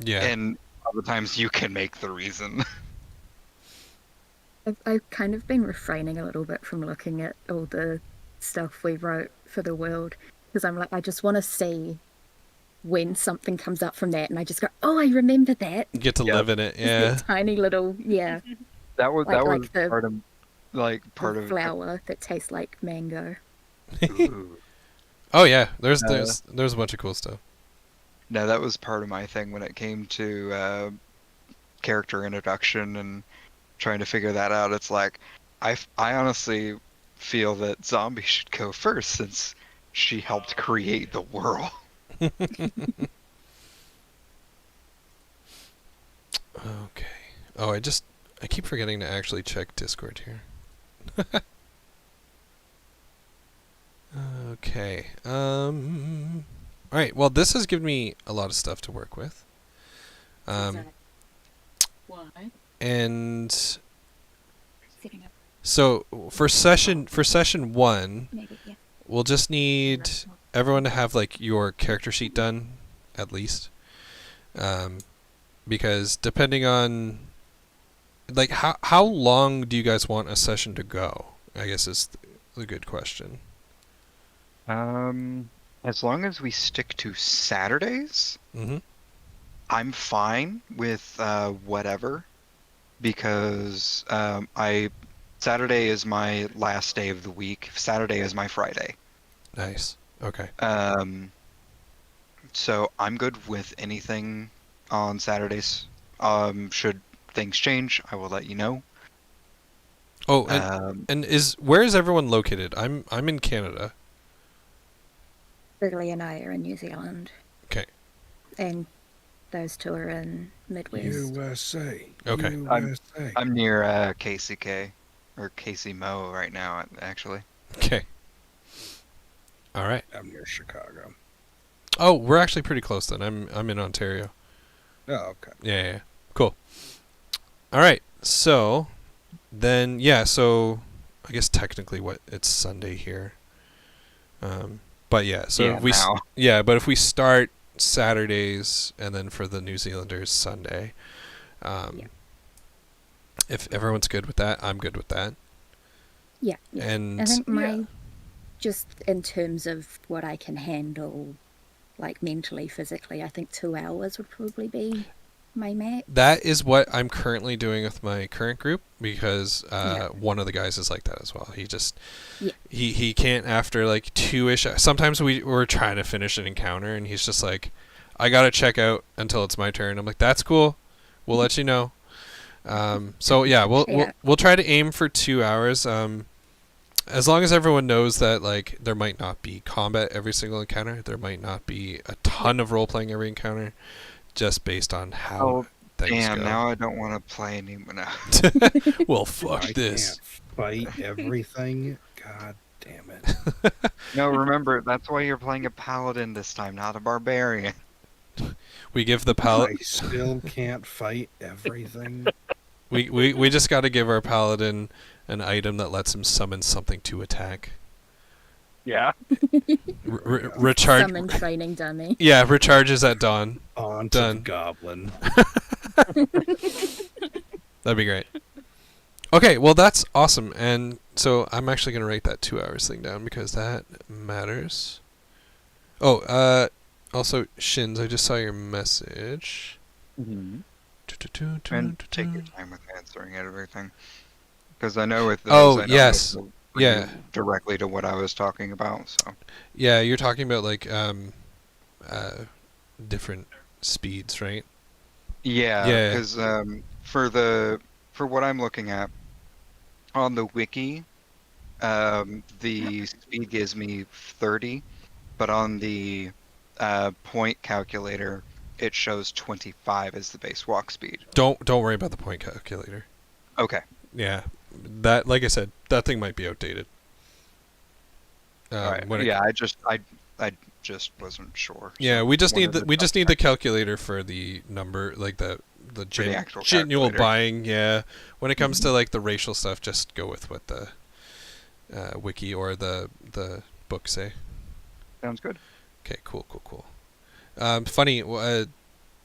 yeah, and other times you can make the reason. I've kind of been refraining a little bit from looking at all the stuff we wrote for the world because I'm like, I just want to see when something comes up from that, and I just go, oh, I remember that. you get to Yeah. live in it. Just Yeah, that tiny little, yeah, That was Like- that like was the- part of flower that tastes like mango. Ooh. oh yeah. There's Uh, there's a bunch of cool stuff. No, that was part of my thing when it came to character introduction and trying to figure that out. It's like, I honestly feel that Zombie should go first since she helped create the world. Okay. Oh, I keep forgetting to actually check Discord here. Okay. All right. Well, this has given me a lot of stuff to work with. Why? And Setting up, so for session 1, maybe, yeah. we'll just need everyone to have like your character sheet done, at least. Because depending on like how long do you guys want a session to go? I guess is the good question. As long as we stick to Saturdays, Mm-hmm. I'm fine with whatever, because Saturday is my last day of the week. Saturday is my Friday. Nice. Okay. So I'm good with anything on Saturdays. Should things change, I will let you know. Oh, and where is everyone located? I'm in Canada. Billy and I are in New Zealand. Okay. And those two are in Midwest. USA. Okay. USA. I'm near KCK or KC Mo right now, actually. Okay. All right. I'm near Chicago. Oh, we're actually pretty close then. I'm in Ontario. Oh, okay. Yeah. Cool. All right. So then, yeah. So I guess technically, it's Sunday here. But yeah. So Yeah, if we now. but if we start Saturdays and then for the New Zealanders Sunday, if everyone's good with that, I'm good with that. Yeah, yeah. And I think just in terms of what I can handle, like mentally, physically, I think 2 hours would probably be my max. that is what I'm currently doing with my current group because Yeah. one of the guys is like that as well. He just Yeah. he can't after like 2-ish. Sometimes we're trying to finish an encounter and he's just like, I gotta check out until it's my turn. I'm like, that's cool. We'll let you know. So yeah, we'll try to aim for 2 hours. As long as everyone knows that like there might not be combat every single encounter, there might not be a ton of role playing every encounter, just based on how things Damn, go. now I don't want to play anymore now. Well, fuck I this. can't fight everything. God damn it. No, remember, that's why you're playing a paladin this time, not a barbarian. We give the I still can't fight everything. we just got to give our paladin an item that lets him summon something to attack. Yeah. Recharge. Summon training dummy. Yeah, recharges at dawn. On to Done. the goblin. That'd be great. Okay, well that's awesome, and so I'm actually gonna write that 2 hours thing down because that matters. Oh, also Shins, I just saw your message. And take your time with answering everything. Because I know with those, Oh, I know yes. it'll bring Yeah. you directly to what I was talking about, so. Yeah, you're talking about like different speeds, right? Yeah, Yeah. because for what I'm looking at on the wiki, the speed gives me 30, but on the point calculator, it shows 25 as the base walk speed. Don't worry about the point calculator. Okay. Yeah, that like I said, that thing might be outdated. All right. when it Yeah, I just wasn't sure. Yeah, so we just need wanted the to we just double need the check calculator for the number, like the for the actual genuine calculator. buying. Yeah, when it comes to like the racial stuff, just go with what the wiki or the book say. Sounds good. Okay, cool. Funny,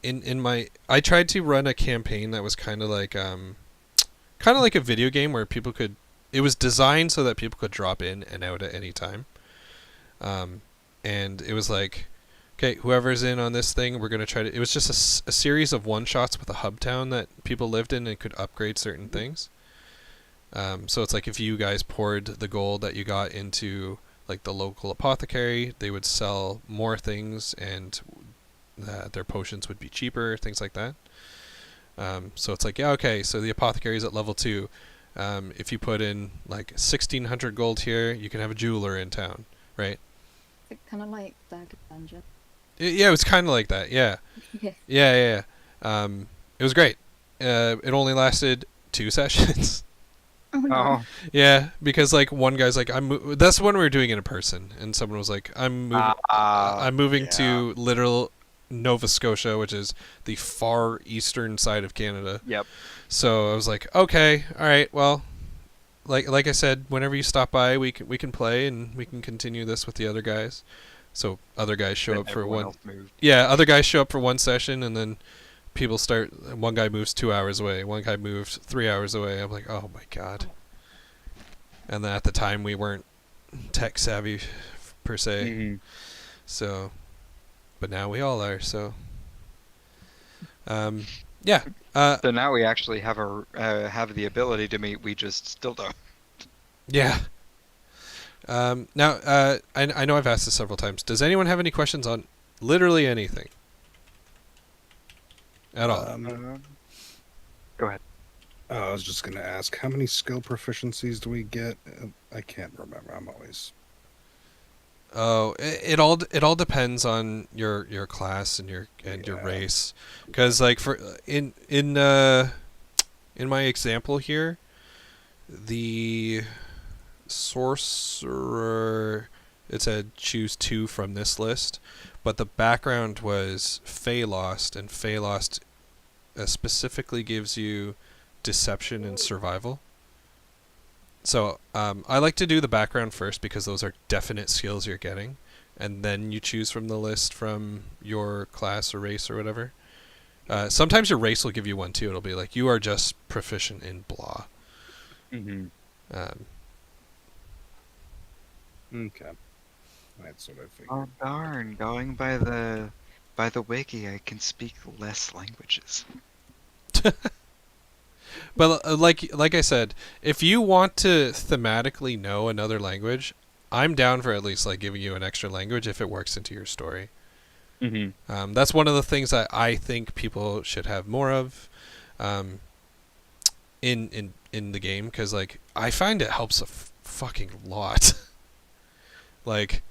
in my I tried to run a campaign that was kind of like a video game where people could. It was designed so that people could drop in and out at any time. And it was like, okay, whoever's in on this thing, we're gonna try to. It was just a series of one shots with a hub town that people lived in and could upgrade certain things. So it's like if you guys poured the gold that you got into like the local apothecary, they would sell more things and their potions would be cheaper, things like that. So it's like, yeah, okay, so the apothecary is at level 2. If you put in like 1,600 gold here, you can have a jeweler in town, right? It's kind of like Dark Dungeon. Yeah, it was kind of like that. Yeah, Yeah. yeah. It was great. It only lasted 2 sessions. Oh no. Oh, Yeah, because like one guy's like, that's when we were doing it in person, and someone was like, I'm moving yeah. to literal Nova Scotia, which is the far eastern side of Canada. Yep. So I was like, okay, all right, well, like I said, whenever you stop by, we can play and we can continue this with the other guys. So other guys show And up for everyone one. else moved. Yeah, other guys show up for one session, and then people start. One guy moves 2 hours away. One guy moved 3 hours away. I'm like, oh my god. And then at the time, we weren't tech savvy per se. Mhm. So, but now we all are. So, yeah. So now we actually have have the ability to meet. We just still don't. Yeah. Now, I know I've asked this several times. Does anyone have any questions on literally anything? At all? Go ahead. I was just going to ask, how many skill proficiencies do we get? I can't remember. I'm always... Oh, it all depends on your class and your Yeah. race, because like for in my example here, the sorcerer, it said choose 2 from this list, but the background was Feylost, and Feylost specifically gives you deception and survival. So I like to do the background first because those are definite skills you're getting, and then you choose from the list from your class or race or whatever. Sometimes your race will give you one too. It'll be like you are just proficient in blah. Mm-hmm. Okay. That's what I figured. Oh darn! Going by the wiki, I can speak less languages. But like I said, if you want to thematically know another language, I'm down for at least like giving you an extra language if it works into your story. Mm-hmm. That's one of the things that I think people should have more of in the game, because like I find it helps a fucking lot. like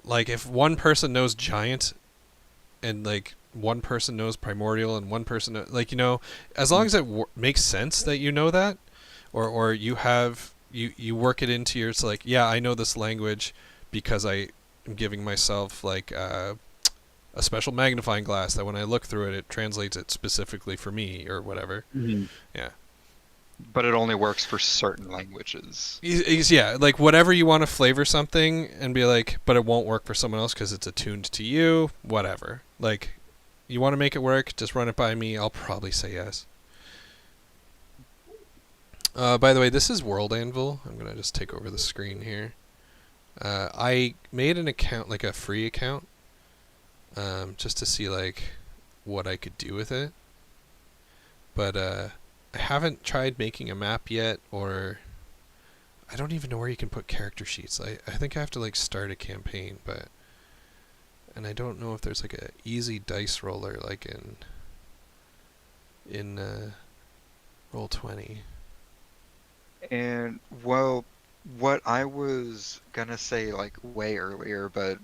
if one person knows giant and like one person knows primordial and one person like, you know, as long as it makes sense that you know that, or you have you work it into your, it's like, yeah, I know this language because I am giving myself like a special magnifying glass that when I look through it, it translates it specifically for me or whatever. Mm-hmm. Yeah. But it only works for certain languages. Yeah, like whatever you want to flavor something and be like, but it won't work for someone else because it's attuned to you, whatever. Like, you want to make it work, just run it by me, I'll probably say yes. By the way, this is World Anvil. I'm going to just take over the screen here. I made an account, like a free account, just to see like what I could do with it. But I haven't tried making a map yet, or I don't even know where you can put character sheets. I think I have to like start a campaign, and I don't know if there's like a easy dice roller like in Roll20. And well, what I was gonna say like way earlier, but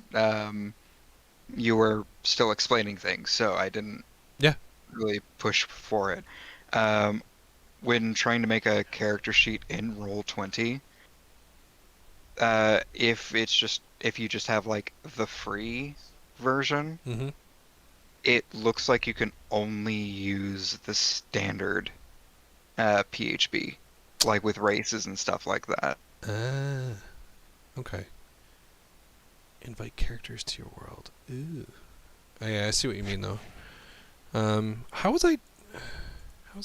you were still explaining things, so I didn't really push for it. When trying to make a character sheet in Roll20, if you just have like the free version, Mm-hmm. it looks like you can only use the standard PHB, like with races and stuff like that. Ah. Okay. Invite characters to your world. Ooh. Oh, yeah, I see what you mean though. How was I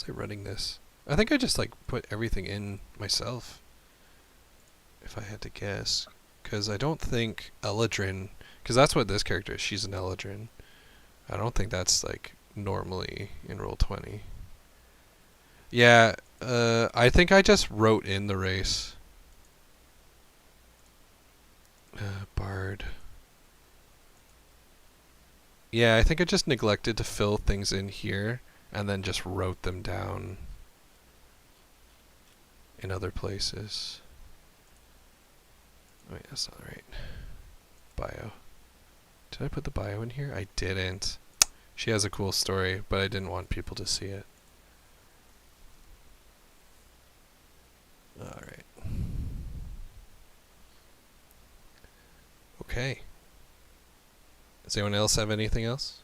running this? I think I just like put everything in myself. If I had to guess, because I don't think Eladrin, because that's what this character is. She's an Eladrin. I don't think that's like normally in Roll20. Yeah, I think I just wrote in the race. Bard. Yeah, I think I just neglected to fill things in here and then just wrote them down in other places. Wait, that's not right. Bio. Did I put the bio in here? I didn't. She has a cool story, but I didn't want people to see it. Alright. Okay. Does anyone else have anything else?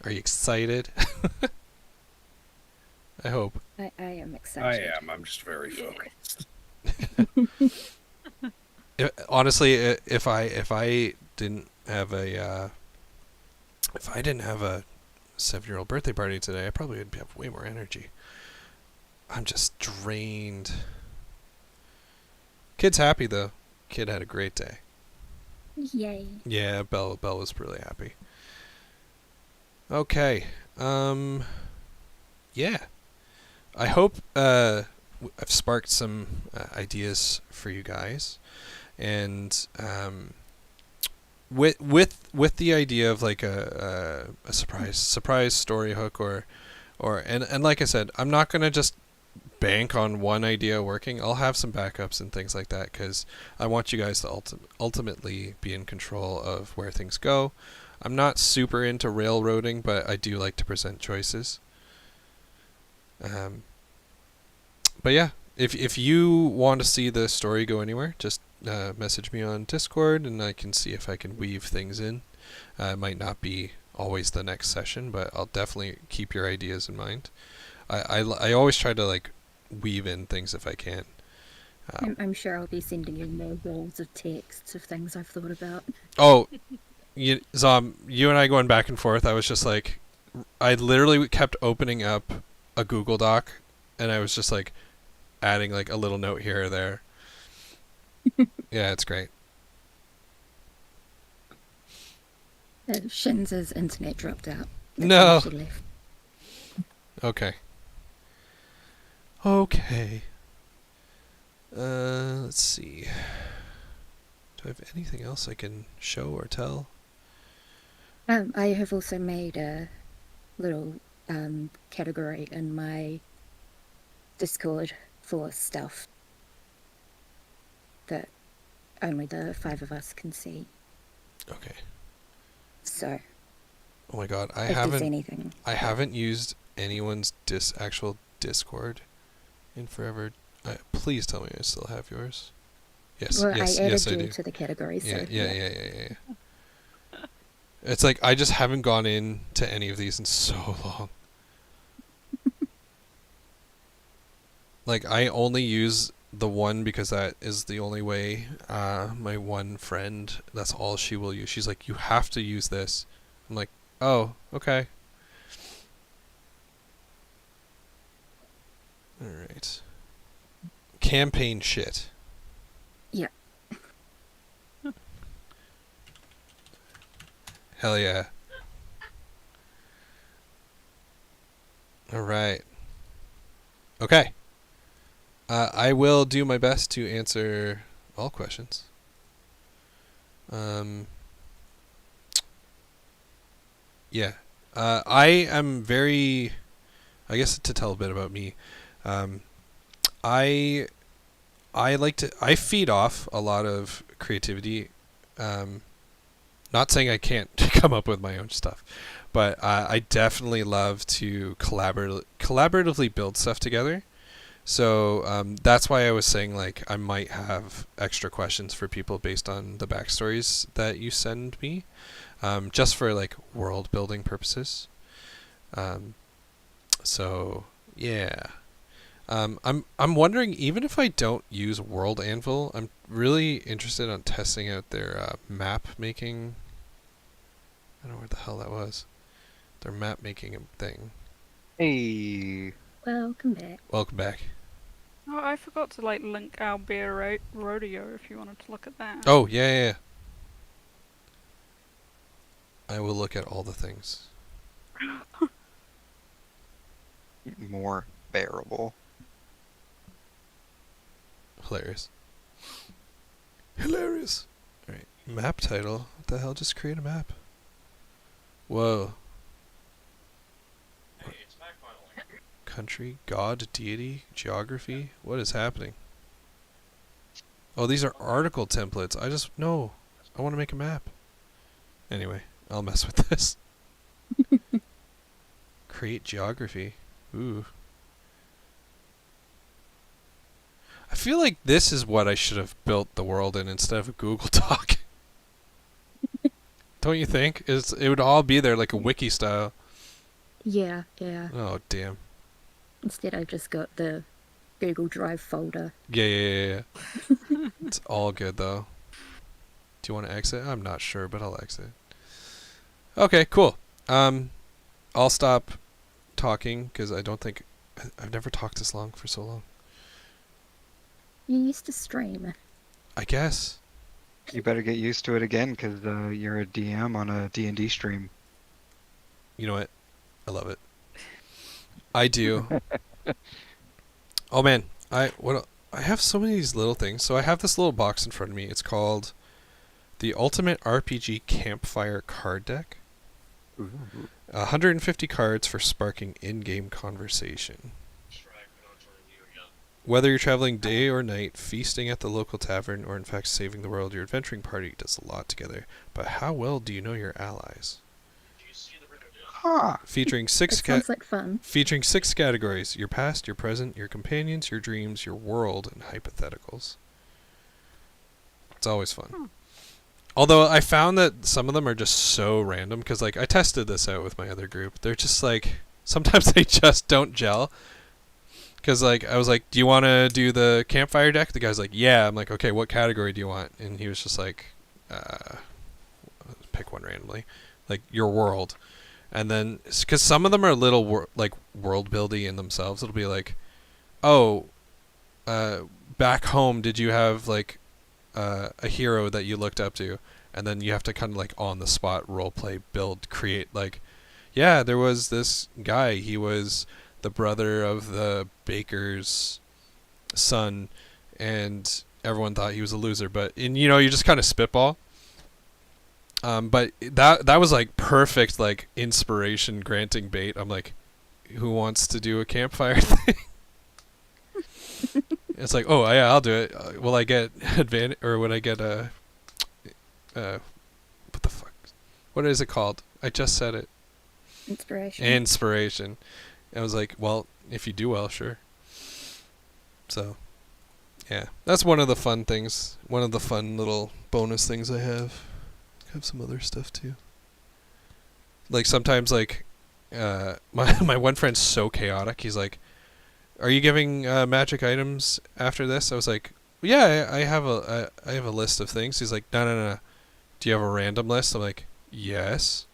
Are you excited? I hope. I am I excited. am. I'm just very focused. Honestly, if I didn't have a 7-year-old birthday party today, I probably would have way more energy. I'm just drained. Kid's happy though. Kid had a great day. Yay. Yeah, Belle was really happy. Okay. Yeah. I hope I've sparked some ideas for you guys, and with the idea of like a surprise story hook or and like I said, I'm not gonna just bank on one idea working. I'll have some backups and things like that because I want you guys to ultimately be in control of where things go. I'm not super into railroading, but I do like to present choices. But yeah, if you want to see the story go anywhere, just message me on Discord and I can see if I can weave things in. It might not be always the next session, but I'll definitely keep your ideas in mind. I always try to like weave in things if I can. I'm sure I'll be sending you more rolls of texts of things I've thought about. Oh, Zom, you and I going back and forth. I was just like, I literally kept opening up a Google Doc, and I was just like adding like a little note here or there. Yeah, it's great. Shin's internet dropped out. No. She left. Okay. Okay. Let's see. Do I have anything else I can show or tell? I have also made a little category in my Discord for stuff that only the 5 of us can see. Okay. So, Oh my god, if there's anything. I haven't used anyone's actual Discord in forever. Please tell me I still have yours. Yes, Well, yes, I added yes, I you do. to the category, so Yeah. It's like I just haven't gone in to any of these in so long. Like I only use the one because that is the only way. My one friend, that's all she will use. She's like, you have to use this. I'm like, oh, okay. All right. Campaign shit. Yeah. Hell yeah. All right. Okay. I will do my best to answer all questions. Yeah. I am very... I guess to tell a bit about me. I like to... I feed off a lot of creativity. Not saying I can't come up with my own stuff, but I definitely love to collaboratively build stuff together. So that's why I was saying like I might have extra questions for people based on the backstories that you send me, just for like world building purposes. So yeah, I'm wondering, even if I don't use World Anvil, I'm really interested on testing out their map making. I don't know where the hell that was. Their map making thing. Hey. Welcome back. Welcome back. Oh, I forgot to like link our bear rodeo if you wanted to look at that. Oh yeah. I will look at all the things. More bearable. Hilarious. Hilarious. Alright. Map title. What the hell? Just create a map. Whoa. Hey, it's back finally. Country, god, deity, geography. What is happening? Oh, these are article templates. No. I want to make a map. Anyway, I'll mess with this. Create geography. Ooh. I feel like this is what I should have built the world in instead of a Google Doc. Don't you think? It would all be there like a wiki style. Yeah. Oh, damn. Instead, I've just got the Google Drive folder. Yeah. It's all good, though. Do you want to exit? I'm not sure, but I'll exit. Okay, cool. I'll stop talking, because I don't think... I've never talked this long for so long. You used to stream. I guess. You better get used to it again, because you're a DM on a D&D stream. You know what? I love it. I do. Oh man, I have so many of these little things. So I have this little box in front of me. It's called the Ultimate RPG Campfire Card Deck. 150 cards for sparking in-game conversation. Shrek, we're not joining you again. Whether you're traveling day or night, feasting at the local tavern, or in fact saving the world, your adventuring party does a lot together. But how well do you know your allies? Do you see the river? Huh. Featuring It six sounds like fun. Featuring 6 categories: your past, your present, your companions, your dreams, your world, and hypotheticals. It's always fun. Although I found that some of them are just so random, because like I tested this out with my other group. They're just like, sometimes they just don't gel. Because like I was like, do you want to do the campfire deck? The guy's like, yeah. I'm like, okay, what category do you want? And he was just like, pick one randomly, like your world. And then, because some of them are a little like world building in themselves, it'll be like, oh, back home, did you have like a hero that you looked up to? And then you have to kind of like on the spot role play, build, create like, yeah, there was this guy. He was the brother of the baker's son, and everyone thought he was a loser. But you just kind of spitball. But that was like perfect, like inspiration granting bait. I'm like, who wants to do a campfire thing? It's like, oh yeah, I'll do it. Will I get advantage, or would I get what the fuck? What is it called? I just said it. Inspiration. Inspiration. I was like, well, if you do well, sure. So, yeah, that's one of the fun things. One of the fun little bonus things I have. I have some other stuff too. Like sometimes, like, my one friend's so chaotic. He's like, "Are you giving magic items after this?" I was like, "Yeah, I have a list of things." He's like, "No. Do you have a random list?" I'm like, "Yes."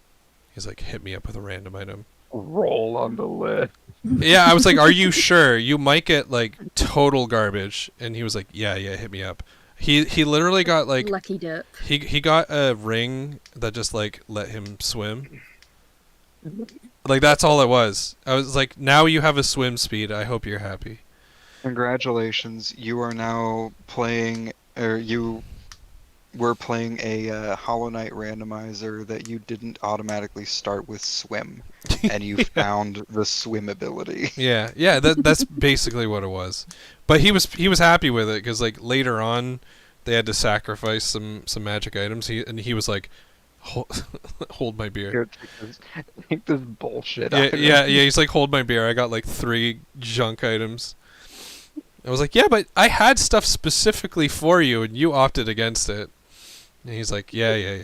He's like, "Hit me up with a random item." Roll on the list. Yeah, I was like, "Are you sure? You might get like total garbage." And he was like, "Yeah, hit me up." He literally got like Lucky dip. he got a ring that just like let him swim. Like that's all it was. I was like, "Now you have a swim speed. I hope you're happy." Congratulations, you are now playing, or you were playing a Hollow Knight randomizer that you didn't automatically start with swim, and you found the swim ability. Yeah, that's basically what it was. But he was happy with it, because like later on, they had to sacrifice some magic items. He was like, hold my beer. Here, take this bullshit. Yeah, item. yeah. He's like, hold my beer. I got like 3 junk items. I was like, yeah, but I had stuff specifically for you, and you opted against it. And he's like, yeah.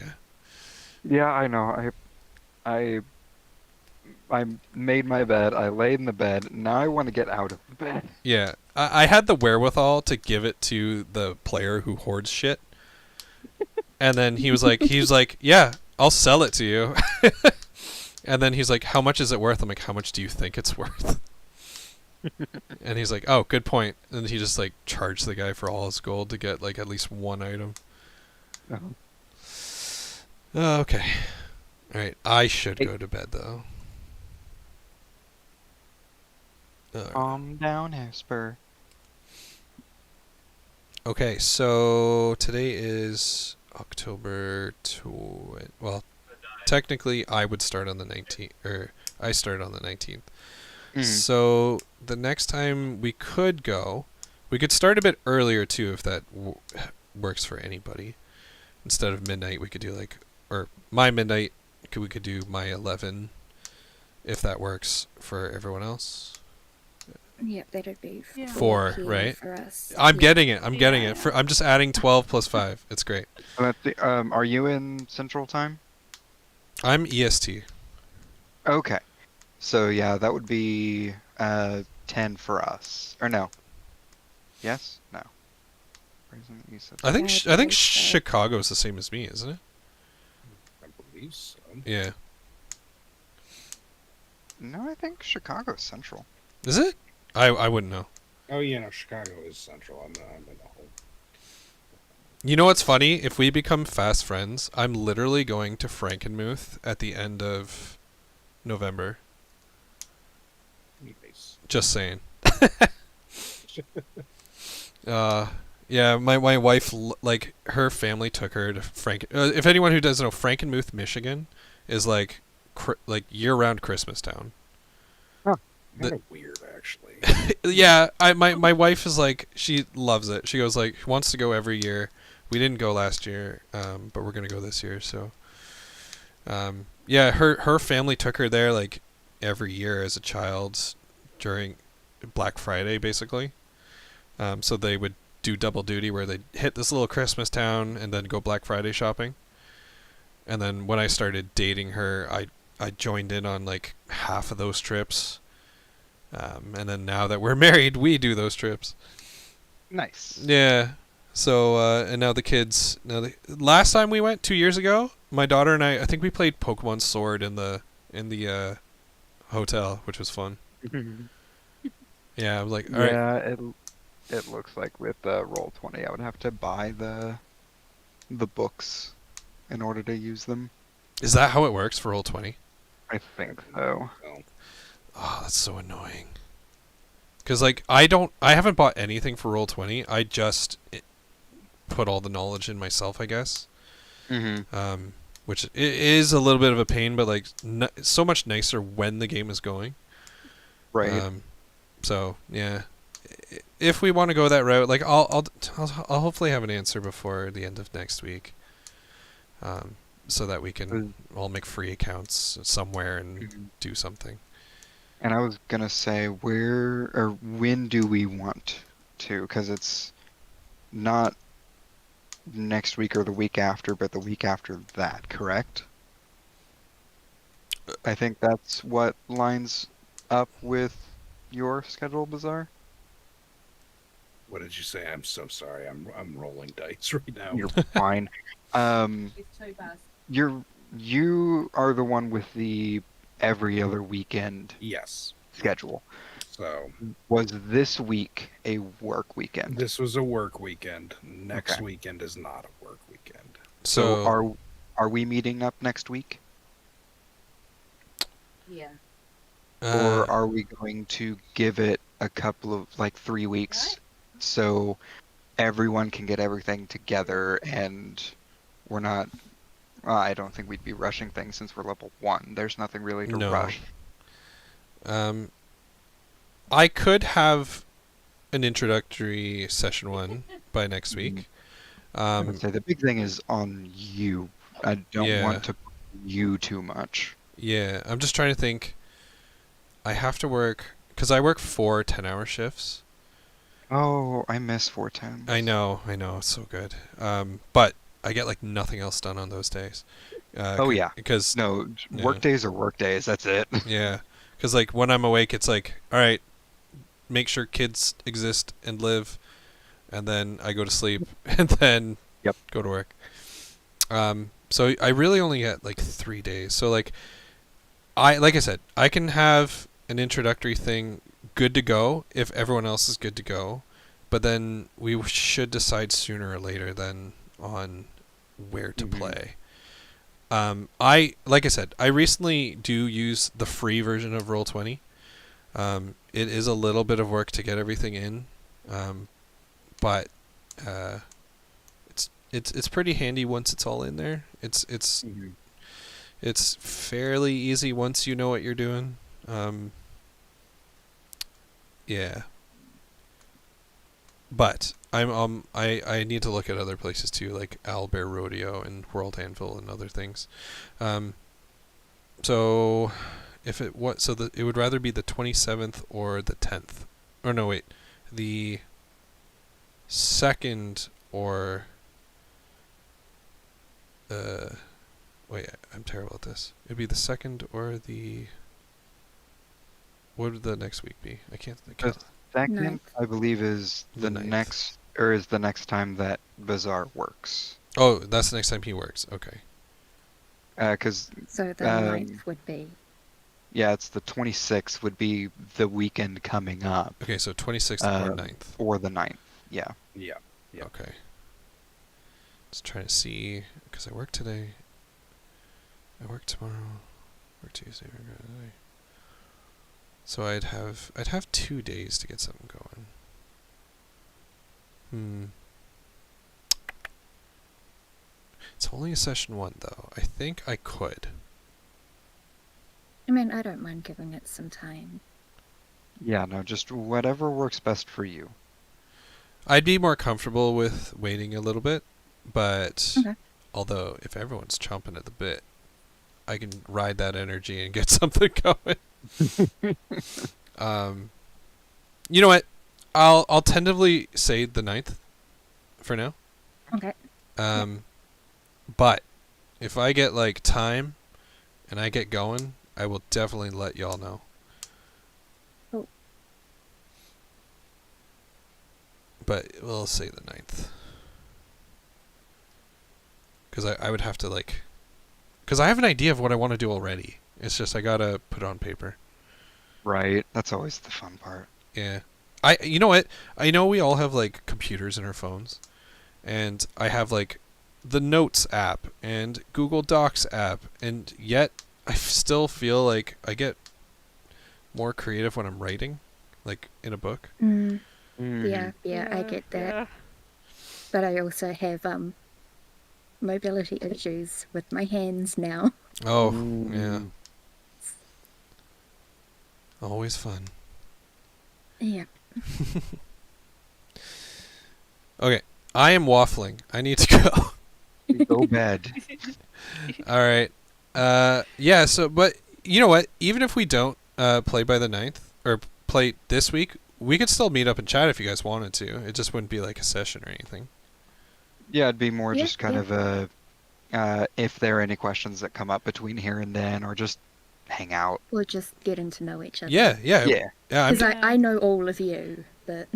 Yeah, I know. I made my bed. I laid in the bed. Now I want to get out of the bed. Yeah, I had the wherewithal to give it to the player who hoards shit, and then he was like, yeah, I'll sell it to you. And then he's like, how much is it worth? I'm like, how much do you think it's worth? And he's like, oh, good point. And he just like charged the guy for all his gold to get like at least one item. Okay. All right, I should go to bed though. Calm down, Hesper. Okay, so today is October well, technically I would start on the 19th, or I started on the 19th. So the next time we could go, we could start a bit earlier too if that works for anybody. Instead of midnight, we could do like, or my midnight, we could do my 11 if that works for everyone else. Yep, that'd be Yeah. 4, PM right? for us. I'm Yeah. getting it. I'm getting Yeah. it. I'm just adding 12 plus 5. It's great. Are you in Central Time? I'm EST. Okay. So yeah, that would be 10 for us. Or no. Yes? No. I think Yeah, I think believe so. Chicago's the same as me, isn't it? I believe so. Yeah. No, I think Chicago's Central. Is it? I wouldn't know. Oh yeah, no, Chicago is central. I'm in the whole. You know what's funny? If we become fast friends, I'm literally going to Frankenmuth at the end of November. Nice. Just saying. Yeah, my wife, like, her family took her to if anyone who doesn't know, Frankenmuth, Michigan is like year-round Christmas town. Kind of weird, actually. Yeah, my wife is like, she loves it. She goes like, she wants to go every year. We didn't go last year, but we're gonna go this year. So, yeah, her family took her there like every year as a child during Black Friday, basically. So they would do double duty where they'd hit this little Christmas town and then go Black Friday shopping. And then when I started dating her, I joined in on like half of those trips. And then now that we're married, we do those trips. Nice. Yeah. So and now the kids. Last time we went 2 years ago, my daughter and I think we played Pokemon Sword in the hotel, which was fun. Yeah, I'm like, all right. Yeah, it looks like with Roll20, I would have to buy the books in order to use them. Is that how it works for Roll20? I think so. Oh, Oh, that's so annoying. Because like I haven't bought anything for Roll20. I just put all the knowledge in myself, I guess. Mm-hmm. Which is a little bit of a pain, but like so much nicer when the game is going. Right. So yeah, if we want to go that route, like I'll hopefully have an answer before the end of next week. So that we can all make free accounts somewhere and do something. And I was gonna say, where or when do we want to? Because it's not next week or the week after, but the week after that, correct? I think that's what lines up with your schedule, Bazaar. what did you say? I'm so sorry. I'm rolling dice right now. You're fine. You are the one with the every other weekend Yes. schedule. So Was this week a work weekend? this was a work weekend. Next Okay. weekend is not a work weekend. So are we meeting up next week? Yeah. Or are we going to give it a couple of like 3 weeks so everyone can get everything together and we're not I don't think we'd be rushing things since we're level 1. There's nothing really to No. rush. I could have an introductory session 1 by next week. I would say the big thing is on you. I don't Yeah. want to push you too much. Yeah, I'm just trying to think. I have to work because I work 4 10-hour shifts. Oh, I miss 410. I know, it's so good. But I get like nothing else done on those days. Oh yeah. Because No, Yeah. work days are work days. That's it. yeah, because like when I'm awake, it's like, all right, make sure kids exist and live, and then I go to sleep, and then Yep. go to work. So I really only get like 3 days. So like like I said, I can have an introductory thing good to go if everyone else is good to go, but then we should decide sooner or later then on where to Mhm. play. Like I said, I recently do use the free version of Roll20. It is a little bit of work to get everything in, but it's pretty handy once it's all in there. It's fairly easy once you know what you're doing. Yeah. But I need to look at other places too, like Owlbear Rodeo and World Anvil and other things. So if it it would rather be the 27th or the 10th. Or no, wait. The 2nd or wait, I'm terrible at this. It'd be the 2nd or the what would the next week be? I can't think. The Second, Ninth. I believe, is The the ninth. next time that Bazaar works. Oh, that's the next time he works. Okay. Because So the Um, 9th would be. yeah, it's the 26th would be the weekend coming up, Okay, so 26th or 9th. or the 9th. Yeah. Yeah. Yep. Okay. Just trying to see, because I work today. I work tomorrow. Work Tuesday. Work Wednesday. So I'd have 2 days to get something going. It's only a session 1 though. I think I could. I mean, I don't mind giving it some time. Yeah, no, just whatever works best for you. I'd be more comfortable with waiting a little bit, but Okay. although if everyone's chomping at the bit, I can ride that energy and get something going. You know what? I'll tentatively say the 9th for now. Okay. But if I get like time and I get going, I will definitely let y'all know. Cool. But we'll say the 9th. Because I would have to like... Because I have an idea of what I want to do already. It's just I gotta put it on paper. Right. That's always the fun part. Yeah. You know what? I know we all have like computers in our phones. And I have like the Notes app and Google Docs app. And yet I still feel like I get more creative when I'm writing. Like in a book. Mm, Mm. yeah, I get that. Yeah. But I also have mobility issues with my hands now. Oh, Mm. yeah. Always fun. Yeah. Okay. I am waffling. I need to go. Go bed. All right. Yeah, so, but you know what? Even if we don't play by the 9th, or play this week, we could still meet up and chat if you guys wanted to. It just wouldn't be like a session or anything. Yeah, it'd be more Yeah, just kind yeah. of if there are any questions that come up between here and then, or just hang out. Or just getting to know each other. Yeah. Yeah. I'm Because I know all of you, but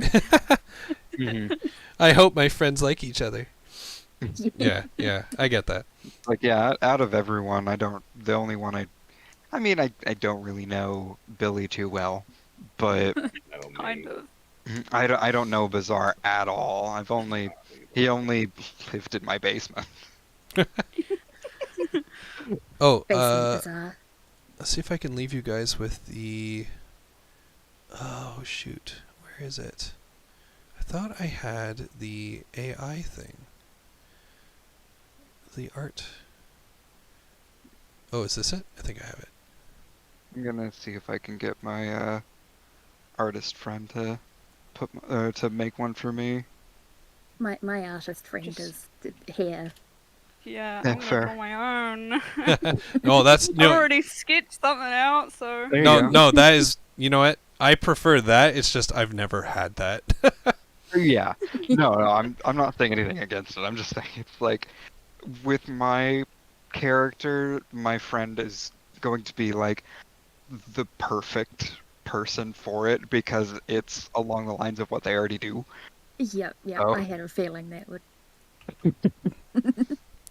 I hope my friends like each other. Yeah, I get that. Like, yeah, out of everyone, the only one I mean, I don't really know Billy too well, but Kind of. I don't know Bazaar at all. He only lived in my basement. Oh, basement bizarre. let's see if I can leave you guys with the... Oh, shoot. Where is it? I thought I had the AI thing. The art. Oh, is this it? I think I have it. I'm gonna see if I can get my artist friend to to make one for me. My artist friend Just- is here. Yeah, Yeah, I'm gonna fair. draw my own. No, that's... I No, already sketched something out, so There you no, go. no, that is... You know what? I prefer that. It's just I've never had that. Yeah. No, I'm not saying anything against it. I'm just saying it's like with my character, my friend is going to be like the perfect person for it because it's along the lines of what they already do. Yep, yep. Oh. I had a feeling that would.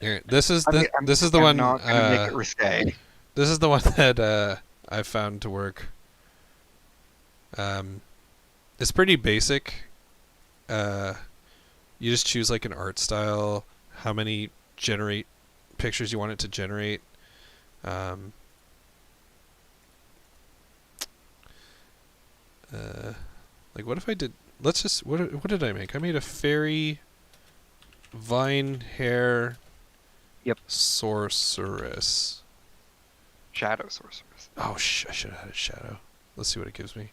Here, this is I the mean, this is the I'm one. not gonna make it risque. This is the one that I found to work. It's pretty basic. You just choose like an art style, how many generate pictures you want it to generate. Like what if I did? Let's just what did I make? I made a fairy, vine hair. Yep. Sorceress. Shadow sorceress. Oh, I should have had a shadow. Let's see what it gives me.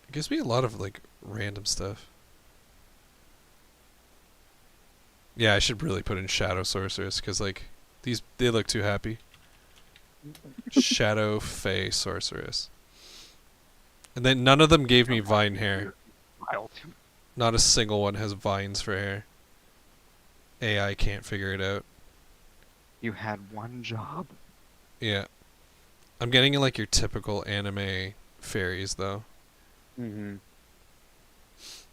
It gives me a lot of, like, random stuff. Yeah, I should really put in shadow sorceress, because, like, they look too happy. Shadow Fae sorceress. And then none of them gave me vine hair. Wild. Not a single one has vines for hair. AI can't figure it out. You had one job. Yeah. I'm getting like your typical anime fairies though. Mm-hmm.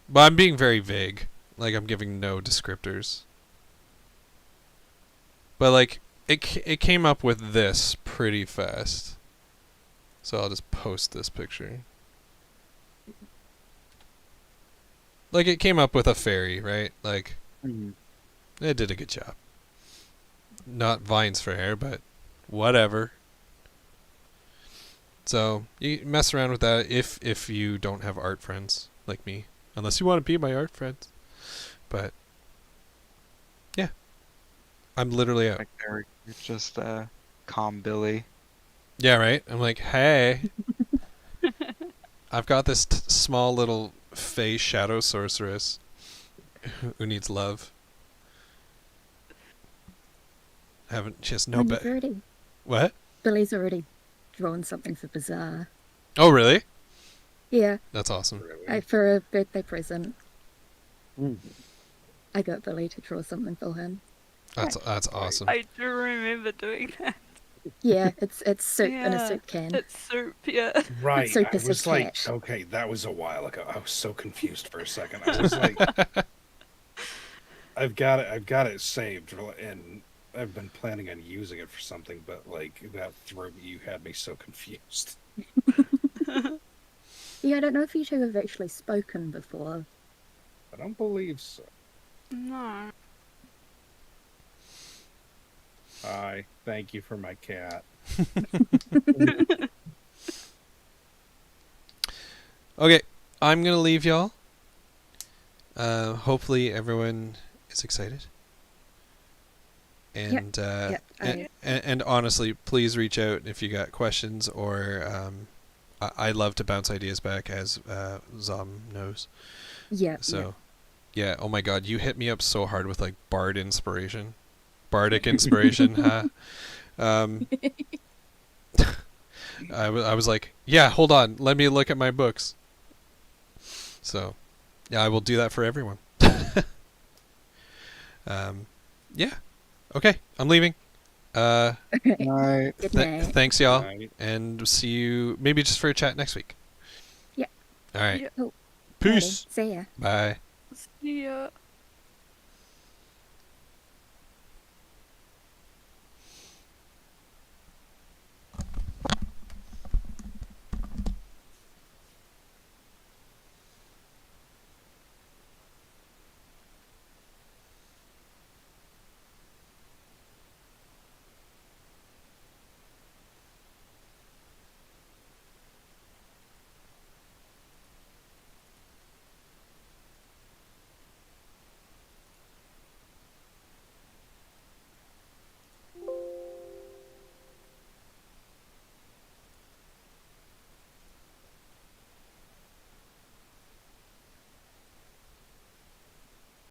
But I'm being very vague. Like I'm giving no descriptors. But like it came up with this pretty fast. So I'll just post this picture. Like it came up with a fairy, right? Like Mm-hmm. it did a good job. Not vines for hair, but whatever. So you mess around with that if you don't have art friends like me, unless you want to be my art friends. But yeah, I'm literally out. Like they're just calm Billy. Yeah, right. I'm like, hey, I've got this small little Fae shadow sorceress who needs love. She has no When you've bet. already, What? Billy's already drawn something for Bazaar. Oh, really? Yeah, That's awesome. for a birthday present, Mm. I got Billy to draw something for him. That's awesome. I do remember doing that. Yeah, it's soup in a Yeah, soup can. It's soup, yeah. Right. So I pissed was at like, Cat. okay, that was a while ago. I was so confused for a second. I was like, I've got it saved, and I've been planning on using it for something, but like that you had me so confused. Yeah, I don't know if you two have actually spoken before. I don't believe so. No. Hi, thank you for my cat. Okay, I'm gonna leave y'all. Hopefully everyone is excited. And yep, and honestly, please reach out if you got questions or I love to bounce ideas back, as Zom knows. Yeah. So yeah, oh my god, you hit me up so hard with like bardic inspiration, huh? I was like, yeah, hold on, let me look at my books. So, yeah, I will do that for everyone. Yeah. Okay, I'm leaving. Yeah. Right. Good night. Thanks, y'all, Right. and see you maybe just for a chat next week. Yeah. All right. Yeah. Cool. Peace. Alrighty, see ya. Bye. See ya.